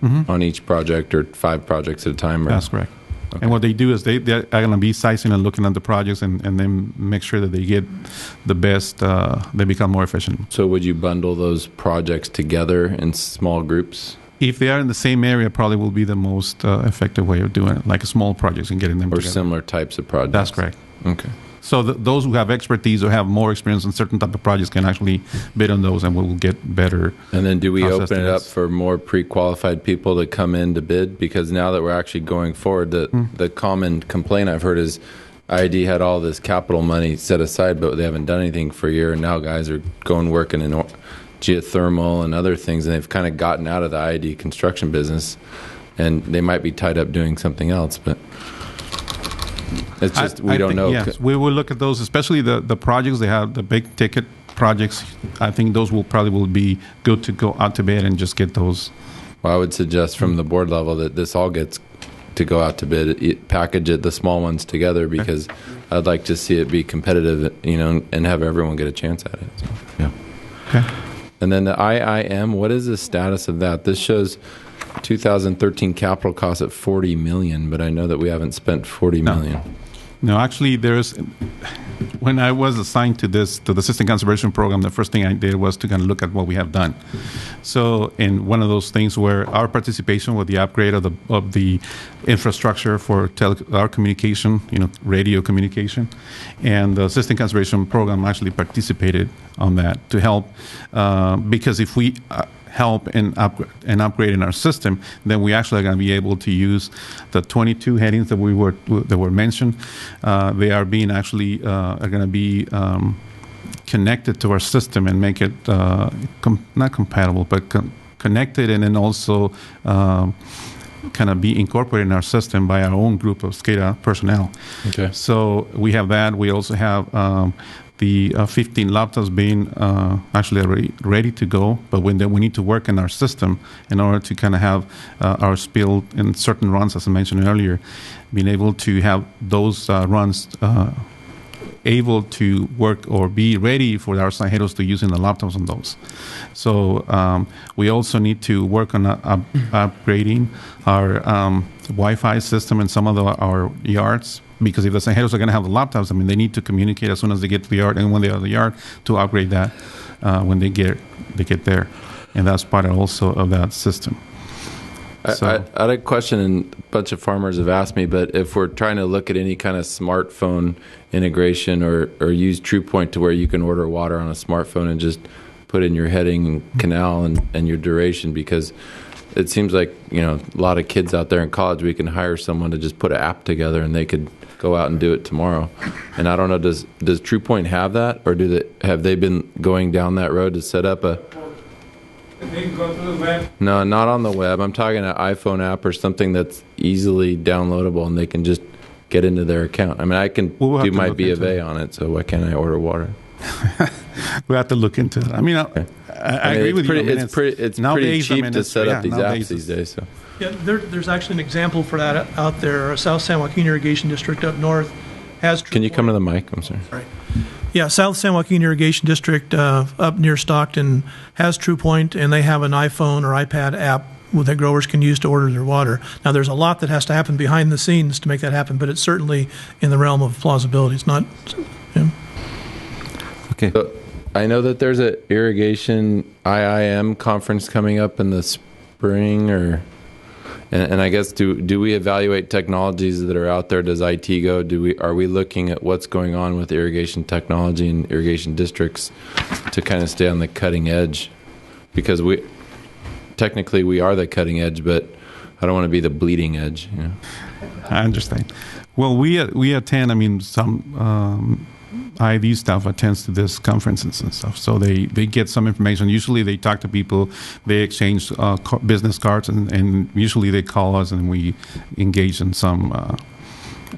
each project, or 5 projects at a time? That's correct. And what they do is they're going to be sizing and looking at the projects and then make sure that they get the best, they become more efficient. So would you bundle those projects together in small groups? If they are in the same area, probably will be the most effective way of doing it, like small projects and getting them Or together. similar types of projects? That's correct. Okay. So those who have expertise or have more experience in certain type of projects can actually bid on those, and we'll get better. And then do we cost open it up estimates. for more pre-qualified people to come in to bid? Because now that we're actually going forward, the common complaint I've heard is IID had all this capital money set aside, but they haven't done anything for a year, and now guys are going working in geothermal and other things, and they've kind of gotten out of the IID construction business, and they might be tied up doing something else, but it's just we don't think, know. Yes, we will look at those, especially the projects they have, the big ticket projects. I think those will be good to go out to bid and just get those. Well, I would suggest from the board level that this all gets to go out to bid, package it, the small ones together, because I'd like to see it be competitive, and have everyone get a chance at it. So. Yeah. Okay. And then the IIM, what is the status of that? This shows 2013 capital costs at $40 million, but I know that we haven't spent $40 million. No, actually, when I was assigned to the Assistant Conservation Program, the first thing I did was to kind of look at what we have done. So, in one of those things where our participation with the upgrade of the infrastructure for our communication, radio communication, and the Assistant Conservation Program actually participated on that to help, because if we help in upgrading our system, then we actually are going to be able to use the 22 headings that were mentioned. They are being actually are going to be connected to our system and make it not compatible, but connected, and then also kind of be incorporated in our system by our own group of SCADA personnel. Okay. So we have that. We also have the 15 laptops being actually already ready to go, but we need to work in our system in order to kind of have our spill in certain runs, as I mentioned earlier, being able to have those runs able to work or be ready for our Sajeros to use in the laptops on those. So we also need to work on upgrading our Wi-Fi system in some of our yards, because if the Sajeros are going to have the laptops, they need to communicate as soon as they get to the yard, and when they are at the yard, to upgrade that when they get there. And that's part also of that system. I had a question, and a bunch of farmers have asked me, but if we're trying to look at any kind of smartphone integration or use TruePoint to where you can order water on a smartphone and just put in your heading and canal and your duration, because it seems like, a lot of kids out there in college, we can hire someone to just put an app together and they could go out and do it tomorrow. And I don't know, does TruePoint have that, or have they been going down that road to set up a... They can go through the web. No, not on the web. I'm talking an iPhone app or something that's easily downloadable and they can just get into their account. I can do my B of A on it, so why can't I order water? We have to look into it. I agree with you. It's pretty cheap to set up these apps these days. So. Yeah, there's actually an example for that out there. South San Joaquin Irrigation District up north has... Can you come to the mic? I'm sorry. Right. Yeah, South San Joaquin Irrigation District up near Stockton has TruePoint, and they have an iPhone or iPad app that growers can use to order their water. Now, there's a lot that has to happen behind the scenes to make that happen, but it's certainly in the realm of plausibility. It's not... Okay. So I know that there's an irrigation IIM conference coming up in the spring, and I guess do we evaluate technologies that are out there? Does IT go? Are we looking at what's going on with irrigation technology and irrigation districts to kind of stay on the cutting edge? Because we are the cutting edge, but I don't want to be the bleeding edge. I understand. Well, we attend. Some IID staff attends to these conferences and stuff, so they get some information. Usually they talk to people, they exchange business cards, and usually they call us and we engage in some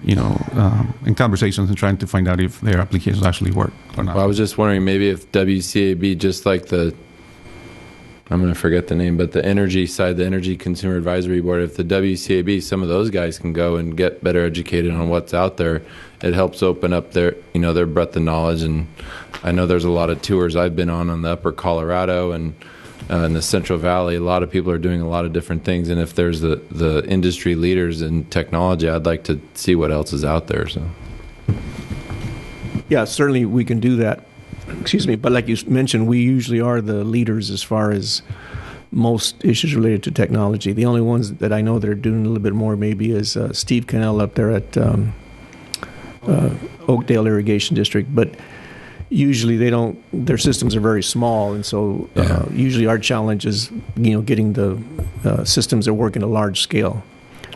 in conversations and trying to find out if their applications actually work or not. Well, I was just wondering, maybe if WCAB, just like I'm going to forget the name, but the energy side, the Energy Consumer Advisory Board, if the WCAB, some of those guys can go and get better educated on what's out there, it helps open up their breadth of knowledge. And I know there's a lot of tours I've been on the upper Colorado and in the Central Valley. A lot of people are doing a lot of different things, and if there's the industry leaders in technology, I'd like to see what else is out there. So, yeah, certainly we can do that. Excuse me, but like you mentioned, we usually are the leaders as far as most issues related to technology. The only ones that I know that are doing a little bit more maybe is Steve Cannell up there at Oakdale Irrigation District, but usually they don't. Their systems are very small, and so usually our challenge is getting the systems that work in a large scale.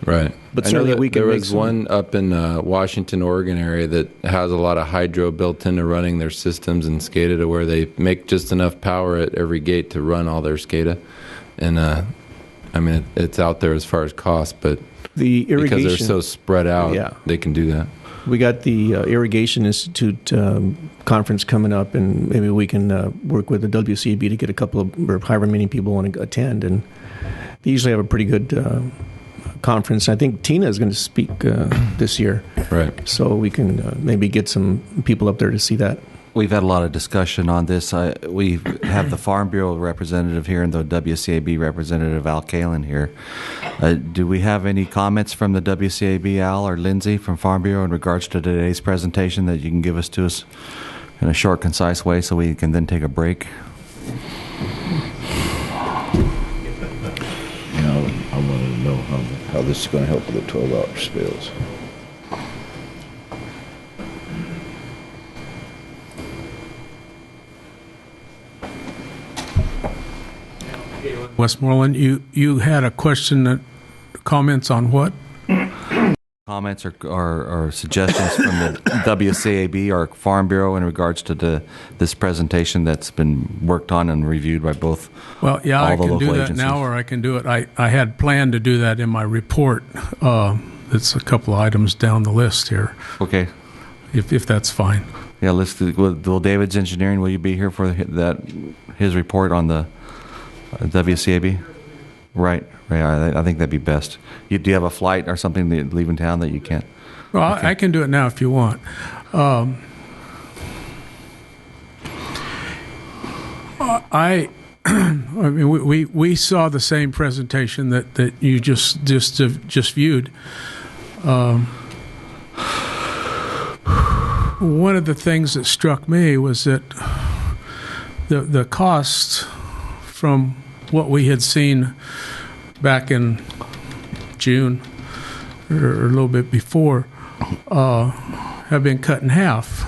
Right. But I know certainly that we can there make was some. one up in Washington, Oregon area that has a lot of hydro built into running their systems in SCADA, to where they make just enough power at every gate to run all their SCADA. And I mean, it's out there as far as cost, but The because they're irrigation, so spread out, they can do that. We got the Irrigation Institute conference coming up, and maybe we can work with the WCB to get a couple of, or however many people want to attend. And they usually have a pretty good conference. I think Tina is going to speak this year. Right. So we can maybe get some people up there to see that. We've had a lot of discussion on this. We have the Farm Bureau representative here and the WCAB representative, Al Kalin, here. Do we have any comments from the WCAB, Al or Lindsay from Farm Bureau, in regards to today's presentation that you can give us to us in a short, concise way so we can then take a break? I want to know how this is going to help with the 12-hour spills. Westmoreland, you had a question, comments on what? Comments or suggestions from the WCAB or Farm Bureau in regards to this presentation that's been worked on and reviewed by both. Well, yeah, all I the can local do that agencies. now, or I can do it. I had planned to do that in my report. It's a couple of items down the list here. Okay. If that's fine. Yeah, let's do. Will David's Engineering, will you be here for his report on the WCAB? Right. I think that'd be best. Do you have a flight or something that leaving town that you can't? Well, I can do it now if you want. I mean, we saw the same presentation that you just viewed. One of the things that struck me was that the costs from what we had seen back in June or a little bit before have been cut in half,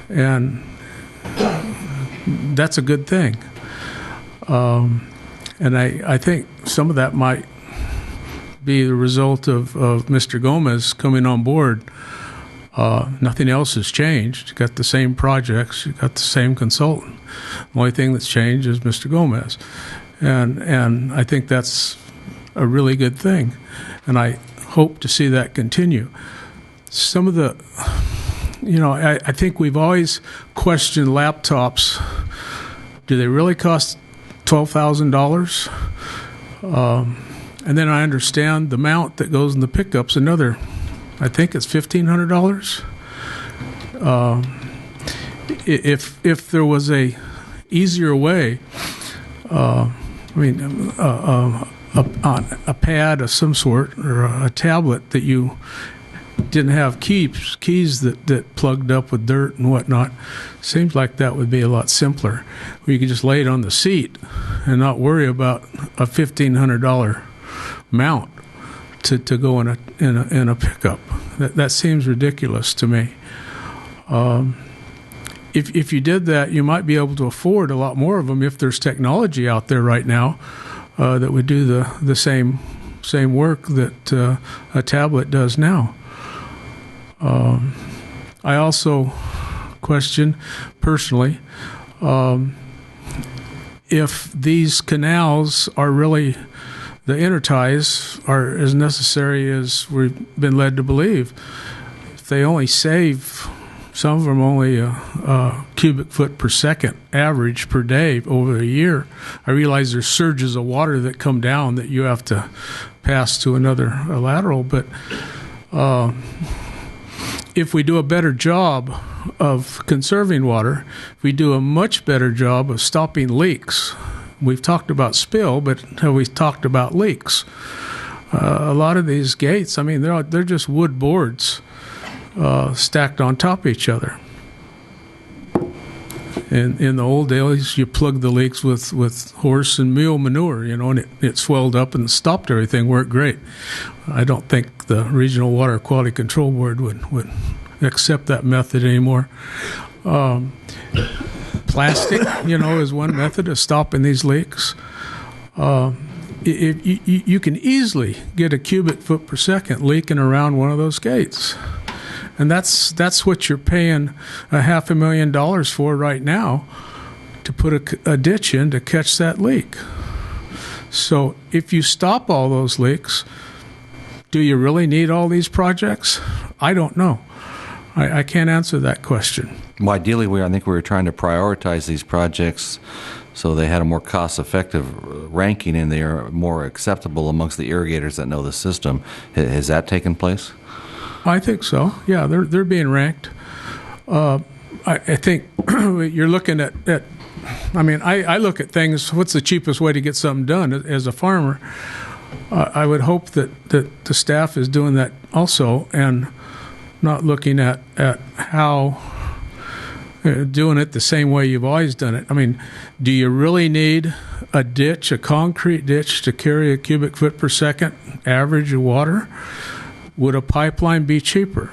and that's a good thing. And I think some of that might be the result of Mr. Gomez coming on board. Nothing else has changed. You got the same projects, you got the same consultant. The only thing that's changed is Mr. Gomez, and I think that's a really good thing, and I hope to see that continue. Some of the, I think we've always questioned laptops. Do they really cost $12,000? And then I understand the mount that goes in the pickup's another. I think it's $1,500. If there was a easier way, a pad of some sort or a tablet that you didn't have keys that plugged up with dirt and whatnot, seems like that would be a lot simpler. Where you could just lay it on the seat and not worry about a $1,500 mount to go in a pickup. That seems ridiculous to me. If you did that, you might be able to afford a lot more of them if there's technology out there right now that would do the same work that a tablet does now. I also question personally if these canals are really, the interties are as necessary as we've been led to believe. If they only save, some of them only a cubic foot per second average per day over a year. I realize there's surges of water that come down that you have to pass to another lateral, but if we do a better job of conserving water, if we do a much better job of stopping leaks, we've talked about spill, but have we talked about leaks? A lot of these gates, I mean, they're just wood boards stacked on top of each other. In the old days, you plugged the leaks with horse and mule manure, and it swelled up and stopped everything, worked great. I don't think the Regional Water Quality Control Board would accept that method anymore. Plastic, is one method of stopping these leaks. You can easily get a cubic foot per second leaking around one of those gates. And that's what you're paying $500,000 for right now, to put a ditch in to catch that leak. So if you stop all those leaks, do you really need all these projects? I don't know. I can't answer that question. Well, ideally, I think we were trying to prioritize these projects so they had a more cost-effective ranking and they are more acceptable amongst the irrigators that know the system. Has that taken place? I think so. Yeah, they're being ranked. I think you're looking at I mean, I look at things, what's the cheapest way to get something done as a farmer? I would hope that the staff is doing that also and not looking at how doing it the same way you've always done it. I mean, do you really need a ditch, a concrete ditch, to carry a cubic foot per second average of water? Would a pipeline be cheaper?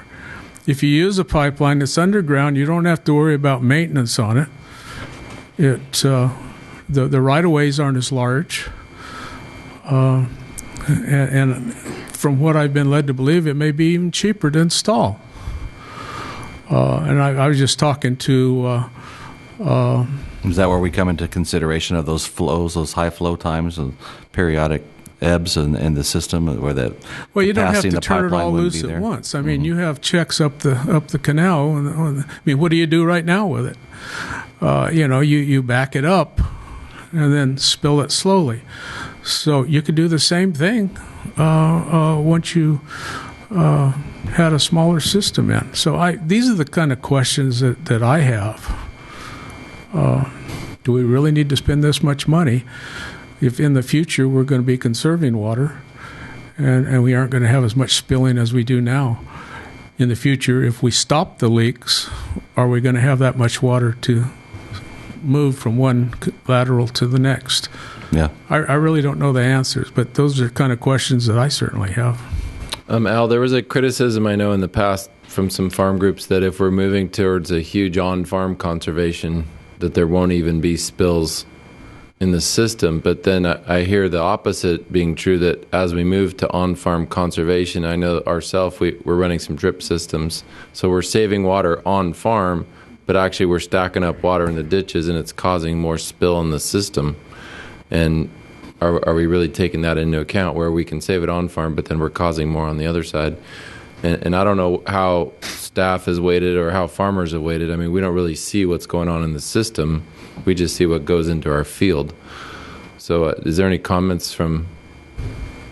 If you use a pipeline that's underground, you don't have to worry about maintenance on it. The right-of-ways aren't as large. And from what I've been led to believe, it may be even cheaper to install. And I was just talking to... Is that where we come into consideration of those flows, those high flow times and periodic ebbs in the system where that well, you don't have to the turn it all loose at once. I mean, you have checks up the canal. I mean, what do you do right now with it? You back it up and then spill it slowly. So you could do the same thing once you had a smaller system in. So these are the kind of questions that I have. Do we really need to spend this much money if in the future we're going to be conserving water and we aren't going to have as much spilling as we do now? In the future, if we stop the leaks, are we going to have that much water to move from one lateral to the next? Yeah. I really don't know the answers, but those are kind of questions that I certainly have. Al, there was a criticism I know in the past from some farm groups that if we're moving towards a huge on-farm conservation, that there won't even be spills in the system. But then I hear the opposite being true, that as we move to on-farm conservation, I know ourselves, we're running some drip systems. So we're saving water on-farm, but actually we're stacking up water in the ditches and it's causing more spill in the system. And are we really taking that into account, where we can save it on-farm, but then we're causing more on the other side? And I don't know how staff has weighted or how farmers have weighted. I mean, we don't really see what's going on in the system. We just see what goes into our field. So is there any comments from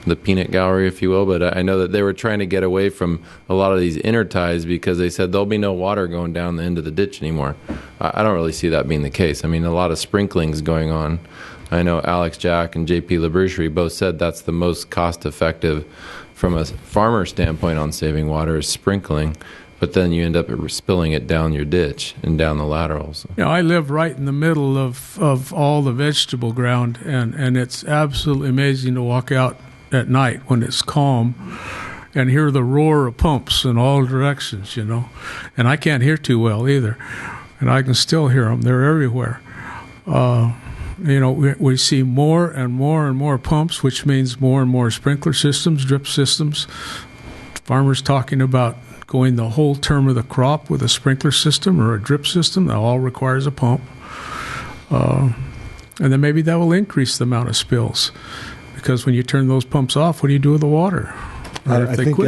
the peanut gallery, if you will? But I know that they were trying to get away from a lot of these interties because they said there'll be no water going down the end of the ditch anymore. I don't really see that being the case. I mean, a lot of sprinkling's going on. I know Alex Jack and JP Laboucherie both said that's the most cost-effective from a farmer standpoint on saving water is sprinkling, but then you end up spilling it down your ditch and down the laterals. I live right in the middle of all the vegetable ground, and it's absolutely amazing to walk out at night when it's calm and hear the roar of pumps in all directions, and I can't hear too well either, and I can still hear them. They're everywhere. We see more and more and more pumps, which means more and more sprinkler systems, drip systems. Farmers talking about going the whole term of the crop with a sprinkler system or a drip system. That all requires a pump. And then maybe that will increase the amount of spills, because when you turn those pumps off, what do you do with the water? I think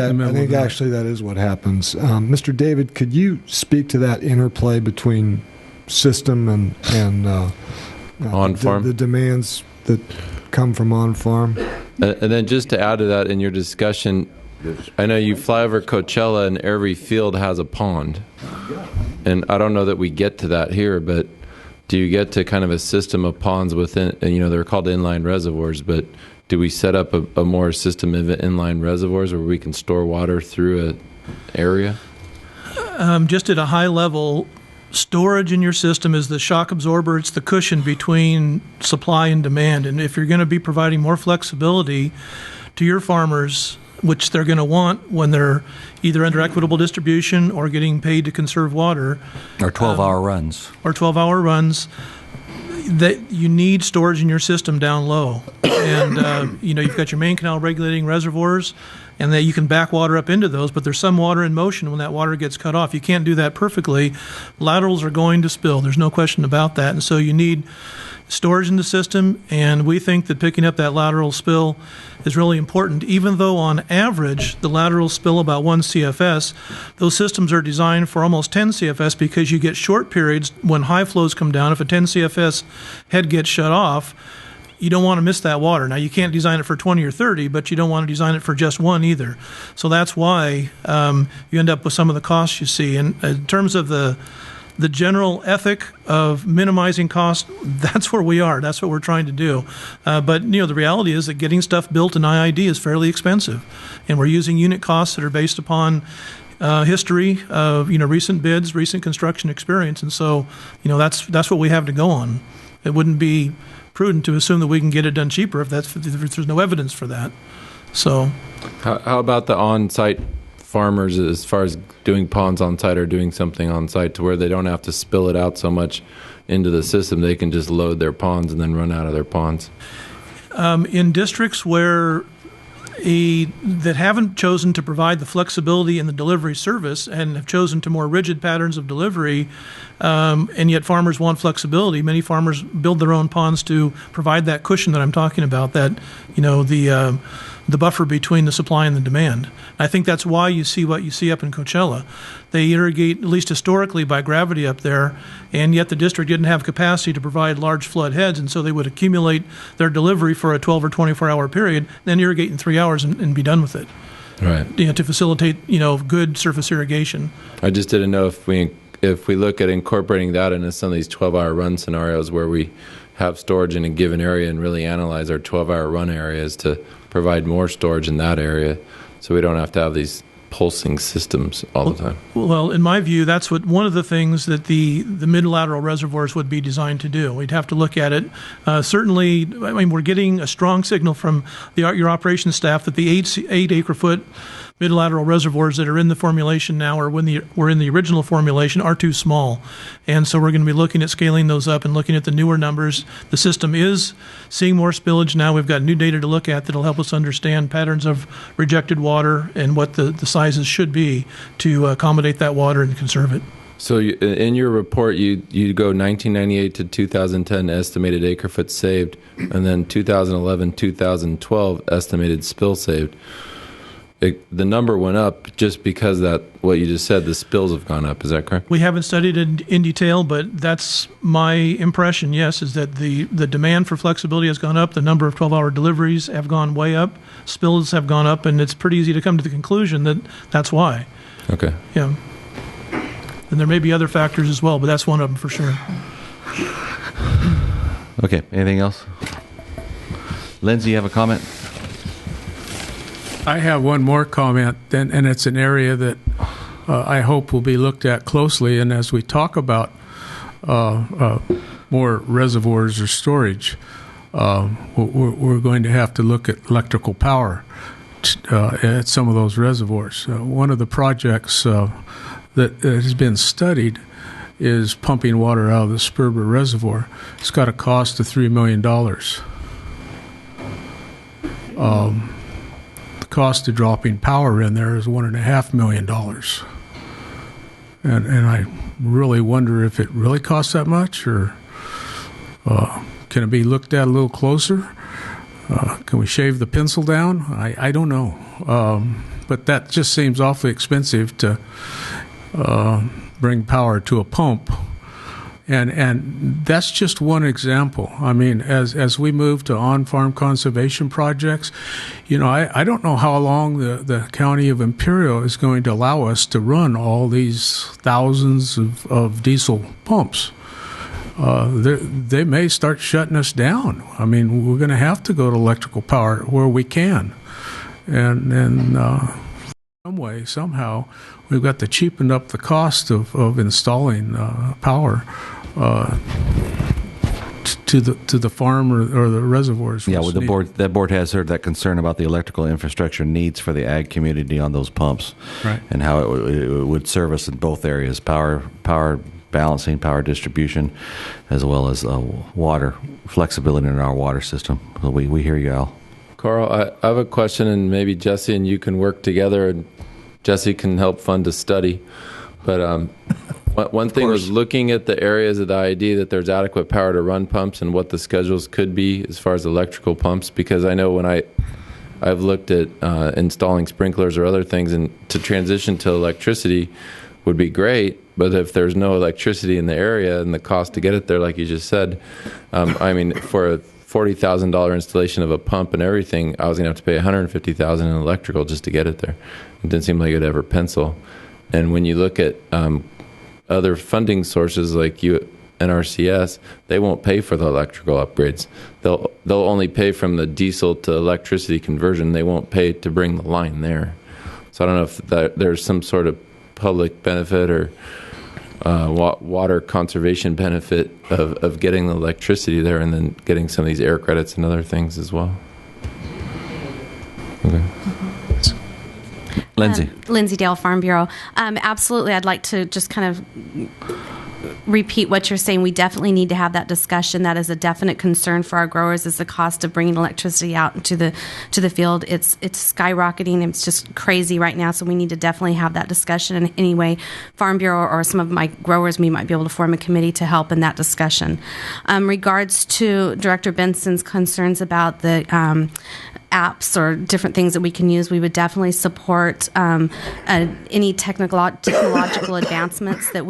actually that is what happens. Mr. David, could you speak to that interplay between system and on-farm? The demands that come from on-farm? And then just to add to that in your discussion, I know you fly over Coachella and every field has a pond. And I don't know that we get to that here, but do you get to kind of a system of ponds within, and they're called inline reservoirs, but do we set up a more system of inline reservoirs where we can store water through an area? Just at a high level, storage in your system is the shock absorber. It's the cushion between supply and demand. And if you're going to be providing more flexibility to your farmers, which they're going to want when they're either under equitable distribution or getting paid to conserve water. Or 12-hour runs. Or 12-hour runs, that you need storage in your system down low. And, you've got your main canal regulating reservoirs, and that you can back water up into those, but there's some water in motion when that water gets cut off. You can't do that perfectly. Laterals are going to spill. There's no question about that. And so you need storage in the system, and we think that picking up that lateral spill is really important. Even though on average the laterals spill about 1 CFS, those systems are designed for almost 10 CFS because you get short periods when high flows come down. If a 10 CFS head gets shut off, you don't want to miss that water. Now, you can't design it for 20 or 30, but you don't want to design it for just one either. So that's why you end up with some of the costs you see. And in terms of the general ethic of minimizing cost, that's where we are. That's what we're trying to do. But the reality is that getting stuff built in IID is fairly expensive, and we're using unit costs that are based upon history of recent bids, recent construction experience, and so that's what we have to go on. It wouldn't be prudent to assume that we can get it done cheaper if there's no evidence for that. So, how about the on-site farmers as far as doing ponds on site or doing something on site to where they don't have to spill it out so much into the system? They can just load their ponds and then run out of their ponds. In districts where that haven't chosen to provide the flexibility in the delivery service and have chosen to more rigid patterns of delivery, and yet farmers want flexibility, many farmers build their own ponds to provide that cushion that I'm talking about, that the buffer between the supply and the demand. I think that's why you see what you see up in Coachella. They irrigate, at least historically, by gravity up there, and yet the district didn't have capacity to provide large flood heads, and so they would accumulate their delivery for a 12 or 24-hour period, then irrigate in 3 hours and be done with it. Right. To facilitate, good surface irrigation. I just didn't know if we look at incorporating that into some of these 12-hour run scenarios where we have storage in a given area and really analyze our 12-hour run areas to provide more storage in that area so we don't have to have these pulsing systems all the time. Well, in my view, that's one of the things that the mid-lateral reservoirs would be designed to do. We'd have to look at it. Certainly, we're getting a strong signal from your operations staff that the 8 acre-foot mid-lateral reservoirs that are in the formulation now or were in the original formulation are too small. And so we're going to be looking at scaling those up and looking at the newer numbers. The system is seeing more spillage now. We've got new data to look at that will help us understand patterns of rejected water and what the sizes should be to accommodate that water and conserve it. So in your report, you go 1998 to 2010 estimated acre-foot saved, and then 2011, 2012 estimated spill saved. The number went up just because what you just said, the spills have gone up. Is that correct? We haven't studied it in detail, but that's my impression, yes, is that the demand for flexibility has gone up. The number of 12-hour deliveries have gone way up. Spills have gone up, and it's pretty easy to come to the conclusion that that's why. Okay. Yeah. And there may be other factors as well, but that's one of them for sure. Okay. Anything else? Lindsay, you have a comment? I have one more comment, and it's an area that I hope will be looked at closely. And as we talk about more reservoirs or storage, we're going to have to look at electrical power at some of those reservoirs. One of the projects that has been studied is pumping water out of the Sperber Reservoir. It's got a cost of $3 million. Cost of dropping power in there is $1.5 million, and I really wonder if it really costs that much, or can it be looked at a little closer? Can we shave the pencil down? I don't know, but that just seems awfully expensive to bring power to a pump. And that's just one example. I mean, as we move to on-farm conservation projects, I don't know how long the County of Imperial is going to allow us to run all these thousands of diesel pumps. they may start shutting us down. I mean, we're going to have to go to electrical power where we can. And some way, somehow, we've got to cheapen up the cost of installing power to the farm or the reservoirs. Yeah, well, that board has heard that concern about the electrical infrastructure needs for the ag community on those pumps, right? And how it would service in both areas: power balancing, power distribution, as well as water flexibility in our water system. So we hear you, Al. Carl, I have a question, and maybe Jesse and you can work together, and Jesse can help fund a study. But one thing was looking at the areas of the IED that there's adequate power to run pumps and what the schedules could be as far as electrical pumps, because I know when I've looked at installing sprinklers or other things, and to transition to electricity would be great, but if there's no electricity in the area and the cost to get it there, like you just said, I mean, for a $40,000 installation of a pump and everything, I was going to have to pay $150,000 in electrical just to get it there. It didn't seem like it would ever pencil. And when you look at other funding sources like NRCS, they won't pay for the electrical upgrades. They'll only pay from the diesel to electricity conversion. They won't pay to bring the line there. So I don't know if there's some sort of public benefit or water conservation benefit of getting the electricity there and then getting some of these air credits and other things as well. Okay. Lindsay. Lindsay Dale, Farm Bureau. Absolutely, I'd like to just kind of repeat what you're saying. We definitely need to have that discussion. That is a definite concern for our growers, is the cost of bringing electricity out to the field. It's skyrocketing. It's just crazy right now, so we need to definitely have that discussion. And anyway, Farm Bureau or some of my growers, we might be able to form a committee to help in that discussion. Regards to Director Benson's concerns about the apps or different things that we can use, we would definitely support any technological advancements that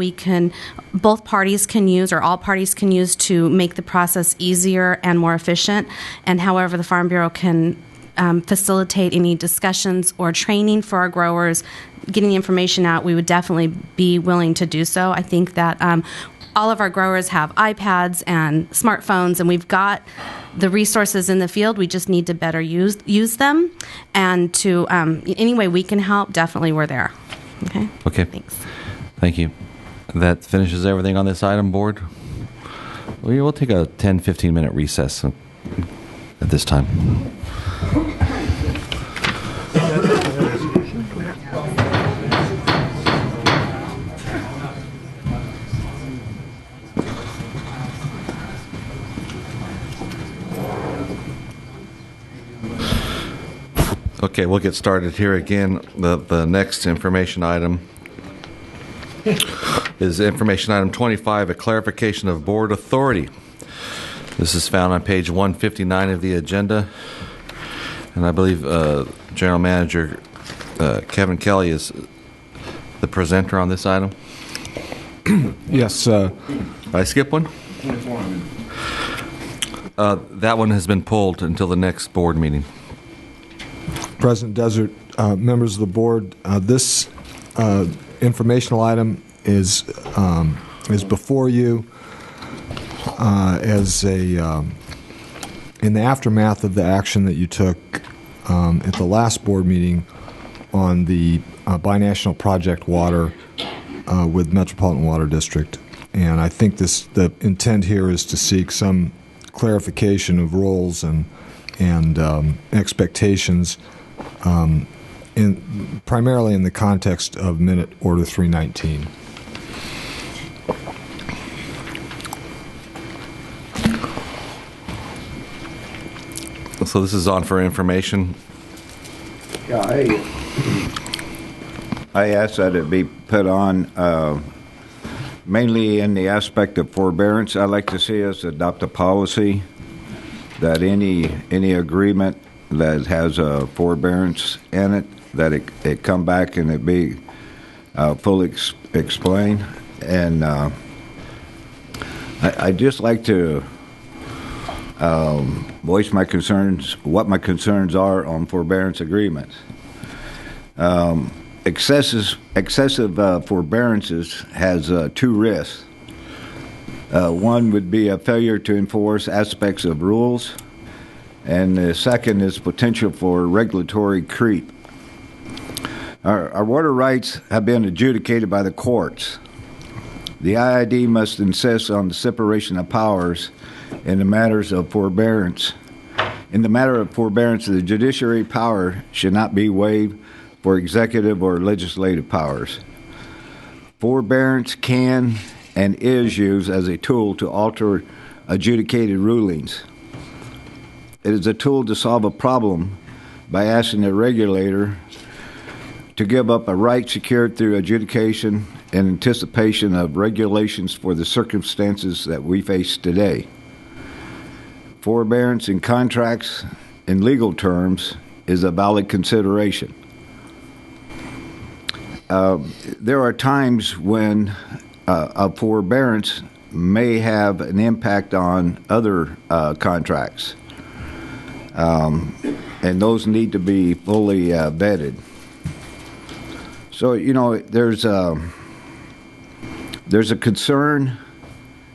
both parties can use or all parties can use to make the process easier and more efficient. And however the Farm Bureau can facilitate any discussions or training for our growers, getting the information out, we would definitely be willing to do so. I think that all of our growers have iPads and smartphones, and we've got the resources in the field. We just need to better use them. And to any way we can help, definitely we're there. Okay? Okay. Thanks. Thank you. That finishes everything on this item, board. We'll take a 10-15 minute recess at this time. Okay, we'll get started here again. The next information item is information item 25, a clarification of board authority. This is found on page 159 of the agenda, and I believe General Manager Kevin Kelly is the presenter on this item. Yes. Did I skip one? That one has been pulled until the next board meeting. President Desert, members of the board, this informational item is before you as in the aftermath of the action that you took at the last board meeting on the binational project water with Metropolitan Water District. And I think the intent here is to seek some clarification of roles and expectations, primarily in the context of Minute Order 319. So this is on for information. Yeah, I asked that it be put on mainly in the aspect of forbearance. I'd like to see us adopt a policy that any agreement that has a forbearance in it, that it come back and it be fully explained. And I'd just like to voice my concerns, what my concerns are on forbearance agreements. Excessive forbearances has two risks. One would be a failure to enforce aspects of rules, and the second is potential for regulatory creep. Our water rights have been adjudicated by the courts. The IID must insist on the separation of powers in the matters of forbearance. In the matter of forbearance, the judiciary power should not be waived for executive or legislative powers. Forbearance can and is used as a tool to alter adjudicated rulings. It is a tool to solve a problem by asking the regulator to give up a right secured through adjudication in anticipation of regulations for the circumstances that we face today. Forbearance in contracts in legal terms is a valid consideration. There are times when a forbearance may have an impact on other contracts, and those need to be fully vetted. So, there's a concern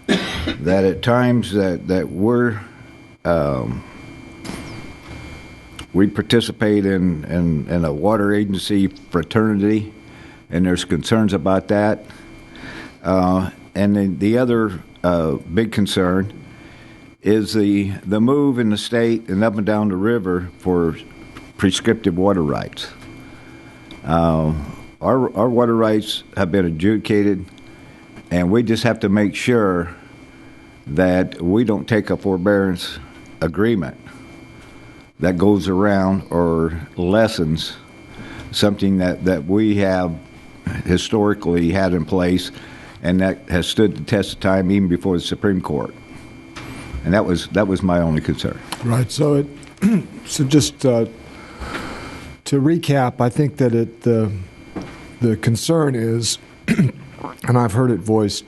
that at times that we participate in a water agency fraternity, and there's concerns about that. And then the other big concern is the move in the state and up and down the river for prescriptive water rights. Our water rights have been adjudicated, and we just have to make sure that we don't take a forbearance agreement that goes around or lessens something that we have historically had in place and that has stood the test of time even before the Supreme Court. And that was my only concern. Right. So just to recap, I think that the concern is, and I've heard it voiced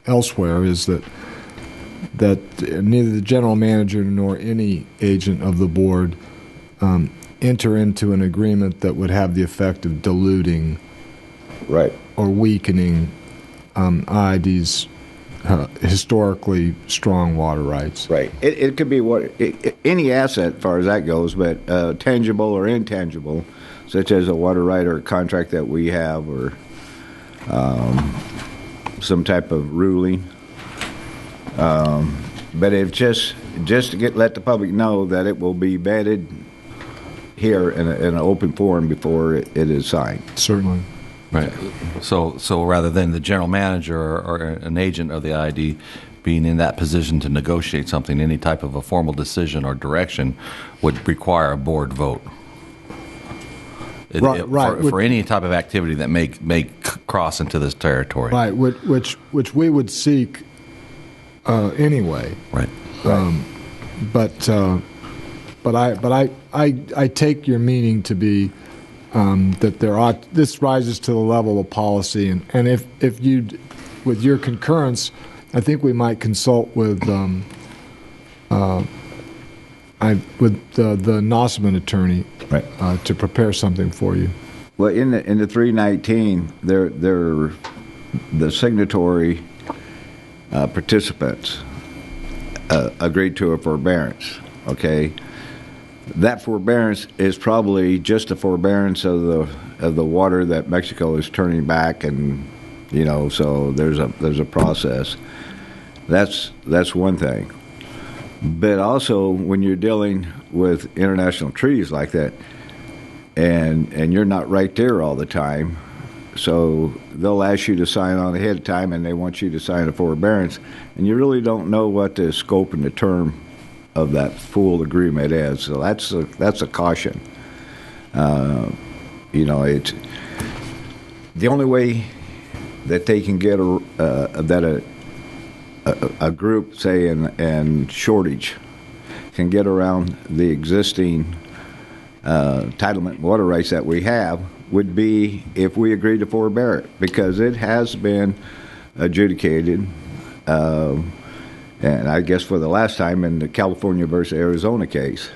elsewhere, is that neither the general manager nor any agent of the board enter into an agreement that would have the effect of diluting, right, or weakening IID's historically strong water rights. Right. It could be any asset, as far as that goes, but tangible or intangible, such as a water right or a contract that we have, or some type of ruling. But if just to let the public know that it will be vetted here in an open forum before it is signed. Certainly. Right. So rather than the general manager or an agent of the IID being in that position to negotiate something, any type of a formal decision or direction would require a board vote. Right. For any type of activity that may cross into this territory. Right. Which we would seek anyway. Right. But I take your meaning to be that this rises to the level of policy, and if you, with your concurrence, I think we might consult with the Nossaman attorney, right, to prepare something for you. Well, in the 319, the signatory participants agreed to a forbearance. Okay. That forbearance is probably just a forbearance of the water that Mexico is turning back, and so there's a process. That's one thing. But also, when you're dealing with international treaties like that, and you're not right there all the time, so they'll ask you to sign on ahead of time, and they want you to sign a forbearance, and you really don't know what the scope and the term of that full agreement is. So that's a caution. It's the only way that they can get a group, say in Shortage, can get around the existing entitlement water rights that we have would be if we agree to forbear it, because it has been adjudicated. And I guess for the last time in the California versus Arizona case.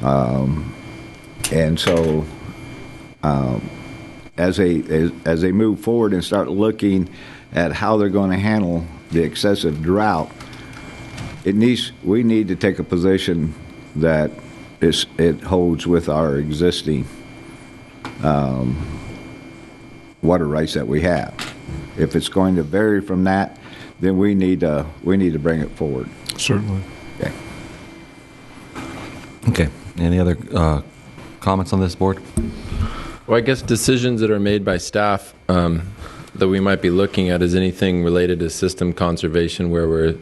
And so as they move forward and start looking at how they're going to handle the excessive drought, we need to take a position that it holds with our existing water rights that we have. If it's going to vary from that, then we need to bring it forward. Certainly. Okay. Okay. Any other comments on this, board? Well, I guess decisions that are made by staff that we might be looking at is anything related to system conservation, where we're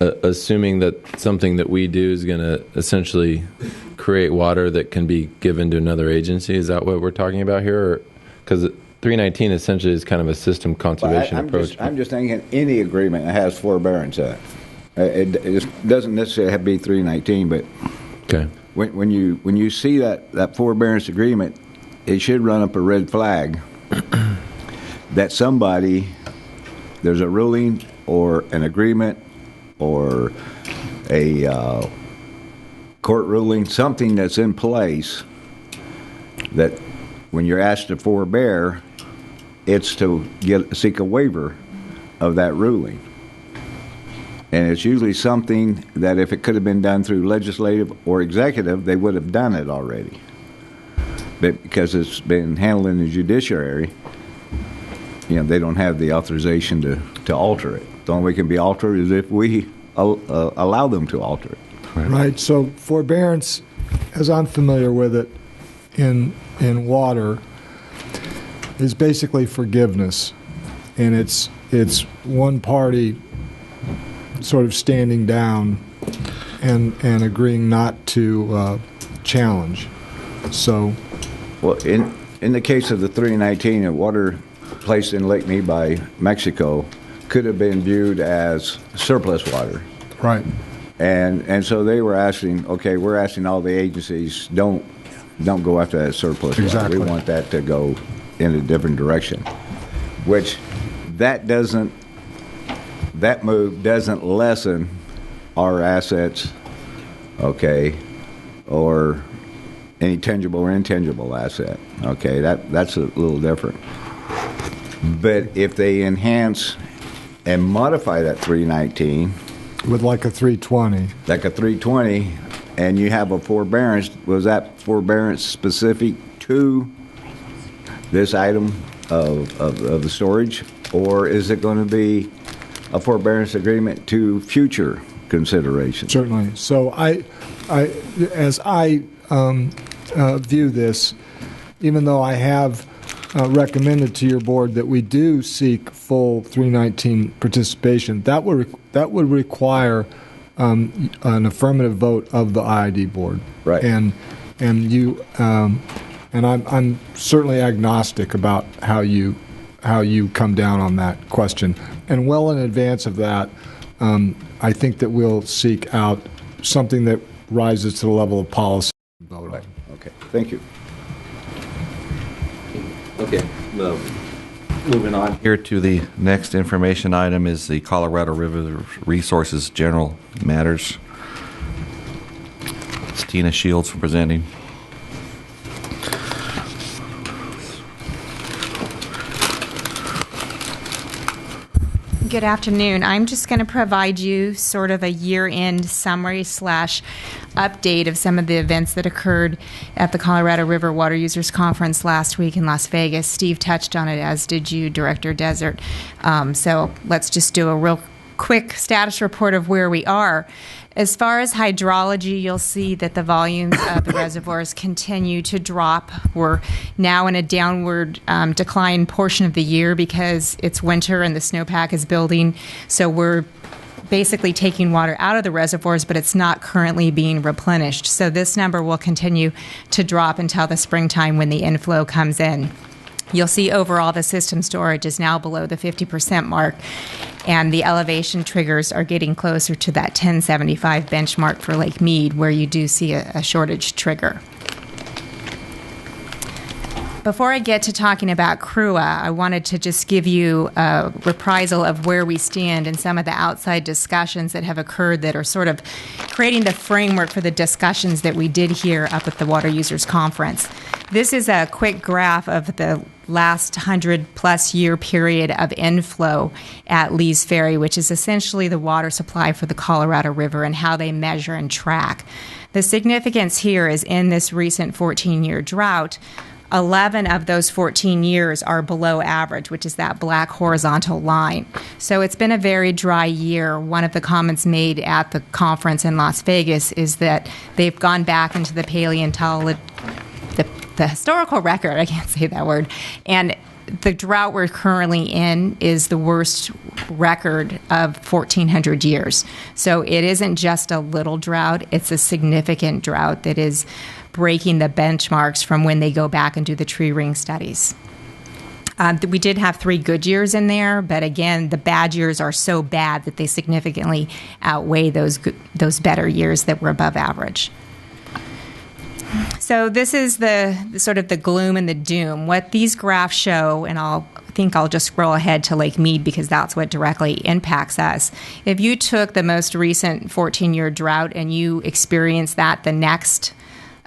assuming that something that we do is going to essentially create water that can be given to another agency. Is that what we're talking about here? Because 319 essentially is kind of a system conservation approach. I'm just thinking any agreement that has forbearance in it. It doesn't necessarily have to be 319, but okay. When you see that forbearance agreement, it should run up a red flag that there's a ruling or an agreement or a court ruling, something that's in place that when you're asked to forbear, it's to seek a waiver of that ruling. And it's usually something that if it could have been done through legislative or executive, they would have done it already. But because it's been handled in the judiciary, they don't have the authorization to alter it. The only way it can be altered is if we allow them to alter it. Right. So forbearance, as I'm familiar with it in water, is basically forgiveness, and it's one party sort of standing down and agreeing not to challenge. So, well, in the case of the 319, the water placed in Lake Mead by Mexico could have been viewed as surplus water. Right. And so they were asking, okay, we're asking all the agencies, don't go after that surplus exactly. water. We want that to go in a different direction. Which that move doesn't lessen our assets, okay, or any tangible or intangible asset. Okay, that's a little different. But if they enhance and modify that 319 with like a 320, and you have a forbearance, was that forbearance specific to this item of the storage, or is it going to be a forbearance agreement to future consideration? Certainly. So as I view this, even though I have recommended to your board that we do seek full 319 participation, that would require an affirmative vote of the IID board. Right. And you and I'm certainly agnostic about how you come down on that question. And well in advance of that, I think that we'll seek out something that rises to the level of policy. Right. Okay. Thank you. Okay. Moving on here to the next information item is the Colorado River Resources General Matters. It's Tina Shields presenting. Good afternoon. I'm just going to provide you sort of a year-end summary / update of some of the events that occurred at the Colorado River Water Users Conference last week in Las Vegas. Steve touched on it, as did you, Director Desert. So let's just do a real quick status report of where we are. As far as hydrology, you'll see that the volumes of the reservoirs continue to drop. We're now in a downward decline portion of the year because it's winter and the snowpack is building. So we're basically taking water out of the reservoirs, but it's not currently being replenished. So this number will continue to drop until the springtime when the inflow comes in. You'll see overall the system storage is now below the 50% mark, and the elevation triggers are getting closer to that 1075 benchmark for Lake Mead, where you do see a shortage trigger. Before I get to talking about CRUA, I wanted to just give you a reprisal of where we stand in some of the outside discussions that have occurred that are sort of creating the framework for the discussions that we did here up at the Water Users Conference. This is a quick graph of the last 100-plus year period of inflow at Lee's Ferry, which is essentially the water supply for the Colorado River, and how they measure and track. The significance here is in this recent 14-year drought, 11 of those 14 years are below average, which is that black horizontal line. So it's been a very dry year. One of the comments made at the conference in Las Vegas is that they've gone back into the paleontology, the historical record, I can't say that word, and the drought we're currently in is the worst record of 1,400 years. So it isn't just a little drought, it's a significant drought that is breaking the benchmarks from when they go back and do the tree ring studies. We did have 3 good years in there, but again, the bad years are so bad that they significantly outweigh those better years that were above average. So this is the sort of the gloom and the doom. What these graphs show, and I think I'll just scroll ahead to Lake Mead because that's what directly impacts us. If you took the most recent 14-year drought and you experienced that the next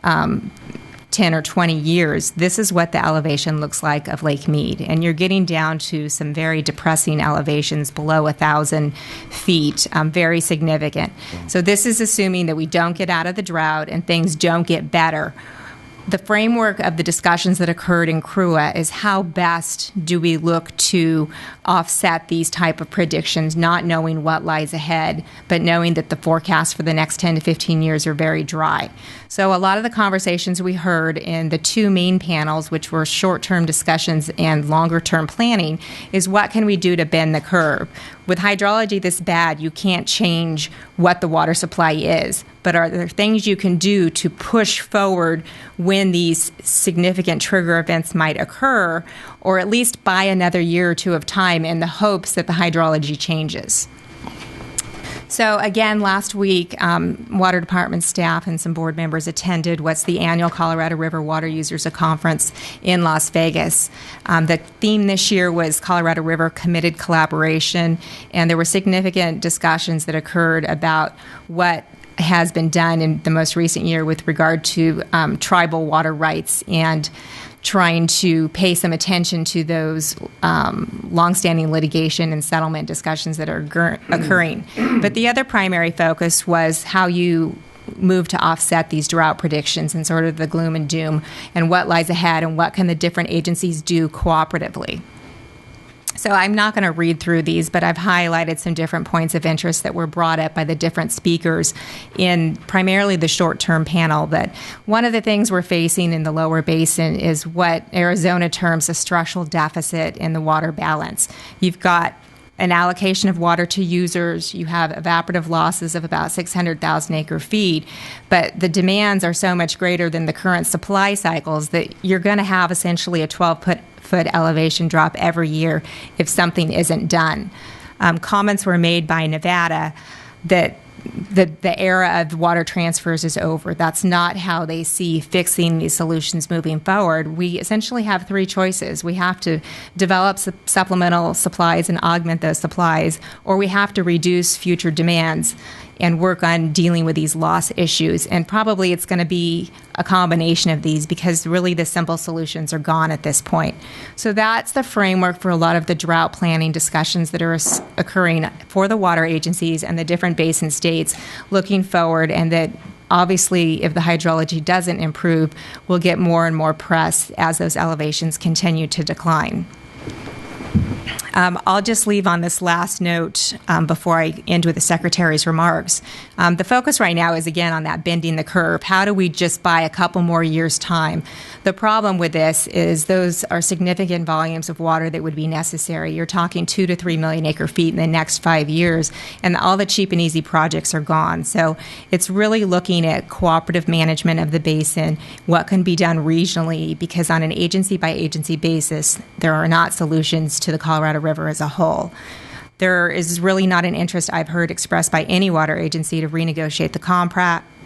10 or 20 years, this is what the elevation looks like of Lake Mead. And you're getting down to some very depressing elevations below 1,000 feet, very significant. So this is assuming that we don't get out of the drought and things don't get better. The framework of the discussions that occurred in CRUA is how best do we look to offset these type of predictions, not knowing what lies ahead, but knowing that the forecasts for the next 10 to 15 years are very dry. So a lot of the conversations we heard in the 2 main panels, which were short-term discussions and longer-term planning, is what can we do to bend the curve? With hydrology this bad, you can't change what the water supply is, but are there things you can do to push forward when these significant trigger events might occur, or at least buy another year or 2 of time in the hopes that the hydrology changes? So again, last week, Water Department staff and some board members attended what's the annual Colorado River Water Users Conference in Las Vegas. The theme this year was Colorado River Committed Collaboration, and there were significant discussions that occurred about what has been done in the most recent year with regard to tribal water rights and trying to pay some attention to those longstanding litigation and settlement discussions that are occurring. But the other primary focus was how you move to offset these drought predictions and sort of the gloom and doom and what lies ahead and what can the different agencies do cooperatively. So I'm not going to read through these, but I've highlighted some different points of interest that were brought up by the different speakers in primarily the short-term panel. That one of the things we're facing in the lower basin is what Arizona terms a structural deficit in the water balance. You've got an allocation of water to users, you have evaporative losses of about 600,000 acre feet, but the demands are so much greater than the current supply cycles that you're going to have essentially a 12-foot elevation drop every year if something isn't done. Comments were made by Nevada that the era of water transfers is over. That's not how they see fixing these solutions moving forward. We essentially have 3 choices. We have to develop supplemental supplies and augment those supplies, or we have to reduce future demands and work on dealing with these loss issues. And probably it's going to be a combination of these because really the simple solutions are gone at this point. So that's the framework for a lot of the drought planning discussions that are occurring for the water agencies and the different basin states looking forward, and that obviously if the hydrology doesn't improve, we'll get more and more press as those elevations continue to decline. I'll just leave on this last note before I end with the Secretary's remarks. The focus right now is, again, on that bending the curve. How do we just buy a couple more years' time? The problem with this is those are significant volumes of water that would be necessary. You're talking 2 to 3 million acre feet in the next 5 years, and all the cheap and easy projects are gone. So it's really looking at cooperative management of the basin, what can be done regionally, because on an agency-by-agency basis, there are not solutions to the Colorado River as a whole. There is really not an interest I've heard expressed by any water agency to renegotiate the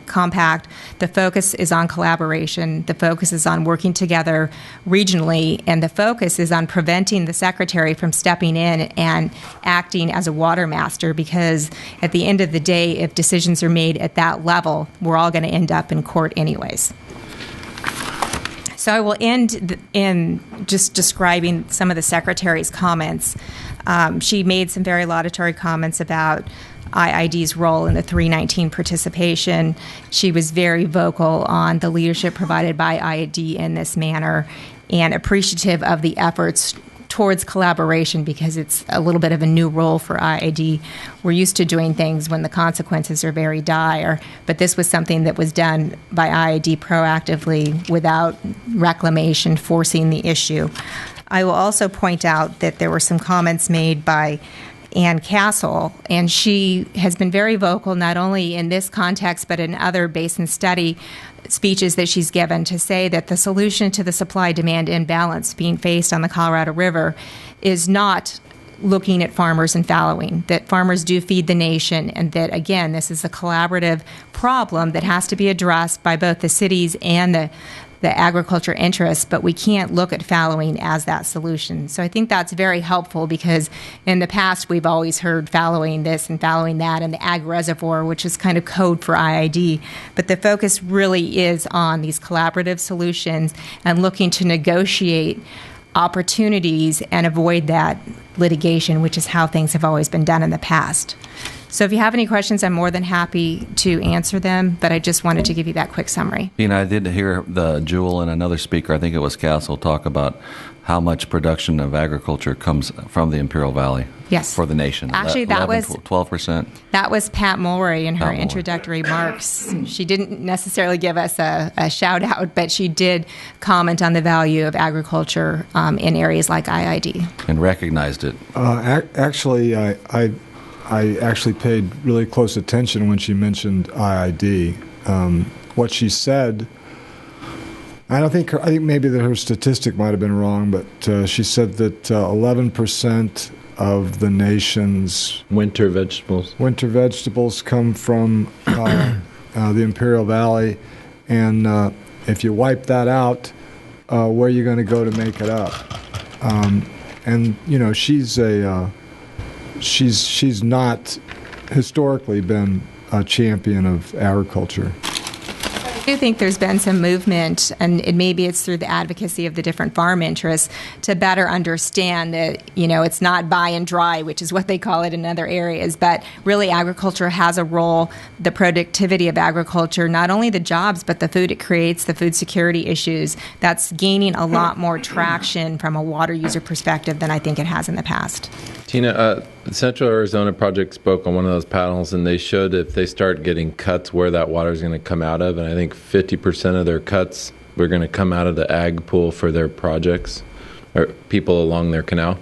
compact. The focus is on collaboration. The focus is on working together regionally, and the focus is on preventing the secretary from stepping in and acting as a water master, because at the end of the day, if decisions are made at that level, we're all going to end up in court anyways. So I will end in just describing some of the secretary's comments. She made some very laudatory comments about IID's role in the 319 participation. She was very vocal on the leadership provided by IID in this manner and appreciative of the efforts towards collaboration, because it's a little bit of a new role for IID. We're used to doing things when the consequences are very dire, but this was something that was done by IID proactively without reclamation forcing the issue. I will also point out that there were some comments made by Ann Castle, and she has been very vocal not only in this context but in other basin study speeches that she's given, to say that the solution to the supply-demand imbalance being faced on the Colorado River is not looking at farmers and fallowing, that farmers do feed the nation, and that, again, this is a collaborative problem that has to be addressed by both the cities and the agriculture interests, but we can't look at fallowing as that solution. So I think that's very helpful, because in the past we've always heard fallowing this and fallowing that and the ag reservoir, which is kind of code for IID. But the focus really is on these collaborative solutions and looking to negotiate opportunities and avoid that litigation, which is how things have always been done in the past. So if you have any questions, I'm more than happy to answer them, but I just wanted to give you that quick summary. Tina, I did hear the Jewel and another speaker, I think it was Castle, talk about how much production of agriculture comes from the Imperial Valley. Yes. For the nation. Actually, that 11, was 12%. That was Pat Mulray in her Pat Mulray. introductory remarks. She didn't necessarily give us a shout out, but she did comment on the value of agriculture in areas like IID. And recognized it. Actually, I actually paid really close attention when she mentioned IID. What she said, I think maybe that her statistic might have been wrong, but she said that 11% of the nation's winter vegetables come from the Imperial Valley, and if you wipe that out, where are you going to go to make it up? And you know, she's not historically been a champion of agriculture. I do think there's been some movement, and maybe it's through the advocacy of the different farm interests, to better understand that, you know, it's not buy and dry, which is what they call it in other areas, but really agriculture has a role. The productivity of agriculture, not only the jobs, but the food it creates, the food security issues, that's gaining a lot more traction from a water user perspective than I think it has in the past. Tina, the Central Arizona Project spoke on one of those panels, and they showed if they start getting cuts where that water is going to come out of, and I think 50% of their cuts were going to come out of the ag pool for their projects, or people along their canal.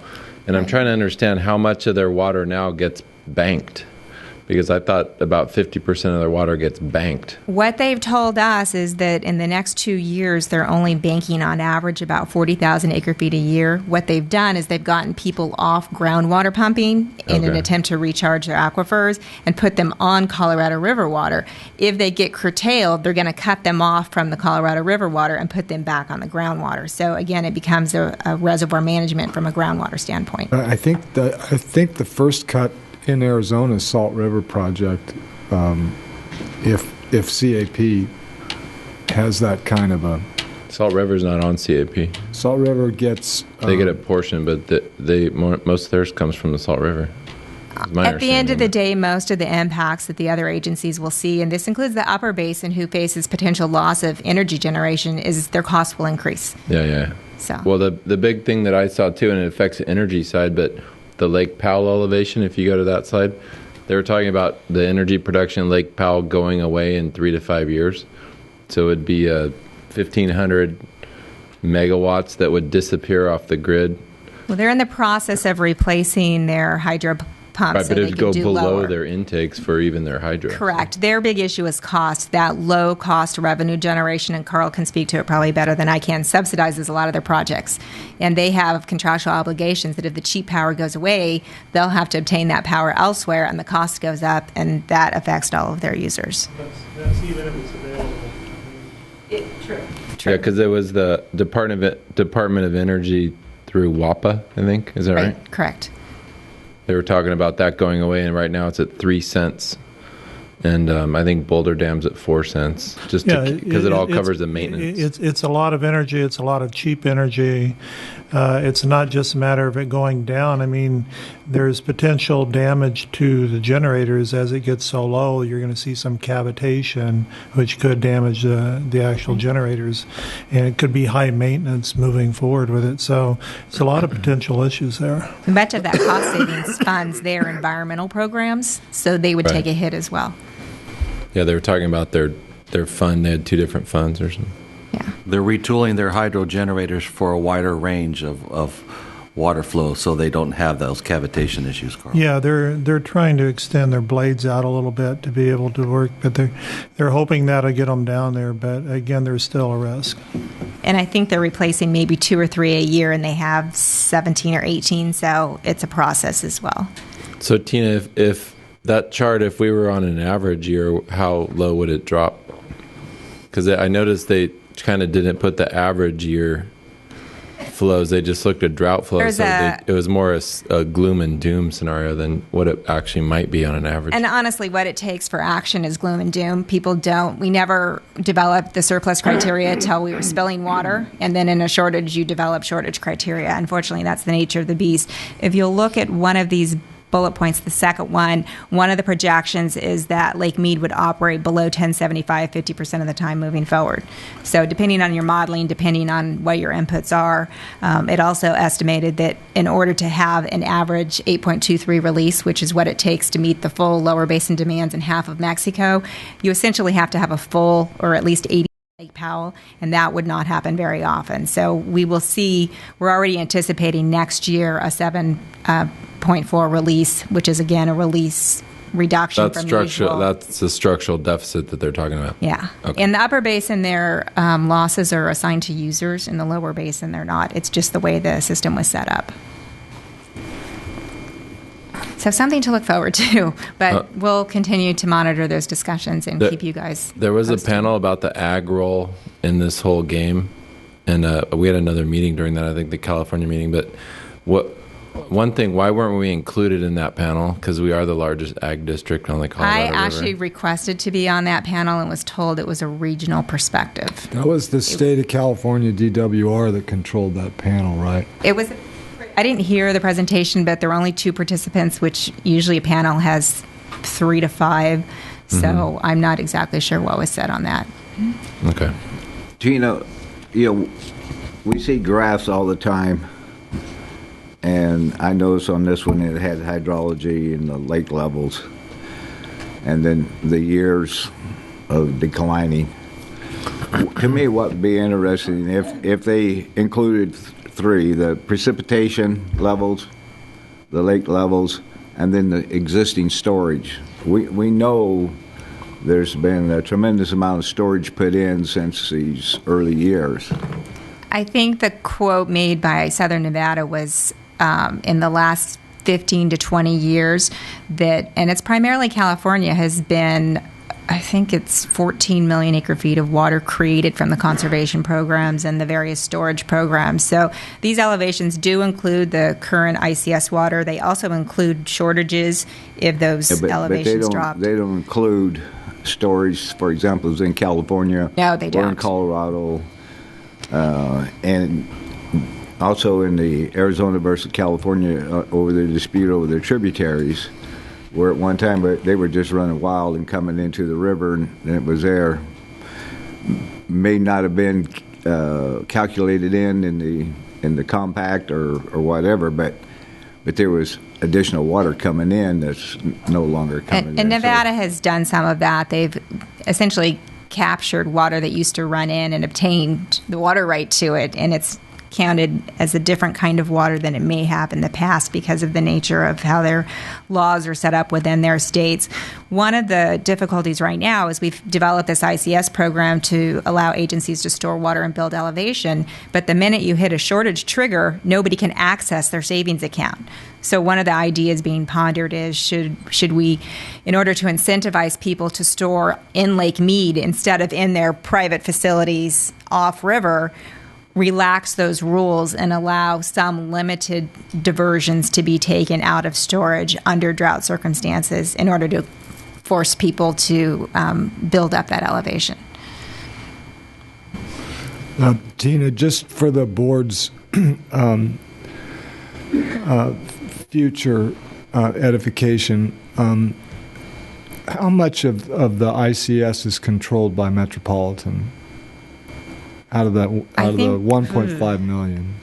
And I'm trying to understand how much of their water now gets banked, because I thought about 50% of their water gets banked. What they've told us is that in the next 2 years, they're only banking on average about 40,000 acre feet a year. What they've done is they've gotten people off groundwater pumping in an attempt to recharge their aquifers and put them on Colorado River water. If they get curtailed, they're going to cut them off from the Colorado River water and put them back on the groundwater. So again, it becomes a reservoir management from a groundwater standpoint. I think the first cut in Arizona's Salt River project, if CAP has that kind of a... Salt River's not on CAP. Salt River gets... They get a portion, but most of theirs comes from the Salt River. At the end of the day, most of the impacts that the other agencies will see, and this includes the upper basin who faces potential loss of energy generation, is their cost will increase. Yeah. So. Well, the big thing that I saw too, and it affects the energy side, but the Lake Powell elevation, if you go to that side, they were talking about the energy production in Lake Powell going away in 3 to 5 years. So it'd be 1,500 megawatts that would disappear off the grid. Well, they're in the process of replacing their pump Right, so but they it'd can go do below lower. their intakes for even their hydro. Correct. Their big issue is cost, that low cost revenue generation, and Carl can speak to it probably better than I can, subsidizes a lot of their projects. And they have contractual obligations that if the cheap power goes away, they'll have to obtain that power elsewhere, and the cost goes up, and that affects all of their users. That's even if it's available. True. Yeah, because it was the Department of Energy through WAPA, I think. Is that right? Correct. They were talking about that going away, and right now it's at 3 cents. And I think Boulder Dam's at 4 cents, just because it all covers the maintenance. It's a lot of energy. It's a lot of cheap energy. It's not just a matter of it going down. I mean, there's potential damage to the generators as it gets so low. You're going to see some cavitation, which could damage the actual generators, and it could be high maintenance moving forward with it. So it's a lot of potential issues there. Much of that cost savings funds their environmental programs, so they would Right. take a hit as well. Yeah, they were talking about their fund. They had 2 different funds or something. They're retooling their hydro generators for a wider range of water flow, so they don't have those cavitation issues, Carl. Yeah, they're trying to extend their blades out a little bit to be able to work, but they're hoping that'll get them down there. But again, there's still a risk. And I think they're replacing maybe 2 or 3 a year, and they have 17 or 18, so it's a process as well. So, Tina, if that chart, if we were on an average year, how low would it drop? Because I noticed they kind of didn't put the average year flows. They just looked at drought flows. So it was more a gloom and doom scenario than what it actually might be on an average. And honestly, what it takes for action is gloom and doom. We never developed the surplus criteria until we were spilling water. And then in a shortage, you develop shortage criteria. Unfortunately, that's the nature of the beast. If you'll look at one of these bullet points, the second one of the projections is that Lake Mead would operate below 1075 50% of the time moving forward. So depending on your modeling, depending on what your inputs are, it also estimated that in order to have an average 8.23 release, which is what it takes to meet the full lower basin demands in half of Mexico, you essentially have to have a full or at least 80 Lake Powell, and that would not happen very often. So we will see, we're already anticipating next year a 7.4 release, which is again a release reduction from usual. That's the structural deficit that they're talking about. Yeah. Okay. In the upper basin, their losses are assigned to users. In the lower basin, they're not. It's just the way the system was set up. So something to look forward to, but we'll continue to monitor those discussions and keep you guys There was posted. a panel about the ag role in this whole game, and we had another meeting during that, I think the California meeting, but one thing, why weren't we included in that panel? Because we are the largest ag district on the Colorado I River. actually requested to be on that panel and was told it was a regional perspective. That was the state of California DWR that controlled that panel, right? It was. I didn't hear the presentation, but there were only 2 participants, which usually a panel has 3 to 5. So I'm not exactly sure what was said on that. Okay. Gina, we see graphs all the time, and I noticed on this one it had hydrology and the lake levels, and then the years of declining. To me, what would be interesting if they included 3, the precipitation levels, the lake levels, and then the existing storage. We know there's been a tremendous amount of storage put in since these early years. I think the quote made by Southern Nevada was in the last 15 to 20 years that, and it's primarily California, has been, I think it's 14 million acre feet of water created from the conservation programs and the various storage programs. So these elevations do include the current ICS water. They also include shortages if those elevations drop. They don't include storage, for example, in California. No, they don't. Or in Colorado. And also in the Arizona versus California over the dispute over their tributaries, where at one time they were just running wild and coming into the river, and it was there. May not have been calculated in the compact or whatever, but there was additional water coming in that's no longer coming in. And Nevada has done some of that. They've essentially captured water that used to run in and obtained the water right to it, and it's counted as a different kind of water than it may have in the past because of the nature of how their laws are set up within their states. One of the difficulties right now is we've developed this ICS program to allow agencies to store water and build elevation, but the minute you hit a shortage trigger, nobody can access their savings account. So one of the ideas being pondered is should we, in order to incentivize people to store in Lake Mead instead of in their private facilities off river, relax those rules and allow some limited diversions to be taken out of storage under drought circumstances in order to force people to build up that elevation. Tina, just for the board's future edification, how much of the ICS is controlled by Metropolitan? Out of the 1.5 million.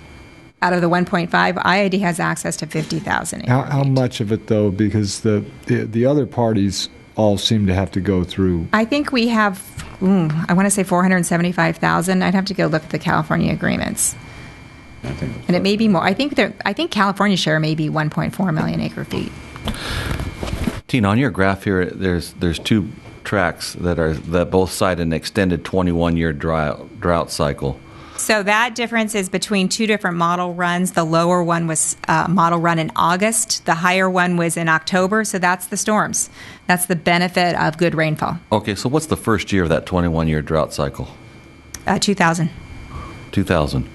Out of the 1.5, IID has access to 50,000. How much of it though? Because the other parties all seem to have to go through. I think we have, I want to say 475,000. I'd have to go look at the California agreements. And it may be more. I think California's share may be 1.4 million acre feet. Tina, on your graph here, there's two tracks that both cite an extended 21-year drought cycle. So that difference is between two different model runs. The lower one was model run in August. The higher one was in October. So that's the storms. That's the benefit of good rainfall. Okay, so what's the first year of that 21-year drought cycle? 2000. 2000.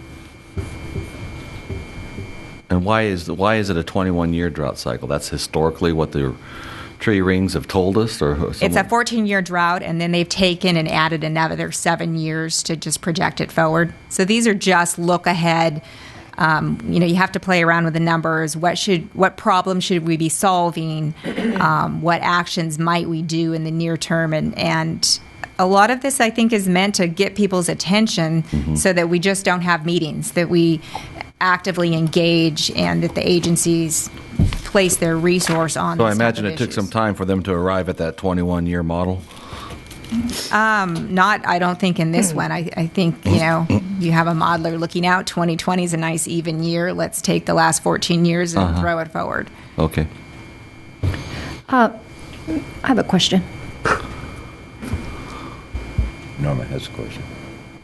And why is it a 21-year drought cycle? That's historically what the tree rings have told us, or it's a 14-year drought, and then they've taken and added another 7 years to just project it forward. So these are just look ahead. You have to play around with the numbers. What problem should we be solving? What actions might we do in the near term? And a lot of this, I think, is meant to get people's attention so that we just don't have meetings, that we actively engage, and that the agencies place their resource on. So I imagine it took some time for them to arrive at that 21-year model. Not, I don't think in this one. I think, you have a modeler looking out. 2020 is a nice even year. Let's take the last 14 years and throw it forward. Okay. I have a question. Norma has a question.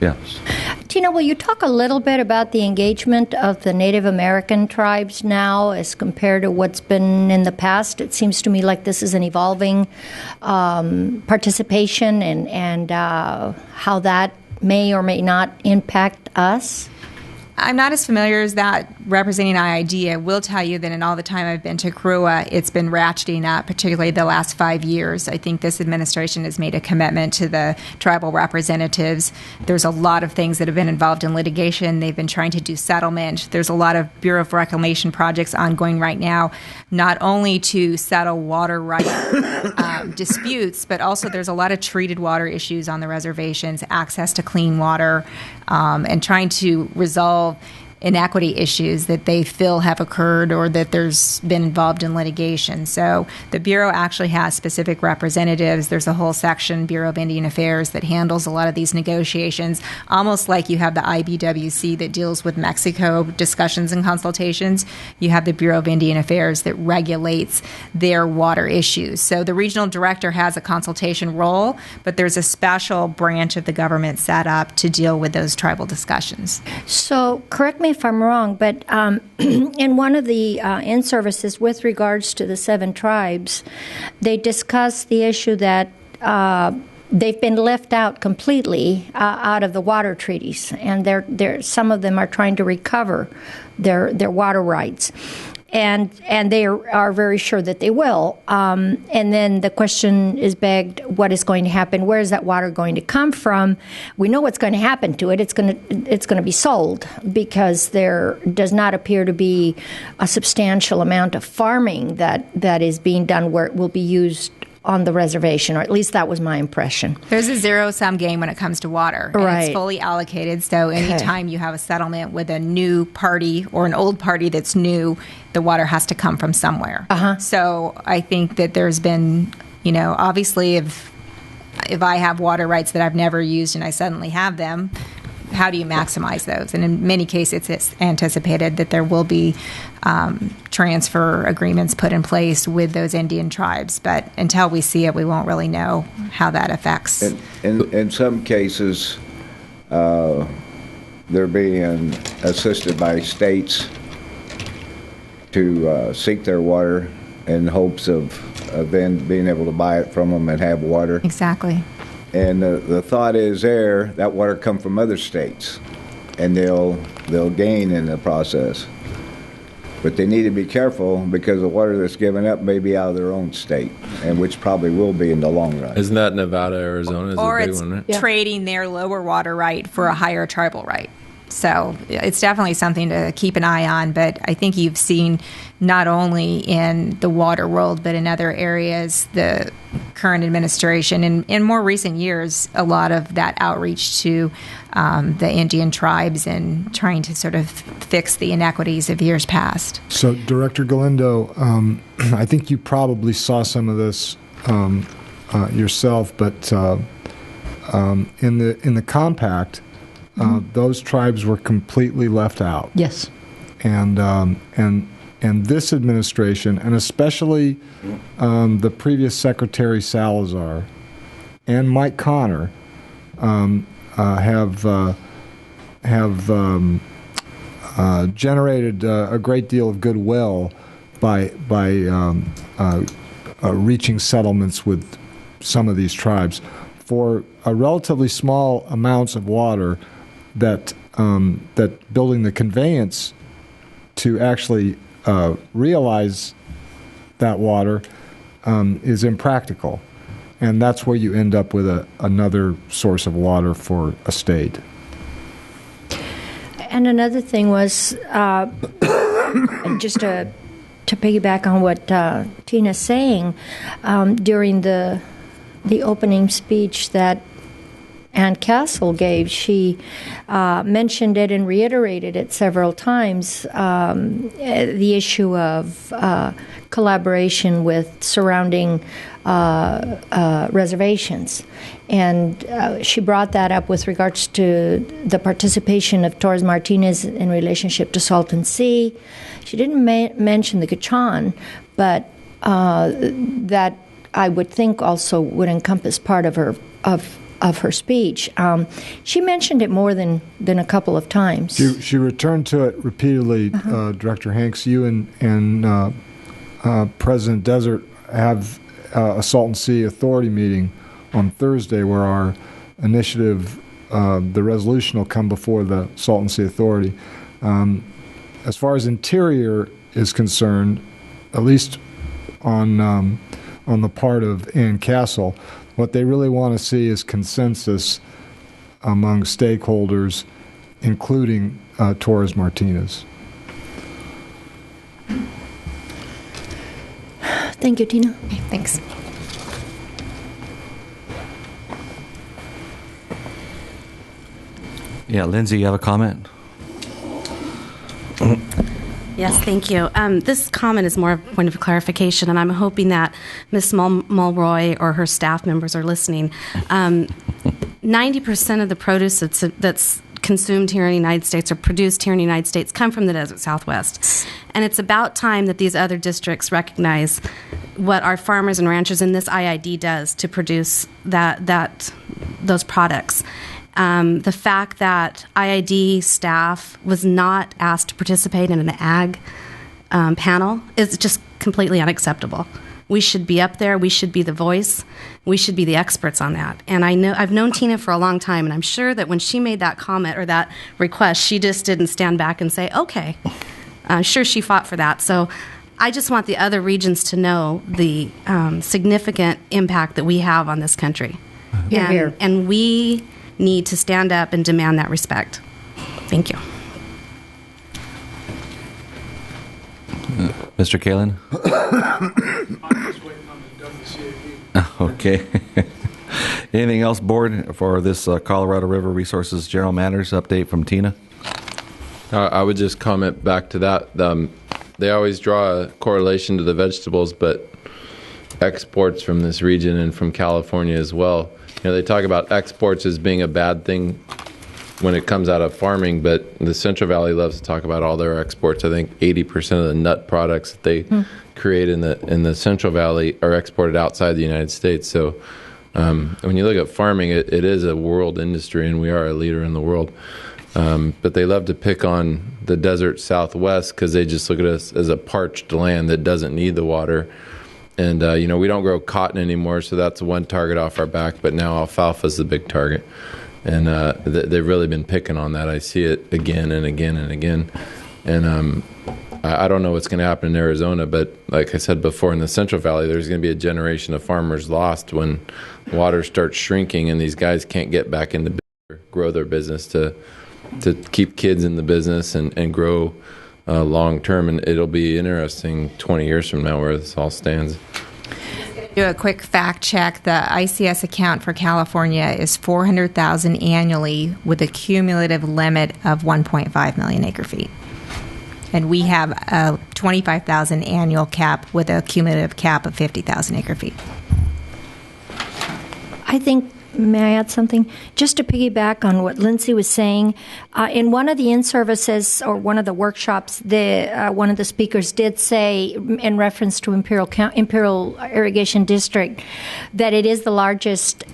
Yes. Tina, will you talk a little bit about the engagement of the Native American tribes now as compared to what's been in the past? It seems to me like this is an evolving participation and how that may or may not impact us. I'm not as familiar as that representing IID. I will tell you that in all the time I've been to CRUA, it's been ratcheting up, particularly the last 5 years. I think this administration has made a commitment to the tribal representatives. There's a lot of things that have been involved in litigation. They've been trying to do settlement. There's a lot of Bureau of Reclamation projects ongoing right now, not only to settle water rights disputes, but also there's a lot of treated water issues on the reservations, access to clean water, and trying to resolve inequity issues that they feel have occurred or that there's been involved in litigation. So the Bureau actually has specific representatives. There's a whole section, Bureau of Indian Affairs, that handles a lot of these negotiations, almost like you have the IBWC that deals with Mexico discussions and consultations. You have the Bureau of Indian Affairs that regulates their water issues. So the regional director has a consultation role, but there's a special branch of the government set up to deal with those tribal discussions. So correct me if I'm wrong, but in one of the in-services with regards to the 7 tribes, they discussed the issue that they've been left out completely out of the water treaties, and some of them are trying to recover their water rights. And they are very sure that they will. And then the question is begged, what is going to happen? Where is that water going to come from? We know what's going to happen to it. It's going to be sold, because there does not appear to be a substantial amount of farming that is being done where it will be used on the reservation, or at least that was my impression. There's a zero-sum game when it comes to water, and right. It's fully allocated, so anytime you have a settlement with a new party or an old party that's new, the water has to come from somewhere. So I think that there's been, obviously if I have water rights that I've never used and I suddenly have them, how do you maximize those. And in many cases, it's anticipated that there will be transfer agreements put in place with those Indian tribes. But until we see it, we won't really know how that affects. In some cases, they're being assisted by states to seek their water in hopes of then being able to buy it from them and have water. Exactly. And the thought is that water come from other states, and they'll gain in the process. But they need to be careful because the water that's given up may be out of their own state, and which probably will be in the long run. Isn't that Nevada, Arizona? Is Or a big it's one, right? trading their lower water right for a higher tribal right. So it's definitely something to keep an eye on. But I think you've seen not only in the water world, but in other areas, the current administration, and in more recent years, a lot of that outreach to the Indian tribes and trying to sort of fix the inequities of years past. So, Director Galindo, I think you probably saw some of this yourself, but in the compact, those tribes were completely left out. Yes. And this administration, and especially the previous Secretary Salazar and Mike Connor, have generated a great deal of goodwill by reaching settlements with some of these tribes for a relatively small amounts of water. That building the conveyance to actually realize that water is impractical, and that's where you end up with another source of water for a state. And another thing was, just to piggyback on what Tina's saying, during the opening speech that Ann Castle gave, she mentioned it and reiterated it several times, the issue of collaboration with surrounding reservations. And she brought that up with regards to the participation of Torres Martinez in relationship to Salton Sea. She didn't mention the Quechan, but that I would think also would encompass part of her speech. She mentioned it more than a couple of times. She returned to it repeatedly. Director Hanks, you and President Desert have a Salton Sea Authority meeting on Thursday where our initiative, the resolution will come before the Salton Sea Authority. As far as Interior is concerned, at least on the part of Ann Castle, what they really want to see is consensus among stakeholders, including Torres Martinez. Thank you, Tina. Okay, thanks. Yeah, Lindsay, you have a comment? Yes, thank you. This comment is more of a point of clarification, and I'm hoping that Ms. Mulroy or her staff members are listening. 90% of the produce that's consumed here in the United States or produced here in the United States come from the Desert Southwest. And it's about time that these other districts recognize what our farmers and ranchers in this IID does to produce those products. The fact that IID staff was not asked to participate in an ag panel is just completely unacceptable. We should be up there. We should be the voice. We should be the experts on that. And I've known Tina for a long time, and I'm sure that when she made that comment or that request, she just didn't stand back and say, okay. I'm sure she fought for that. So I just want the other regions to know the significant impact that we have on this country. And we need to stand up and demand that respect. Thank you. Mr. Kalin? I'm just waiting on the WCAB. Okay. Anything else, Board, for this Colorado River Resources General Matters update from Tina? I would just comment back to that. They always draw a correlation to the vegetables, but exports from this region and from California as well. You know, they talk about exports as being a bad thing when it comes out of farming, but the Central Valley loves to talk about all their exports. I think 80% of the nut products that they create in the Central Valley are exported outside the United States. So when you look at farming, it is a world industry, and we are a leader in the world. But they love to pick on the desert Southwest because they just look at us as a parched land that doesn't need the water. And, we don't grow cotton anymore, so that's one target off our back. But now alfalfa is the big target. And they've really been picking on that. I see it again and again and again. And I don't know what's going to happen in Arizona, but like I said before, in the Central Valley, there's going to be a generation of farmers lost when water starts shrinking and these guys can't get back into business, grow their business to keep kids in the business and grow long term. And it'll be interesting 20 years from now where this all stands. Do a quick fact check. The ICS account for California is $400,000 annually with a cumulative limit of 1.5 million acre feet. And we have a 25,000 annual cap with a cumulative cap of 50,000 acre feet. I think, may I add something? Just to piggyback on what Lindsay was saying, in one of the in-services or one of the workshops, one of the speakers did say, in reference to Imperial Irrigation District, that it is the largest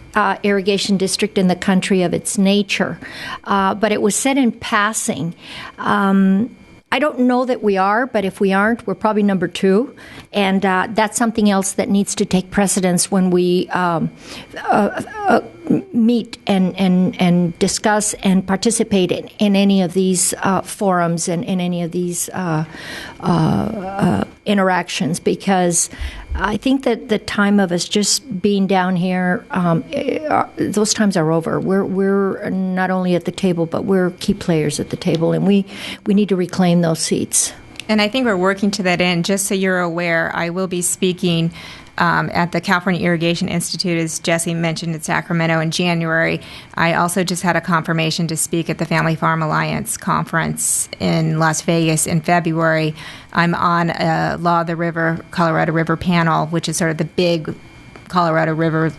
irrigation district in the country of its nature. But it was said in passing. I don't know that we are, but if we aren't, we're probably number 2. And that's something else that needs to take precedence when we meet and discuss and participate in any of these forums and in any of these interactions, because I think that the time of us just being down here, those times are over. We're not only at the table, but we're key players at the table, and we need to reclaim those seats. And I think we're working to that end. Just so you're aware, I will be speaking at the California Irrigation Institute, as Jesse mentioned, in Sacramento in January. I also just had a confirmation to speak at the Family Farm Alliance conference in Las Vegas in February. I'm on a Law of the River, Colorado River panel, which is sort of the big Colorado River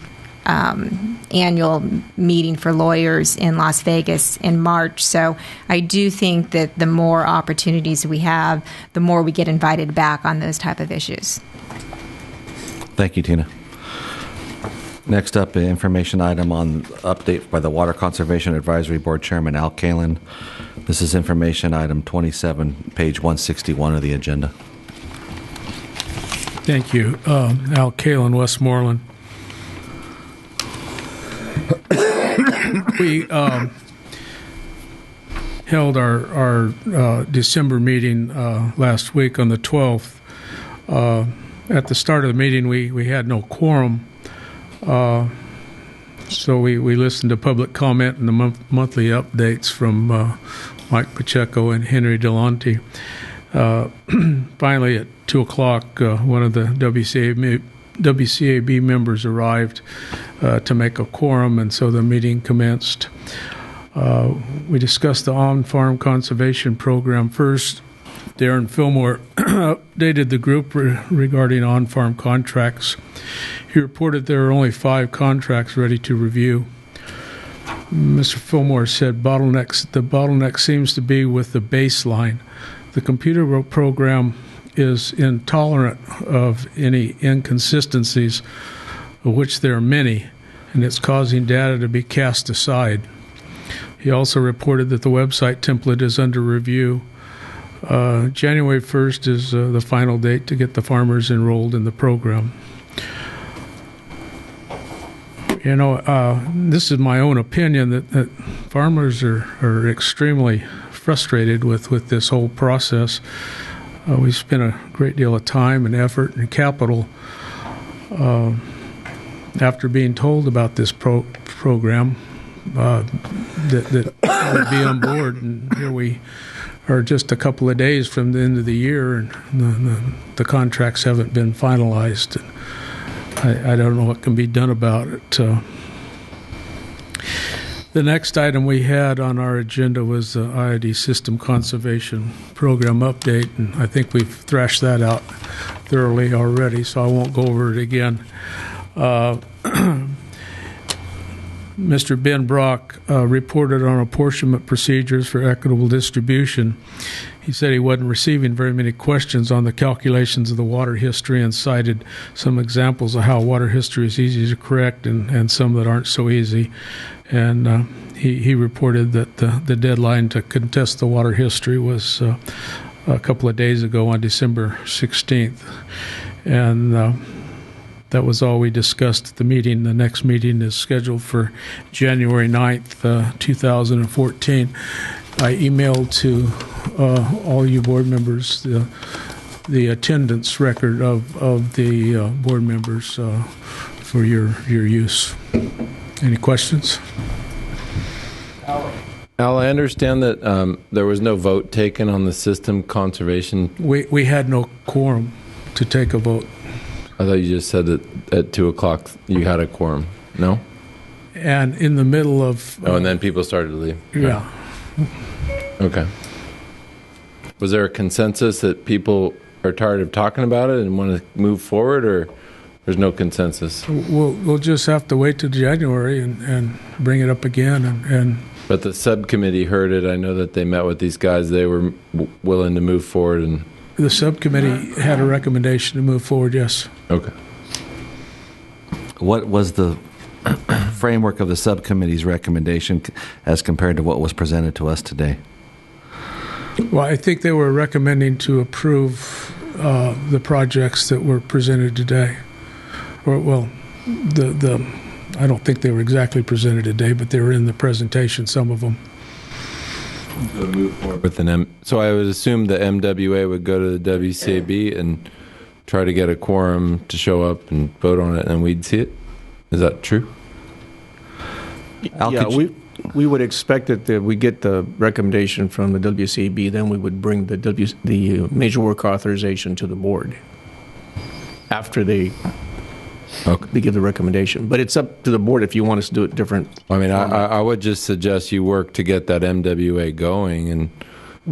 annual meeting for lawyers in Las Vegas in March. So I do think that the more opportunities we have, the more we get invited back on those type of issues. Thank you, Tina. Next up, an information item on update by the Water Conservation Advisory Board Chairman Al Kalin. This is information item 27, page 161 of the agenda. Thank you. Al Kalin, Westmoreland. We held our December meeting last week on the 12th. At the start of the meeting, we had no quorum, so we listened to public comment and the monthly updates from Mike Pacheco and Henry Delonte. Finally, at 2 o'clock, one of the WCAB members arrived to make a quorum, and so the meeting commenced. We discussed the on-farm conservation program first. Darren Fillmore updated the group regarding on-farm contracts. He reported there are only 5 contracts ready to review. Mr. Fillmore said the bottleneck seems to be with the baseline. The computer program is intolerant of any inconsistencies, of which there are many, and it's causing data to be cast aside. He also reported that the website template is under review. January 1st is the final date to get the farmers enrolled in the program. This is my own opinion that farmers are extremely frustrated with this whole process. We spent a great deal of time and effort and capital after being told about this program that would be on board, and here we are just a couple of days from the end of the year, and the contracts haven't been finalized. I don't know what can be done about it. The next item we had on our agenda was the IID System Conservation Program update, and I think we've thrashed that out thoroughly already, so I won't go over it again. Mr. Ben Brock reported on apportionment procedures for equitable distribution. He said he wasn't receiving very many questions on the calculations of the water history and cited some examples of how water history is easy to correct and some that aren't so easy. And he reported that the deadline to contest the water history was a couple of days ago on December 16th. And that was all we discussed at the meeting. The next meeting is scheduled for January 9th, 2014. I emailed to all you board members the attendance record of the board members for your use. Any questions? Al, I understand that there was no vote taken on the system conservation. We had no quorum to take a vote. I thought you just said that at 2 o'clock you had a quorum. No? And in the middle of... and then people started to leave. Yeah. Okay. Was there a consensus that people are tired of talking about it and want to move forward, or there's no consensus? We'll just have to wait till January and bring it up again. But the subcommittee heard it. I know that they met with these guys. They were willing to move forward. And the subcommittee had a recommendation to move forward, yes. Okay. What was the framework of the subcommittee's recommendation as compared to what was presented to us today? Well, I think they were recommending to approve the projects that were presented today. Or, I don't think they were exactly presented today, but they were in the presentation, some of them. Move forward with so I would assume the MWA would go to the WCAB and try to get a quorum to show up and vote on it, and we'd see it. Is that true? Al, yeah, we would expect that we get the recommendation from the WCAB, then we would bring the major work authorization to the board after they give the recommendation. But it's up to the board if you want us to do it different. I mean, I would just suggest you work to get that MWA going, and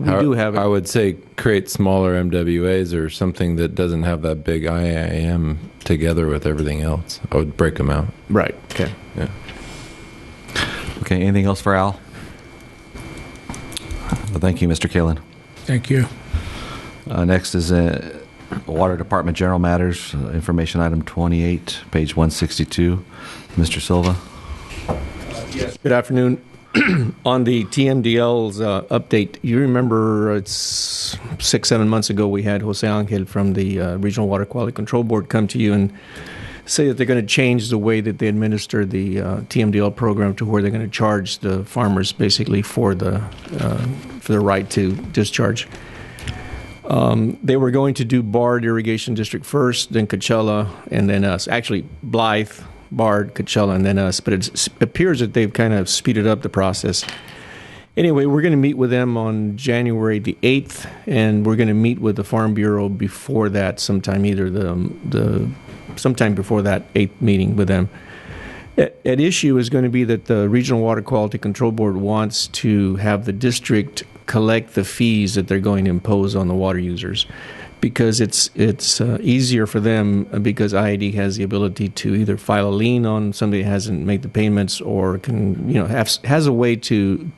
I would say create smaller MWAs or something that doesn't have that big IAM together with everything else. I would break them out. Right. Okay. Yeah. Okay, anything else for Al? Well, thank you, Mr. Kalin. Thank you. Next is Water Department General Matters, information item 28, page 162. Mr. Silva. Yes. Good afternoon. On the TMDL's update, you remember it's 6-7 months ago we had Jose Angel from the Regional Water Quality Control Board come to you and say that they're going to change the way that they administer the TMDL program to where they're going to charge the farmers basically for the right to discharge. They were going to do Bard Irrigation District first, then Coachella, and then us. Actually, Blythe, Bard, Coachella, and then us. But it appears that they've kind of speeded up the process. Anyway, we're going to meet with them on January the 8th, and we're going to meet with the Farm Bureau before that, sometime before that 8th meeting with them. At issue is going to be that the Regional Water Quality Control Board wants to have the district collect the fees that they're going to impose on the water users, because it's easier for them because IID has the ability to either file a lien on somebody that hasn't made the payments or can has a way to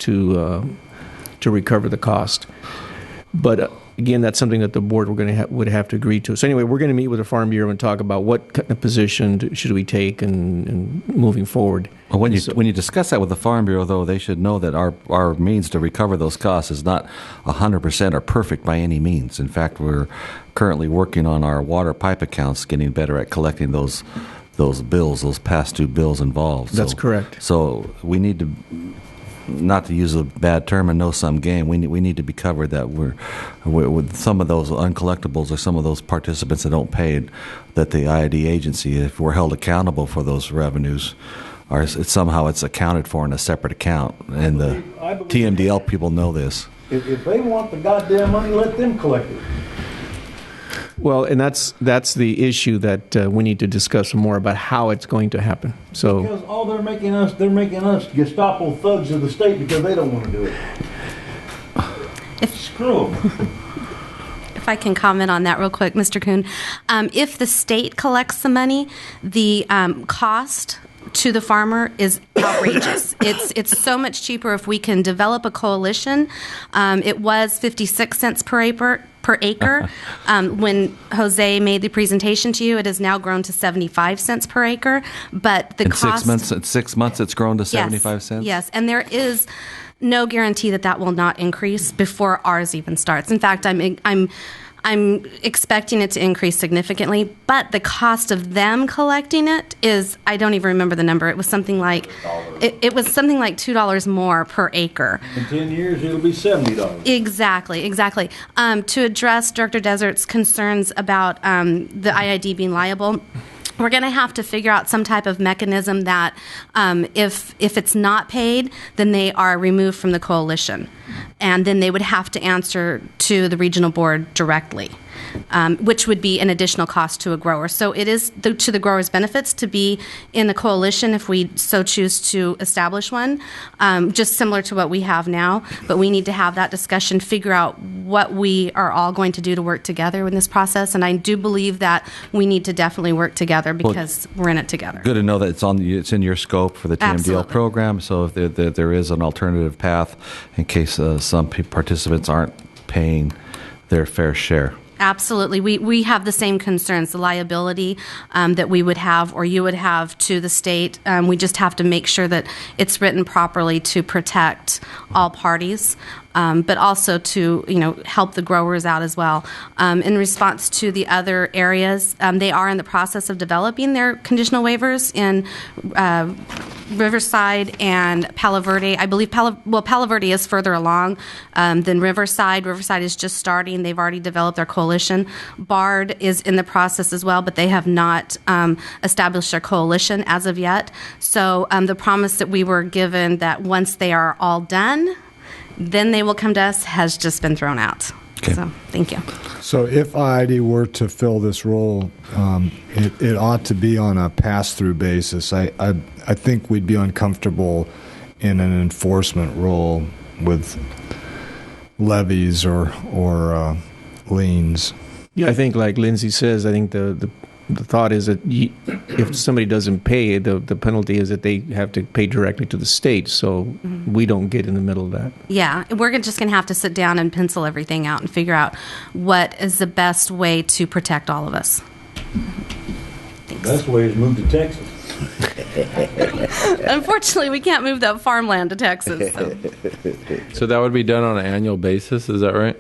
recover the cost. But again, that's something that the board would have to agree to. So anyway, we're going to meet with the Farm Bureau and talk about what kind of position should we take and moving forward. Well, when you discuss that with the Farm Bureau, though, they should know that our means to recover those costs is not 100% or perfect by any means. In fact, we're currently working on our water pipe accounts, getting better at collecting those bills, those past due bills involved. That's correct. So we need to, not to use a bad term, a no-sum game. We need to be covered that we're with some of those uncollectibles or some of those participants that don't pay, that the IID agency, if we're held accountable for those revenues, somehow it's accounted for in a separate account, and the TMDL people know this. If they want the goddamn money, let them collect it. Well, and that's the issue that we need to discuss more about how it's going to happen. So because all they're making us Gestapo thugs of the state because they don't want to do it. Screw them. If I can comment on that real quick, Mr. Kuhn. If the state collects the money, the cost to the farmer is outrageous. It's so much cheaper if we can develop a coalition. It was 56 cents per acre. When Jose made the presentation to you, it has now grown to 75 cents per acre. But the cost... In 6 months, it's grown to 75 cents? Yes, and there is no guarantee that that will not increase before ours even starts. In fact, I'm expecting it to increase significantly, but the cost of them collecting it is, I don't even remember the number. It was something like it was something like $2 more per acre. In 10 years, it'll be $70. Exactly. To address Director Desert's concerns about the IID being liable, we're going to have to figure out some type of mechanism that if it's not paid, then they are removed from the coalition. And then they would have to answer to the regional board directly, which would be an additional cost to a grower. So it is to the grower's benefits to be in the coalition if we so choose to establish one, just similar to what we have now. But we need to have that discussion, figure out what we are all going to do to work together in this process. And I do believe that we need to definitely work together because we're in it together. Good to know that it's in your scope for the TMDL Absolutely. program, so if there is an alternative path in case some participants aren't paying their fair share. Absolutely. We have the same concerns, the liability that we would have or you would have to the state. We just have to make sure that it's written properly to protect all parties. But also to help the growers out as well. In response to the other areas, they are in the process of developing their conditional waivers in Riverside and Palo Verde. I believe Palo Verde is further along than Riverside. Riverside is just starting. They've already developed their coalition. Bard is in the process as well, but they have not established their coalition as of yet. So the promise that we were given that once they are all done, then they will come to us has just been thrown out. Okay. So, thank you. So if IID were to fill this role, it ought to be on a pass-through basis. I think we'd be uncomfortable in an enforcement role with levies or liens. Yeah, I think like Lindsay says, I think the thought is that if somebody doesn't pay, the penalty is that they have to pay directly to the state. So we don't get in the middle of that. Yeah, we're just going to have to sit down and pencil everything out and figure out what is the best way to protect all of us. The best way is move to Texas. Unfortunately, we can't move that farmland to Texas. So that would be done on an annual basis, is that right?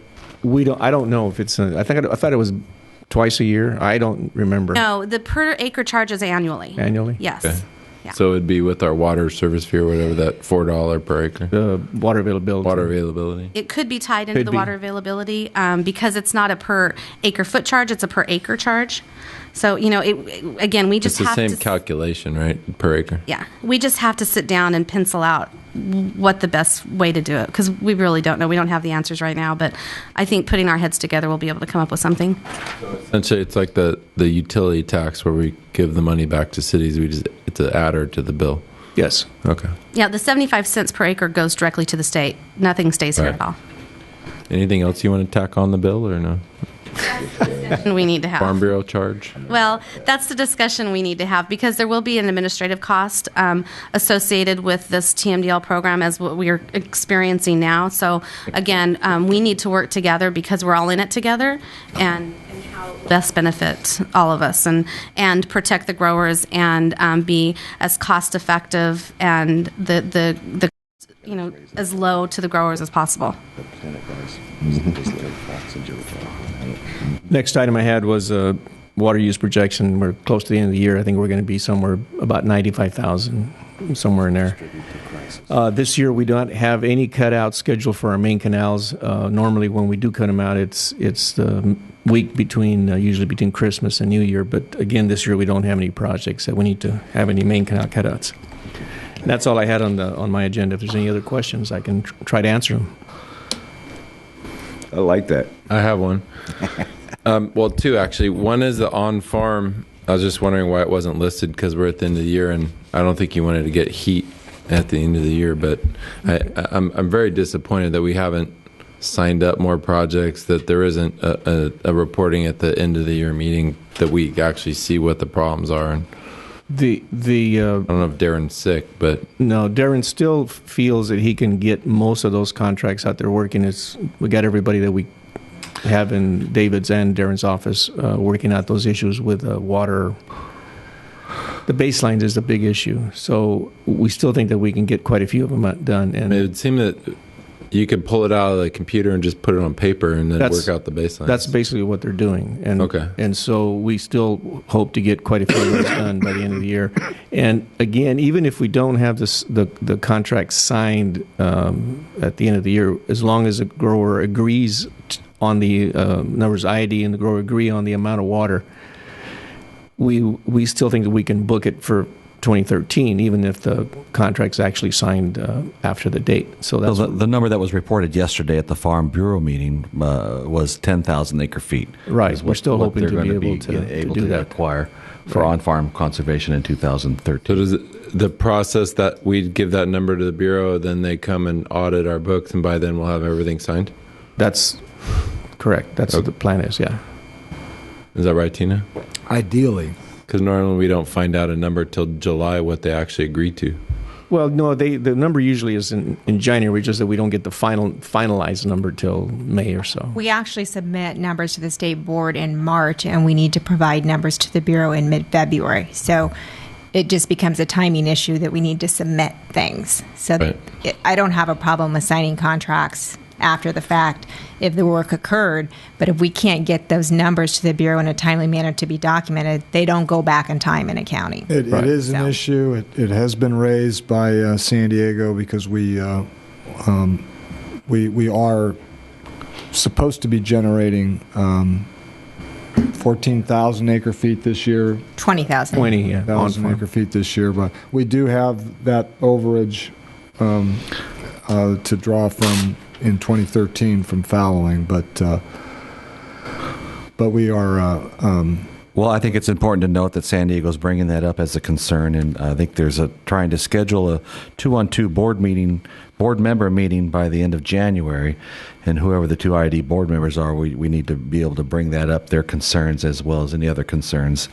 I don't know if it's. I thought it was twice a year. I don't remember. No, the per acre charge is annually. Annually? Yes. Okay. Yeah. So it'd be with our water service fee or whatever, that $4 per acre. The water availability. Water availability. It could be tied into the water availability because it's not a per acre foot charge; it's a per acre charge. So again, we just it's have the to same calculation, right, per acre. Yeah, we just have to sit down and pencil out what the best way to do it because we really don't know. We don't have the answers right now, but I think putting our heads together, we'll be able to come up with something. Essentially, it's like the utility tax where we give the money back to cities. It's an adder to the bill. Yes. Okay. Yeah, the 75 cents per acre goes directly to the state. Nothing stays here at all. Anything else you want to tack on the bill or no? We need to have. Farm Bureau charge? Well, that's the discussion we need to have because there will be an administrative cost associated with this TMDL program as what we are experiencing now. So, again, we need to work together because we're all in it together and how best benefit all of us and protect the growers and be as cost effective and the as low to the growers as possible. Next item I had was water use projection. We're close to the end of the year. I think we're going to be somewhere about 95,000, somewhere in there. This year we don't have any cutout scheduled for our main canals. Normally when we do cut them out, it's the week usually between Christmas and New Year. But again, this year we don't have any projects that we need to have any main canal cutouts. And that's all I had on my agenda. If there's any other questions, I can try to answer them. I like that. I have one. Well, two actually. One is the on-farm. I was just wondering why it wasn't listed because we're at the end of the year, and I don't think you wanted to get heat at the end of the year. But I'm very disappointed that we haven't signed up more projects. That there isn't a reporting at the end of the year meeting that we actually see what the problems are. And The I don't know if Darren's sick, but no, Darren still feels that he can get most of those contracts out there working. We got everybody that we have in David's and Darren's office working out those issues with water. The baselines is the big issue, so we still think that we can get quite a few of them done. And it would seem that you could pull it out of the computer and just put it on paper and then work out the baselines. That's basically what they're doing. And, okay. And so we still hope to get quite a few of those done by the end of the year. And again, even if we don't have the contract signed at the end of the year, as long as the grower agrees on the numbers IID and the grower agree on the amount of water, we still think that we can book it for 2013, even if the contract's actually signed after the date. So that's the number that was reported yesterday at the Farm Bureau meeting was 10,000 acre feet. Right. We're still hoping to be able to do that. Acquire for on-farm conservation in 2013. So does the process that we give that number to the Bureau, then they come and audit our books, and by then we'll have everything signed? That's correct. That's what the plan is, yeah. Is that right, Tina? Ideally. Because normally we don't find out a number till July what they actually agree to. Well, no, the number usually is in January, just that we don't get the finalized number till May or so. We actually submit numbers to the state board in March, and we need to provide numbers to the Bureau in mid-February. So it just becomes a timing issue that we need to submit things. So right. I don't have a problem with signing contracts after the fact if the work occurred, but if we can't get those numbers to the Bureau in a timely manner to be documented, they don't go back in time in accounting. It is an issue. It has been raised by San Diego because we are supposed to be generating 14,000 acre feet this year. 20,000. 20,000 acre feet this year, but we do have that overage to draw from in 2013 from fallowing, but we are. Well, I think it's important to note that San Diego's bringing that up as a concern, and I think there's trying to schedule a 2-on-2 board member meeting by the end of January, and whoever the two ID board members are, we need to be able to bring that up, their concerns as well as any other concerns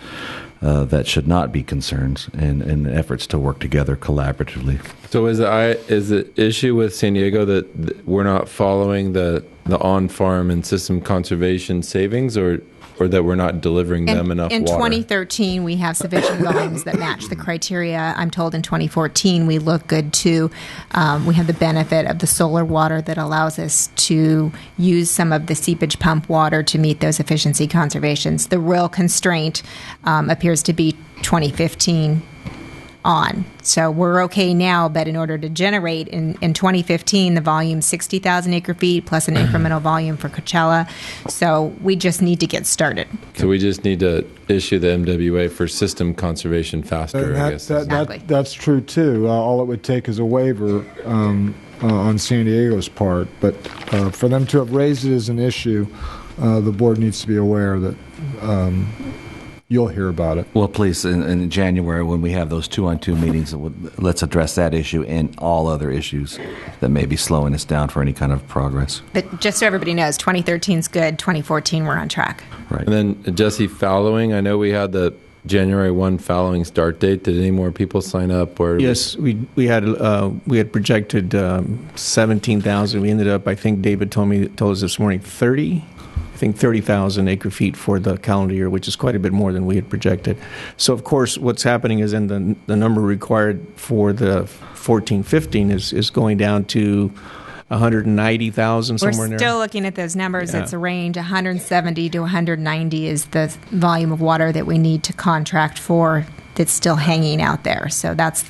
that should not be concerns, in efforts to work together collaboratively. So is the issue with San Diego that we're not following the on-farm and system conservation savings, or that we're not delivering them enough in water? In 2013, we have sufficient volumes that match the criteria. I'm told in 2014 we look good too. We have the benefit of the solar water that allows us to use some of the seepage pump water to meet those efficiency conservations. The real constraint appears to be 2015 on. So we're okay now, but in order to generate in 2015, the volume 60,000 acre feet plus an incremental volume for Coachella. So we just need to get started. So we just need to issue the MWA for system conservation faster, I guess. That's true too. All it would take is a waiver on San Diego's part, but for them to have raised it as an issue, the board needs to be aware that you'll hear about it. Well, please, in January, when we have those 2-on-2 meetings, let's address that issue and all other issues that may be slowing us down for any kind of progress. But just so everybody knows, 2013 is good. 2014, we're on track. Right. And then, Jesse, fallowing, I know we had the January 1 fallowing start date. Did any more people sign up? Or yes, we had projected 17,000. We ended up, I think David told us this morning, 30,000 acre feet for the calendar year, which is quite a bit more than we had projected. So, of course, what's happening is then the number required for the 14-15 is going down to 190,000, somewhere in there. We're still looking at those numbers. Yeah. It's a range. 170 to 190 is the volume of water that we need to contract for that's still hanging out there. So that's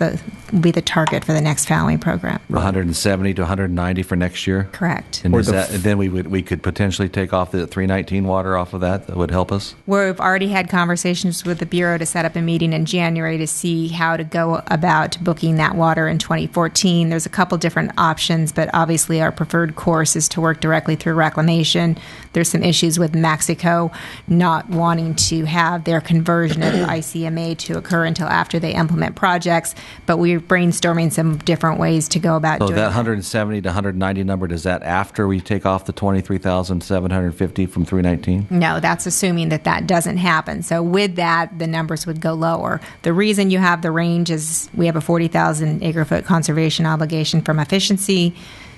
will be the target for the next fallowing program. 170 to 190 for next year? Correct. And then we could potentially take off the 319 water off of that would help us? We've already had conversations with the Bureau to set up a meeting in January to see how to go about booking that water in 2014. There's a couple different options, but obviously our preferred course is to work directly through reclamation. There's some issues with Mexico not wanting to have their conversion of ICMA to occur until after they implement projects, but we're brainstorming some different ways to go about So doing that 170 to 190 number, is that after we take off the 23,750 from 319? No, that's assuming that that doesn't happen. So with that, the numbers would go lower. The reason you have the range is we have a 40,000 acre-foot conservation obligation from efficiency.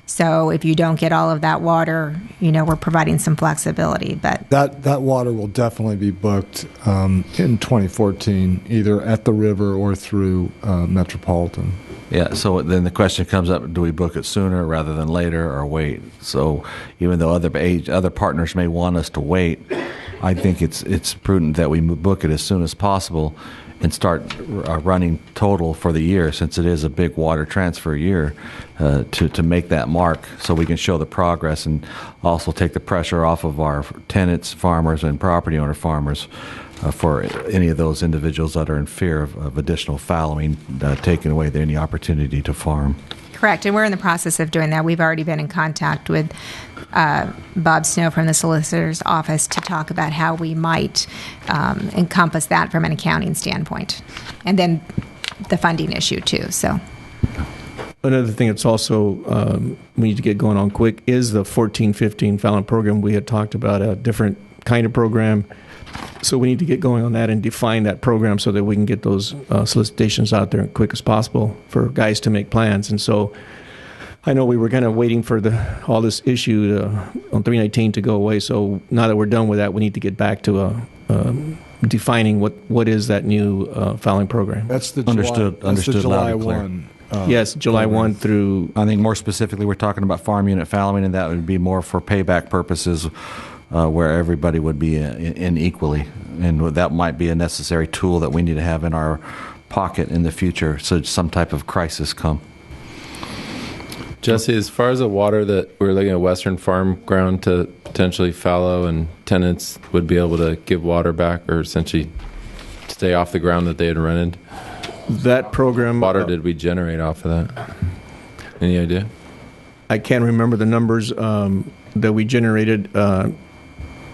So if you don't get all of that water, we're providing some flexibility. But that water will definitely be booked in 2014, either at the river or through Metropolitan. Yeah, so then the question comes up, do we book it sooner rather than later or wait? So even though other partners may want us to wait, I think it's prudent that we book it as soon as possible and start running total for the year, since it is a big water transfer year, to make that mark so we can show the progress and also take the pressure off of our tenants, farmers, and property owner farmers for any of those individuals that are in fear of additional fallowing taking away any opportunity to farm. correct, and we're in the process of doing that. We've already been in contact with Bob Snow from the solicitor's office to talk about how we might encompass that from an accounting standpoint, and then the funding issue too. So another thing that's also we need to get going on quick is the 14-15 Fallon program. We had talked about a different kind of program, so we need to get going on that and define that program so that we can get those solicitations out there as quick as possible for guys to make plans. And so I know we were kind of waiting for all this issue on 319 to go away. So now that we're done with that, we need to get back to defining what is that new filing program. That's the Understood July loud and clear. 1. Yes, July 1 through... I think more specifically we're talking about farm unit fallowing, and that would be more for payback purposes where everybody would be in equally. And that might be a necessary tool that we need to have in our pocket in the future so some type of crisis come. Jesse, as far as the water that we're looking at Western Farm ground to potentially fallow and tenants would be able to give water back or essentially stay off the ground that they had rented, that program... water did we generate off of that? Any idea? I can't remember the numbers that we generated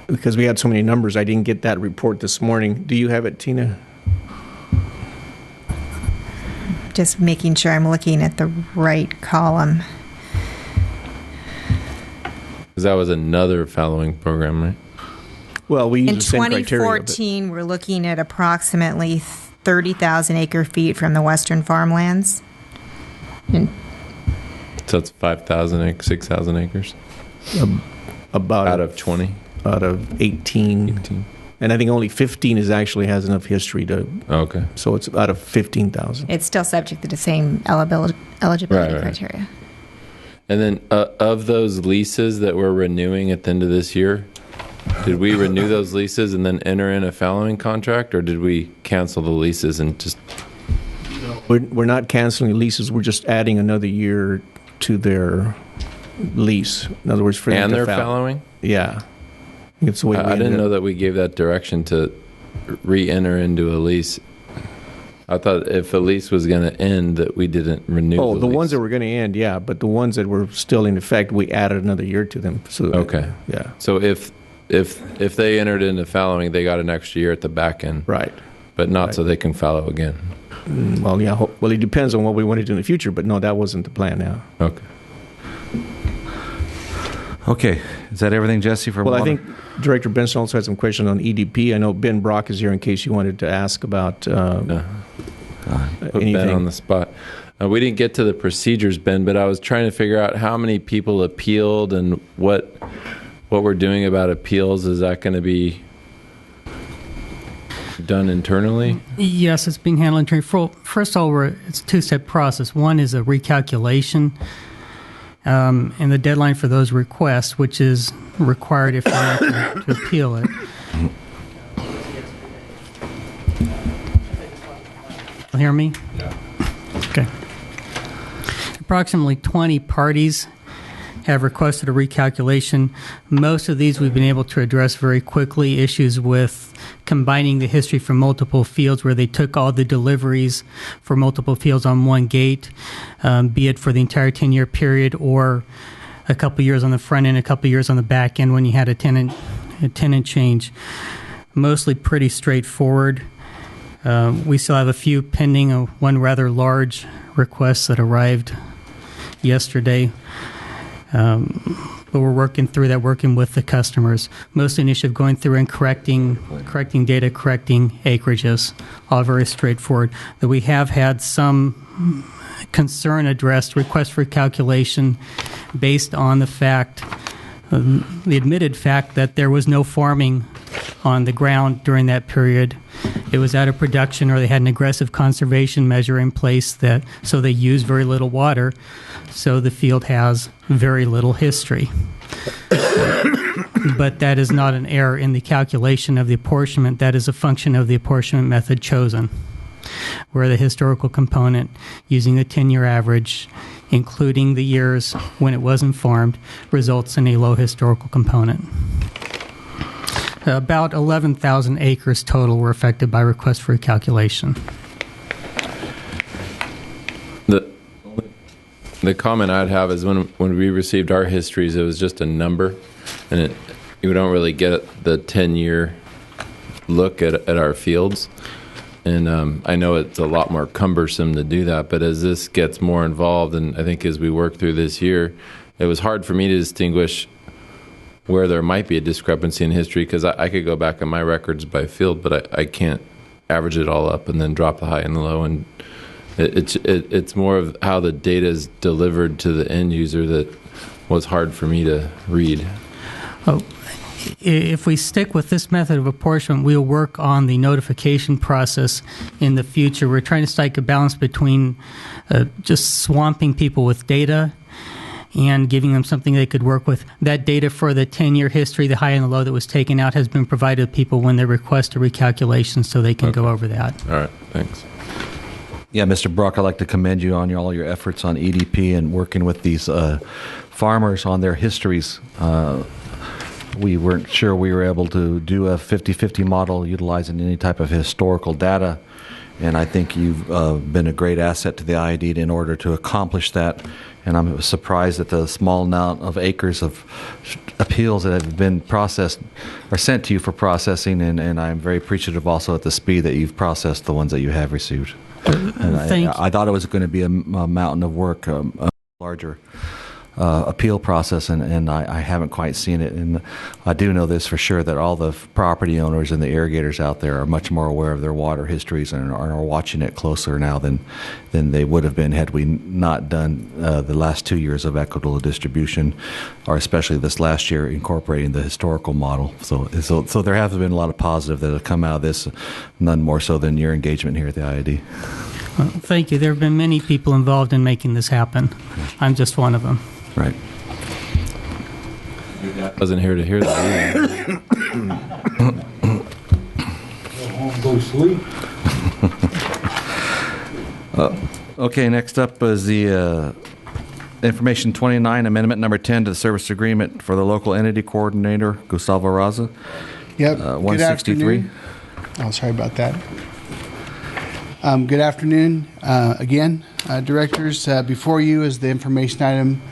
because we had so many numbers. I didn't get that report this morning. Do you have it, Tina? just making sure I'm looking at the right column. Because that was another fallowing program, right? Well, we use In the same criteria. 2014, we're looking at approximately 30,000 acre feet from the western farmlands. And So it's 5,000, 6,000 acres? About out of 20? Out of 18. And I think only 15 actually has enough history to... Okay. So it's out of 15,000. it's still subject to the same eligibility criteria. And then of those leases that we're renewing at the end of this year, did we renew those leases and then enter in a fallowing contract, or did we cancel the leases and just... We're not canceling leases. We're just adding another year to their lease. In other words, for them and to they're fallow. fallowing? Yeah. It's the way I didn't know that we gave that direction to re-enter into a lease. I thought if a lease was going to end, that we didn't renew. Oh, the lease. ones that were going to end, yeah, but the ones that were still in effect, we added another year to them. So Okay. Yeah. So if they entered into fallowing, they got an extra year at the back end, right? But not so they can fallow again. Well, yeah. Well, it depends on what we want to do in the future, but no, that wasn't the plan now. Okay. Okay. Is that everything, Jesse, for Well, water? I think Director Benson also had some questions on EDP. I know Ben Brock is here in case you wanted to ask about Put anything. Ben on the spot. We didn't get to the procedures, Ben, but I was trying to figure out how many people appealed and what we're doing about appeals. Is that going to be done internally? Yes, it's being handled internally. First of all, it's a two-step process. One is a recalculation, and the deadline for those requests, which is required if they're to appeal it. You hear me? Yeah. Okay. Approximately 20 parties have requested a recalculation. Most of these we've been able to address very quickly. Issues with combining the history from multiple fields where they took all the deliveries for multiple fields on one gate, be it for the entire 10-year period or a couple years on the front end, a couple years on the back end when you had a tenant change. Mostly pretty straightforward. We still have a few pending, one rather large request that arrived yesterday. But we're working through that, working with the customers. Mostly an issue of going through and correcting data, correcting acreages, all very straightforward. That we have had some concern addressed, request for calculation based on the fact, the admitted fact that there was no farming on the ground during that period. It was out of production, or they had an aggressive conservation measure in place so they use very little water, so the field has very little history. But that is not an error in the calculation of the apportionment. That is a function of the apportionment method chosen, where the historical component, using a 10-year average, including the years when it wasn't farmed, results in a low historical component. About 11,000 acres total were affected by request for a calculation. The comment I'd have is when we received our histories, it was just a number, and you don't really get the 10-year look at our fields. And I know it's a lot more cumbersome to do that, but as this gets more involved, and I think as we work through this year, it was hard for me to distinguish where there might be a discrepancy in history, because I could go back on my records by field, but I can't average it all up and then drop the high and the low. And it's more of how the data is delivered to the end user that was hard for me to read. Oh, if we stick with this method of apportionment, we'll work on the notification process in the future. We're trying to strike a balance between just swamping people with data and giving them something they could work with. That data for the 10-year history, the high and the low that was taken out, has been provided to people when they request a recalculation, so they can go over that. All right, thanks. Yeah, Mr. Brock, I'd like to commend you on all your efforts on EDP and working with these farmers on their histories. We weren't sure we were able to do a 50-50 model utilizing any type of historical data, and I think you've been a great asset to the IID in order to accomplish that. And I'm surprised at the small amount of acres of appeals that have been processed or sent to you for processing, and I'm very appreciative also at the speed that you've processed the ones that you have received. I thought it was going to be a mountain of work, a larger appeal process, and I haven't quite seen it. And I do know this for sure, that all the property owners and the irrigators out there are much more aware of their water histories and are watching it closer now than they would have been had we not done the last 2 years of equitable distribution, or especially this last year incorporating the historical model. So there have been a lot of positive that have come out of this, none more so than your engagement here at the IID. Well, thank you. There have been many people involved in making this happen. I'm just one of them. Right. I wasn't here to hear that either. Go home, go sleep. Okay, next up is the Information 29, Amendment Number 10 to the Service Agreement for the Local Entity Coordinator, Gustavo Raza. Yep. 163. Good afternoon. Oh, sorry about that. Good afternoon again, directors. Before you is the information item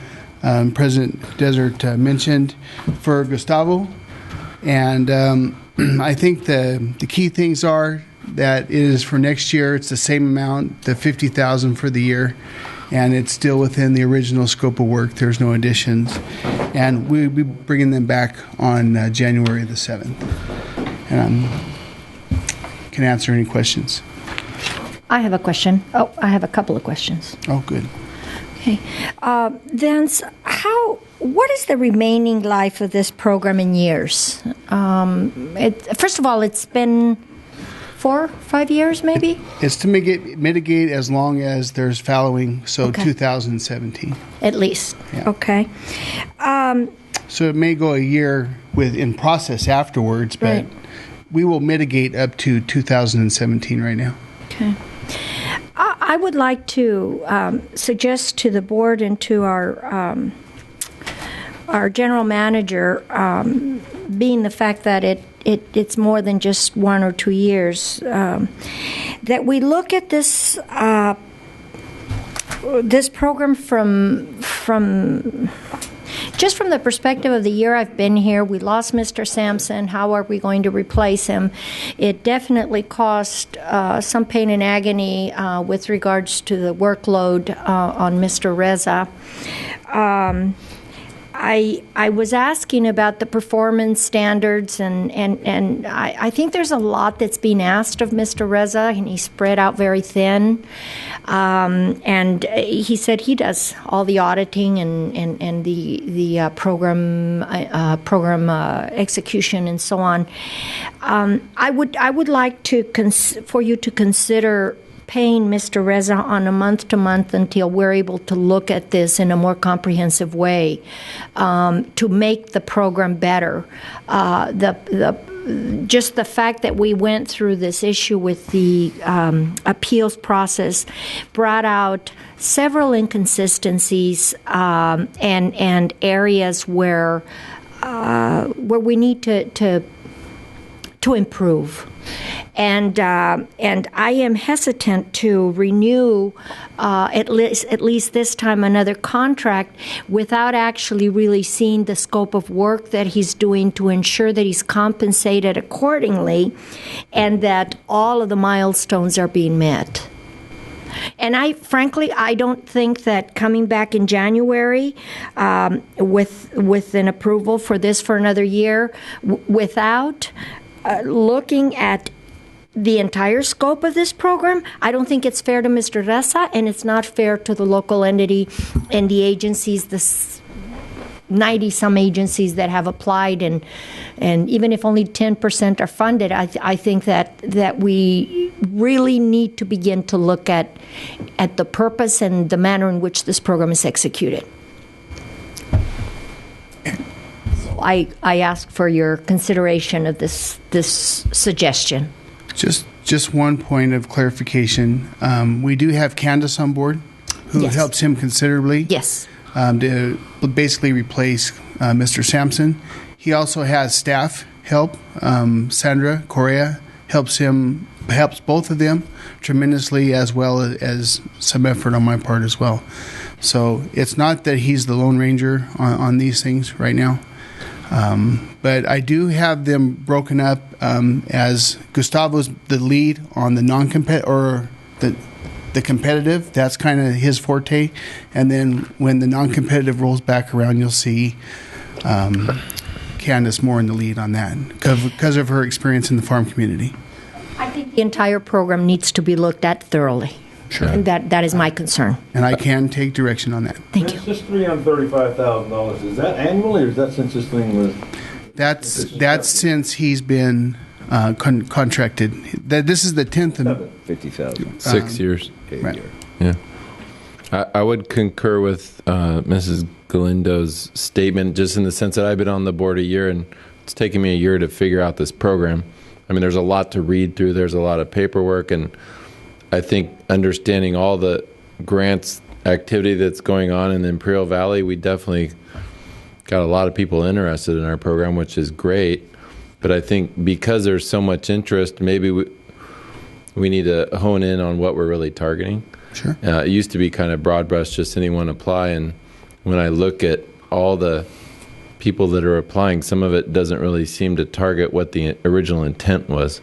President Desert mentioned for Gustavo. And I think the key things are that it is for next year. It's the same amount, the $50,000 for the year, and it's still within the original scope of work. There's no additions, and we'll be bringing them back on January the 7th. And can answer any questions. I have a question. Oh, I have a couple of questions. Oh, good. Okay. Then, what is the remaining life of this program in years? First of all, it's been 4, 5 years, maybe? It's to mitigate as long as there's fallowing, so Okay. 2017. At least. Yeah. Okay. So it may go a year in process afterwards, but Right. we will mitigate up to 2017 right now. Okay. I would like to suggest to the board and to our general manager, being the fact that it's more than just 1 or 2 years, that we look at this program from just from the perspective of the year I've been here, we lost Mr. Sampson. How are we going to replace him? It definitely caused some pain and agony with regards to the workload on Mr. Reza. I was asking about the performance standards, and I think there's a lot that's being asked of Mr. Reza, and he's spread out very thin. And he said he does all the auditing and the program execution and so on. I would like to for you to consider paying Mr. Reza on a month-to-month until we're able to look at this in a more comprehensive way to make the program better. Just the fact that we went through this issue with the appeals process brought out several inconsistencies and areas where we need to improve. And I am hesitant to renew at least this time another contract without actually really seeing the scope of work that he's doing to ensure that he's compensated accordingly and that all of the milestones are being met. And frankly, I don't think that coming back in January with an approval for this for another year without looking at the entire scope of this program, I don't think it's fair to Mr. Reza, and it's not fair to the local entity and the agencies, the 90-some agencies that have applied, and even if only 10% are funded, I think that we really need to begin to look at the purpose and the manner in which this program is executed. I ask for your consideration of this suggestion. Just one point of clarification. We do have Candace on board, who helps him considerably. Yes. To basically replace Mr. Sampson. He also has staff help. Sandra Correa helps both of them tremendously, as well as some effort on my part as well. So it's not that he's the Lone Ranger on these things right now. But I do have them broken up as Gustavo's the lead on the non-competitive or the competitive. That's kind of his forte. And then when the non-competitive rolls back around, you'll see Candace more in the lead on that because of her experience in the farm community. I think the entire program needs to be looked at thoroughly. Sure. And that is my concern. And I can take direction on that. Thank you. This $335,000, is that annually, or is that since this thing was... That's since he's been contracted. This is the 10th. $50,000. 6 years. Right. Yeah. I would concur with Mrs. Galindo's statement, just in the sense that I've been on the board a year, and it's taken me a year to figure out this program. I mean, there's a lot to read through. There's a lot of paperwork, and I think understanding all the grants activity that's going on in the Imperial Valley, we definitely got a lot of people interested in our program, which is great. But I think because there's so much interest, maybe we need to hone in on what we're really targeting. Sure. It used to be kind of broad brush, just anyone apply. And when I look at all the people that are applying, some of it doesn't really seem to target what the original intent was.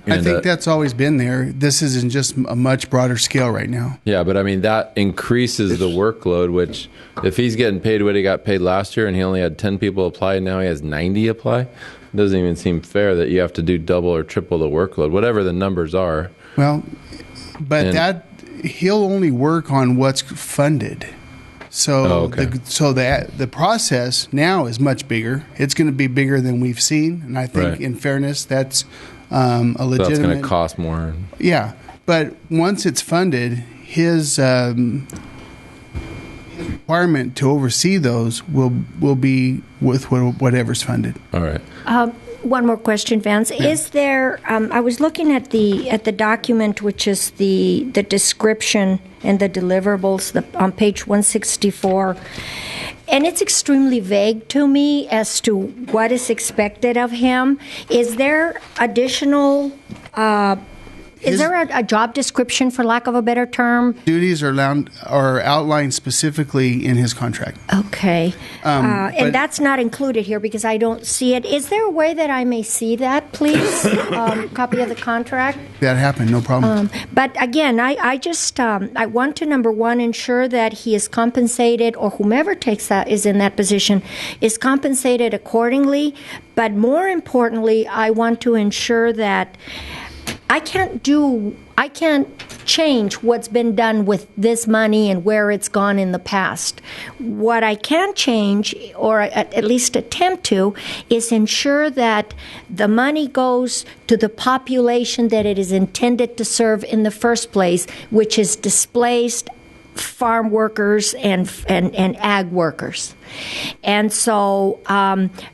I think that's always been there. This is in just a much broader scale right now. Yeah, but I mean, that increases the workload, which if he's getting paid what he got paid last year and he only had 10 people apply and now he has 90 apply, it doesn't even seem fair that you have to do double or triple the workload, whatever the numbers are. Well, but he'll only work on what's funded. So, the process now is much bigger. It's going to be bigger than we've seen, and I think, in fairness, that's a legitimate. So that's going to cost more. Yeah, but once it's funded, his requirement to oversee those will be with whatever's funded. All right. One more question, Vance. Yeah. Is there? I was looking at the document, which is the description and the deliverables on page 164, and it's extremely vague to me as to what is expected of him. Is there additional Is there a job description, for lack of a better term? Duties are outlined specifically in his contract. Okay. But- And that's not included here because I don't see it. Is there a way that I may see that, please? Copy of the contract? That happened, no problem. But again, I just I want to, number one, ensure that he is compensated, or whomever takes that is in that position is compensated accordingly. But more importantly, I want to ensure that I can't change what's been done with this money and where it's gone in the past. What I can change, or at least attempt to, is ensure that the money goes to the population that it is intended to serve in the first place, which is displaced farm workers and ag workers. And so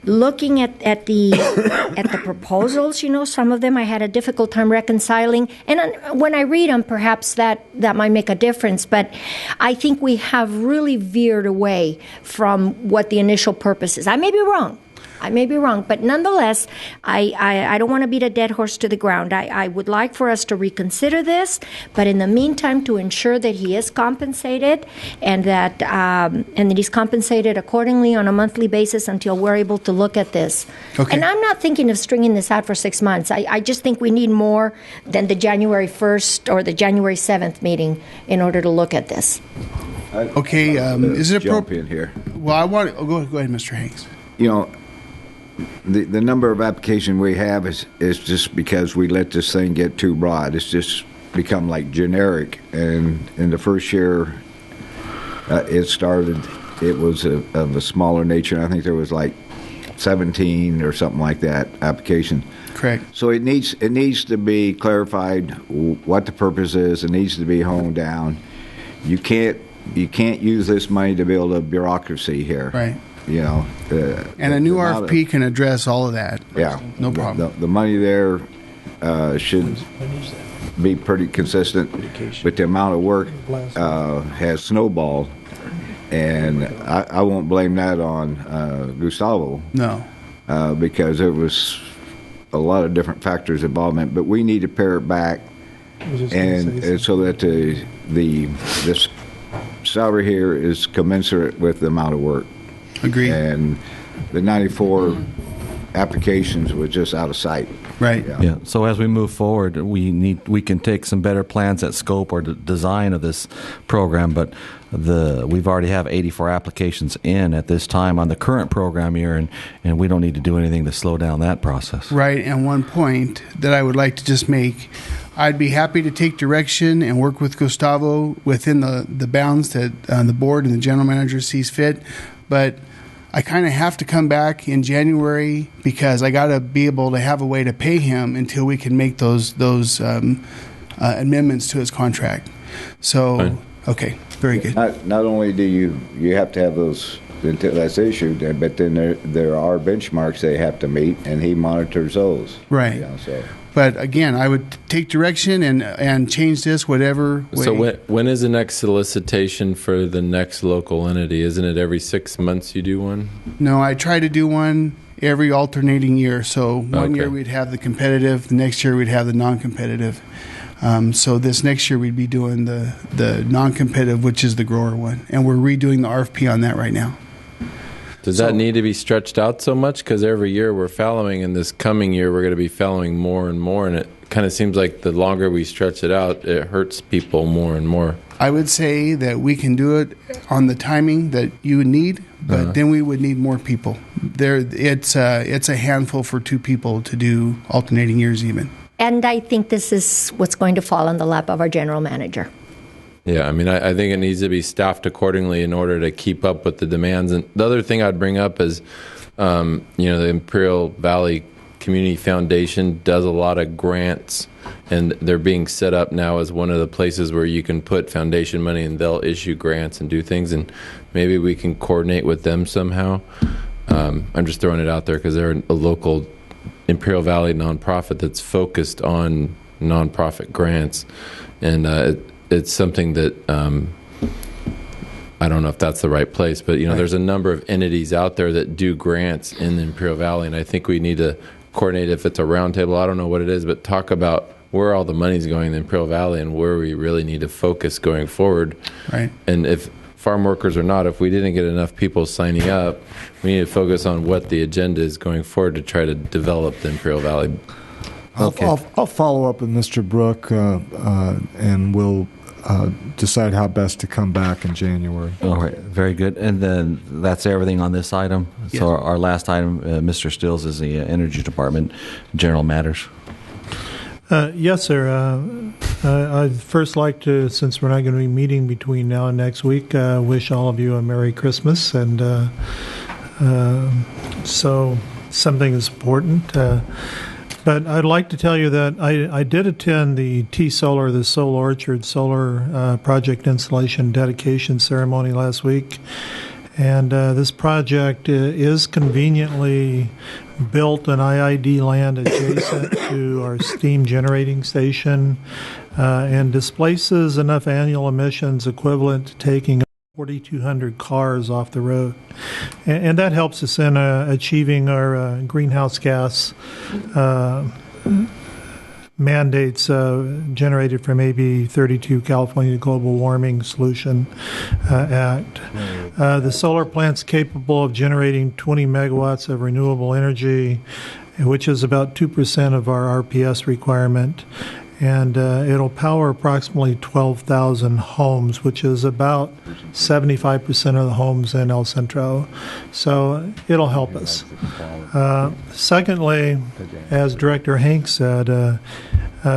looking at the proposals, some of them I had a difficult time reconciling. And when I read them, perhaps that might make a difference. But I think we have really veered away from what the initial purpose is. I may be wrong. But nonetheless, I don't want to beat a dead horse to the ground. I would like for us to reconsider this, but in the meantime, to ensure that he is compensated and that he's compensated accordingly on a monthly basis until we're able to look at this. Okay. And I'm not thinking of stringing this out for 6 months. I just think we need more than the January 1st or the January 7th meeting in order to look at this. Okay, is it jump in here? Well, go ahead, Mr. Hanks. The number of applications we have is just because we let this thing get too broad. It's just become like generic. And in the first year it was of a smaller nature. I think there was like 17 or something like that application. Correct. So it needs to be clarified what the purpose is. It needs to be honed down. You can't use this money to build a bureaucracy here. Right. And a new RFP can address all of that. Yeah. No problem. The money there should be pretty consistent, but the amount of work has snowballed, and I won't blame that on Gustavo. No. Because there was a lot of different factors involvement, but we need to pare it back, and so that this salary here is commensurate with the amount of work. Agreed. And the 94 applications were just out of sight. Right. Yeah. So as we move forward, we can take some better plans at scope or the design of this program, but we've already have 84 applications in at this time on the current program year, and we don't need to do anything to slow down that process. Right. And one point that I would like to just make, I'd be happy to take direction and work with Gustavo within the bounds that the board and the general manager sees fit, but I kind of have to come back in January because I got to be able to have a way to pay him until we can make those amendments to his contract. So, Fine. Okay, very good. Not only do you have to have those until that's issued, but then there are benchmarks they have to meet, and he monitors those. Right. But again, I would take direction and change this whatever way. So when is the next solicitation for the next local entity? Isn't it every 6 months you do one? No, I try to do one every alternating year. So one year we'd have the competitive, the next year we'd have the non-competitive. So this next year we'd be doing the non-competitive, which is the grower one. And we're redoing the RFP on that right now. Does that need to be stretched out so much? Because every year we're fallowing, and this coming year we're going to be fallowing more and more, and it kind of seems like the longer we stretch it out, it hurts people more and more. I would say that we can do it on the timing that you would need, but then we would need more people. It's a handful for 2 people to do alternating years even. And I think this is what's going to fall on the lap of our general manager. Yeah, I mean, I think it needs to be staffed accordingly in order to keep up with the demands. And the other thing I'd bring up is, the Imperial Valley Community Foundation does a lot of grants, and they're being set up now as one of the places where you can put foundation money and they'll issue grants and do things, and maybe we can coordinate with them somehow. I'm just throwing it out there because they're a local Imperial Valley nonprofit that's focused on nonprofit grants, and it's something that I don't know if that's the right place, but there's a number of entities out there that do grants in the Imperial Valley, and I think we need to coordinate if it's a roundtable. I don't know what it is, but talk about where all the money's going in the Imperial Valley and where we really need to focus going forward. Right. And if farm workers or not, if we didn't get enough people signing up, we need to focus on what the agenda is going forward to try to develop the Imperial Valley. Okay. I'll follow up with Mr. Brook, and we'll decide how best to come back in January. All right, very good. And then that's everything on this item. Yes. So our last item, Mr. Stills, is the Energy Department General Matters. Yes, sir. I'd first like to, since we're not going to be meeting between now and next week, wish all of you a Merry Christmas. And so something is important. But I'd like to tell you that I did attend the T-Solar, the Soul Orchard Solar Project Installation Dedication Ceremony last week. And this project is conveniently built on IID land adjacent to our steam generating station and displaces enough annual emissions equivalent to taking 4,200 cars off the road. And that helps us in achieving our greenhouse gas mandates generated from AB 32, California Global Warming Solution Act. The solar plant's capable of generating 20 megawatts of renewable energy, which is about 2% of our RPS requirement. And it'll power approximately 12,000 homes, which is about 75% of the homes in El Centro. So it'll help us. Secondly, as Director Hank said,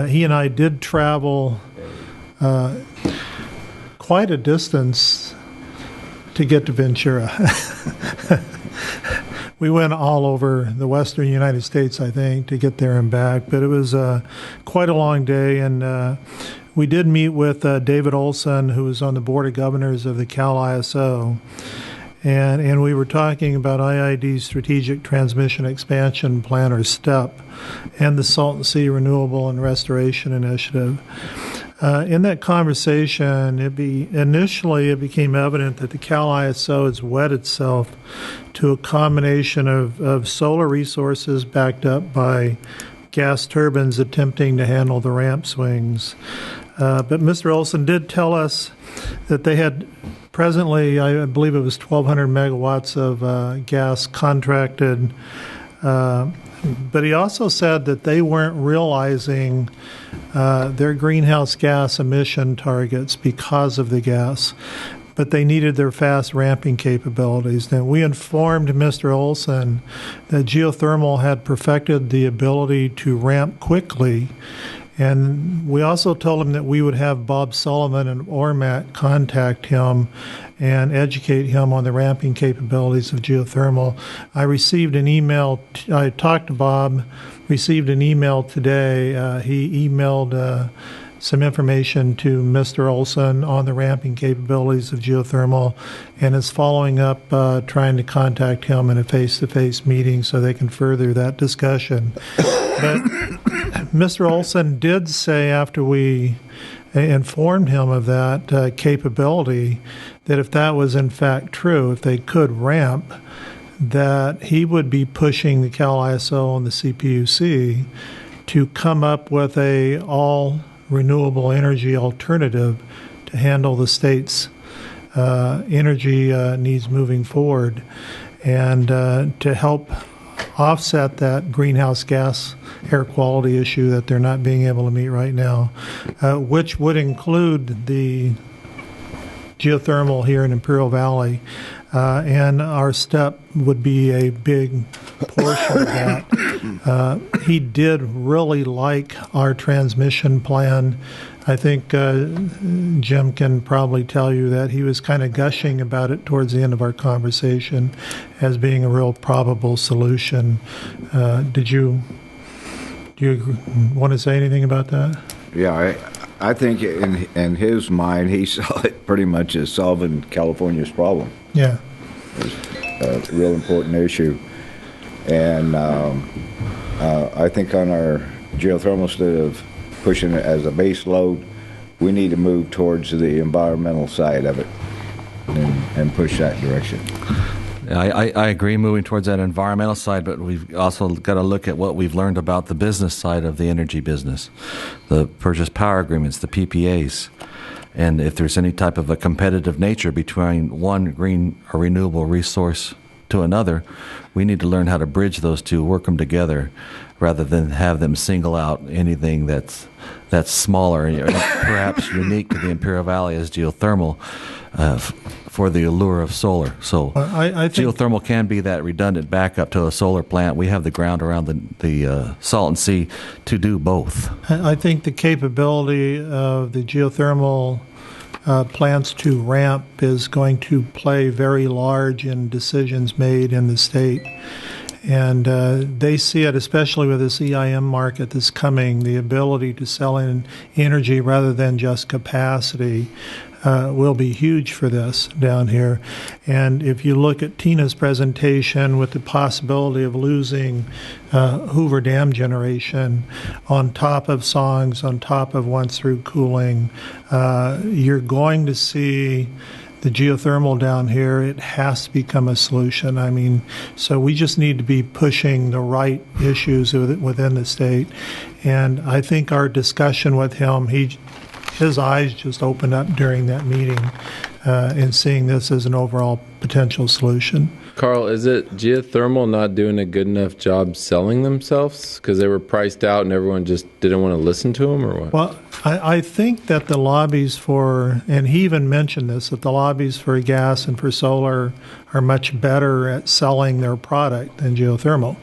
he and I did travel quite a distance to get to Ventura. We went all over the western United States, I think, to get there and back. But it was quite a long day, and we did meet with David Olson, who was on the Board of Governors of the Cal ISO. And we were talking about IID's Strategic Transmission Expansion Plan, or STEP, and the Salton Sea Renewable and Restoration Initiative. In that conversation, initially it became evident that the Cal ISO has wed itself to a combination of solar resources backed up by gas turbines attempting to handle the ramp swings. But Mr. Olson did tell us that they had presently, I believe it was 1,200 megawatts of gas contracted. But he also said that they weren't realizing their greenhouse gas emission targets because of the gas, but they needed their fast ramping capabilities. And we informed Mr. Olson that geothermal had perfected the ability to ramp quickly. And we also told him that we would have Bob Sullivan and Ormat contact him and educate him on the ramping capabilities of geothermal. I received an email. I talked to Bob, received an email today. He emailed some information to Mr. Olson on the ramping capabilities of geothermal and is following up trying to contact him in a face-to-face meeting so they can further that discussion. But Mr. Olson did say, after we informed him of that capability, that if that was in fact true, if they could ramp, that he would be pushing the Cal ISO and the CPUC to come up with a all renewable energy alternative to handle the state's energy needs moving forward, and to help offset that greenhouse gas air quality issue that they're not being able to meet right now, which would include the geothermal here in Imperial Valley. And our STEP would be a big portion of that. He did really like our transmission plan. I think Jim can probably tell you that he was kind of gushing about it towards the end of our conversation as being a real probable solution. Do you want to say anything about that? Yeah, I think in his mind, he saw it pretty much as solving California's problem. Yeah. It's a real important issue. And I think on our geothermal, instead of pushing it as a base load, we need to move towards the environmental side of it and push that direction. I agree moving towards that environmental side, but we've also got to look at what we've learned about the business side of the energy business, the purchase power agreements, the PPAs, and if there's any type of a competitive nature between one green or renewable resource to another, we need to learn how to bridge those two, work them together, rather than have them single out anything that's smaller and perhaps unique to the Imperial Valley as geothermal for the allure of solar. So I think geothermal can be that redundant backup to a solar plant. We have the ground around the Salton Sea to do both. I think the capability of the geothermal plants to ramp is going to play very large in decisions made in the state. And they see it, especially with this EIM market that's coming, the ability to sell in energy rather than just capacity will be huge for this down here. And if you look at Tina's presentation with the possibility of losing Hoover Dam generation on top of songs, on top of once-through cooling, you're going to see the geothermal down here. It has to become a solution. I mean, so we just need to be pushing the right issues within the state. And I think our discussion with him, his eyes just opened up during that meeting in seeing this as an overall potential solution. Carl, is it geothermal not doing a good enough job selling themselves because they were priced out and everyone just didn't want to listen to them, or what? Well, I think that the lobbies for, and he even mentioned this, that the lobbies for gas and for solar are much better at selling their product than geothermal.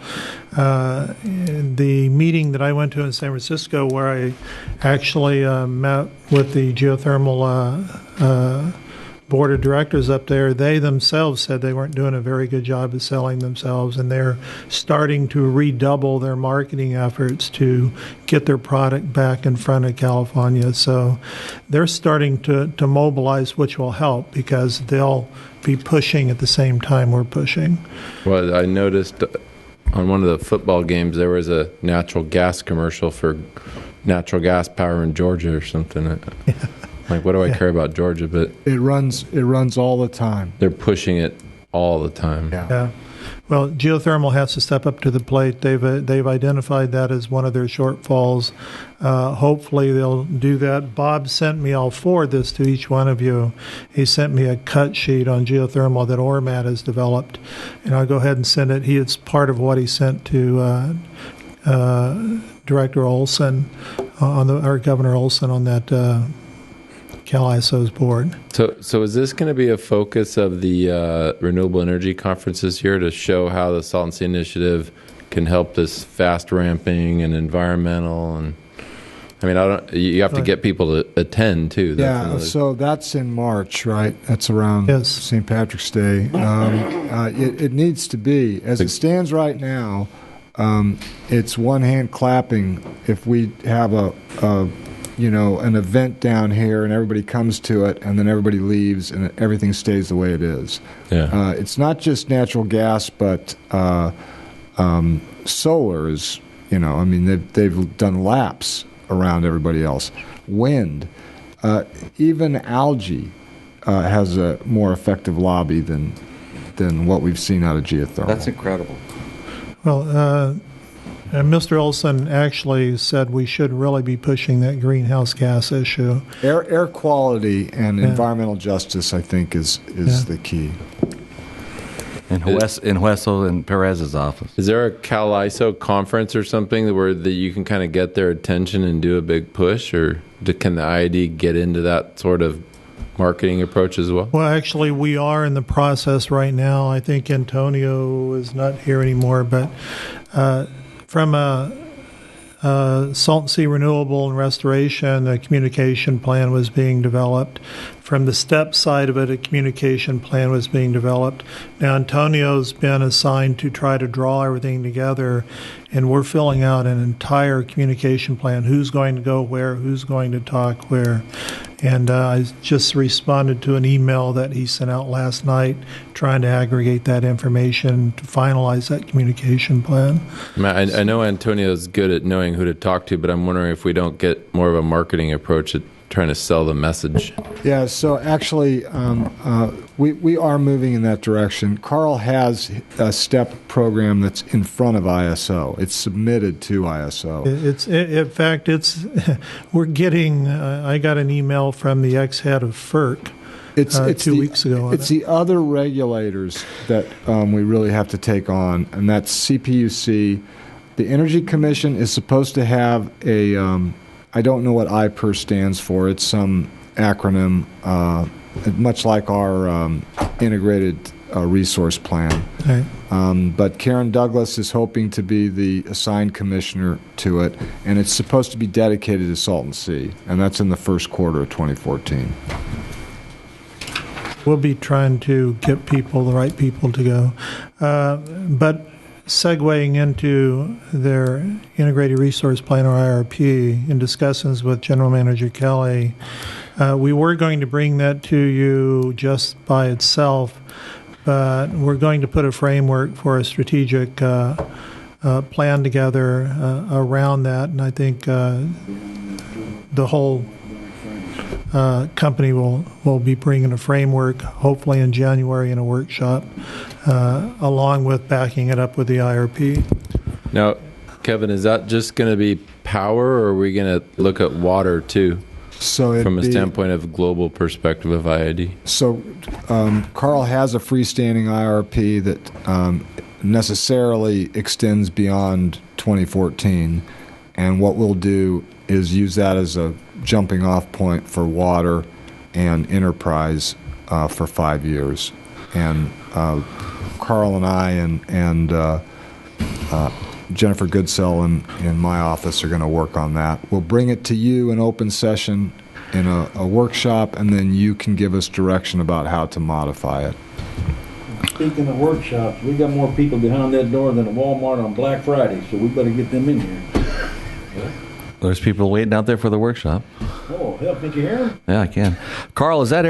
The meeting that I went to in San Francisco, where I actually met with the geothermal board of directors up there, they themselves said they weren't doing a very good job of selling themselves, and they're starting to redouble their marketing efforts to get their product back in front of California. So they're starting to mobilize, which will help because they'll be pushing at the same time we're pushing. Well, I noticed on one of the football games there was a natural gas commercial for natural gas power in Georgia or something. Yeah. Like, what do I care about Georgia? But it runs all the time. They're pushing it all the time. Yeah. Well, geothermal has to step up to the plate. They've identified that as one of their shortfalls. Hopefully they'll do that. Bob sent me, I'll forward this to each one of you. He sent me a cut sheet on geothermal that Ormat has developed, and I'll go ahead and send it. It's part of what he sent to Director Olson, or Governor Olson on that CalISO's board. So is this going to be a focus of the renewable energy conferences here to show how the Salton Sea Initiative can help this fast ramping and environmental? And I mean, you have to get people to attend too. So that's in March, right? That's around St. Patrick's Day. It needs to be, as it stands right now. It's one hand clapping if we have an event down here and everybody comes to it and then everybody leaves and everything stays the way it is. Yeah. It's not just natural gas, but solar is, they've done laps around everybody else. Wind, even algae has a more effective lobby than what we've seen out of geothermal. That's incredible. Well, Mr. Olson actually said we should really be pushing that greenhouse gas issue. Air quality and environmental justice, I think, is the key. In Hueso and Perez's office. Is there a CalISO conference or something where you can kind of get their attention and do a big push, or can the IID get into that sort of marketing approach as well? Well, actually, we are in the process right now. I think Antonio is not here anymore, but from a Salton Sea Renewable and Restoration, a communication plan was being developed. From the STEP side of it, a communication plan was being developed. Now, Antonio's been assigned to try to draw everything together, and we're filling out an entire communication plan. Who's going to go where? Who's going to talk where? And I just responded to an email that he sent out last night trying to aggregate that information to finalize that communication plan. I know Antonio's good at knowing who to talk to, but I'm wondering if we don't get more of a marketing approach at trying to sell the message. Yeah, so actually We are moving in that direction. Carl has a STEP program that's in front of ISO. It's submitted to ISO. In fact, we're getting. I got an email from the ex-head of FERC. It's 2 weeks ago. It's the other regulators that we really have to take on, and that's CPUC. The Energy Commission is supposed to have a. I don't know what IPER stands for. It's some acronym. Much like our integrated resource plan. Right. But Karen Douglas is hoping to be the assigned commissioner to it, and it's supposed to be dedicated to Salton Sea, and that's in the first quarter of 2014. We'll be trying to get the right people to go. But segueing into their integrated resource plan, or IRP, in discussions with General Manager Kelly, we were going to bring that to you just by itself, but we're going to put a framework for a strategic plan together around that, and I think the whole company will be bringing a framework, hopefully in January in a workshop, along with backing it up with the IRP. Now, Kevin, is that just going to be power, or are we going to look at water too? So from a standpoint of global perspective of IID. So Carl has a freestanding IRP that necessarily extends beyond 2014, and what we'll do is use that as a jumping off point for water and enterprise for 5 years. And Carl and I and Jennifer Goodsell in my office are going to work on that. We'll bring it to you in open session in a workshop, and then you can give us direction about how to modify it. Speaking of workshops, we got more people behind that door than a Walmart on Black Friday, so we better get them in here. There's people waiting out there for the workshop. Oh, hell, can't you hear them? Yeah, I can. Carl, is that everything?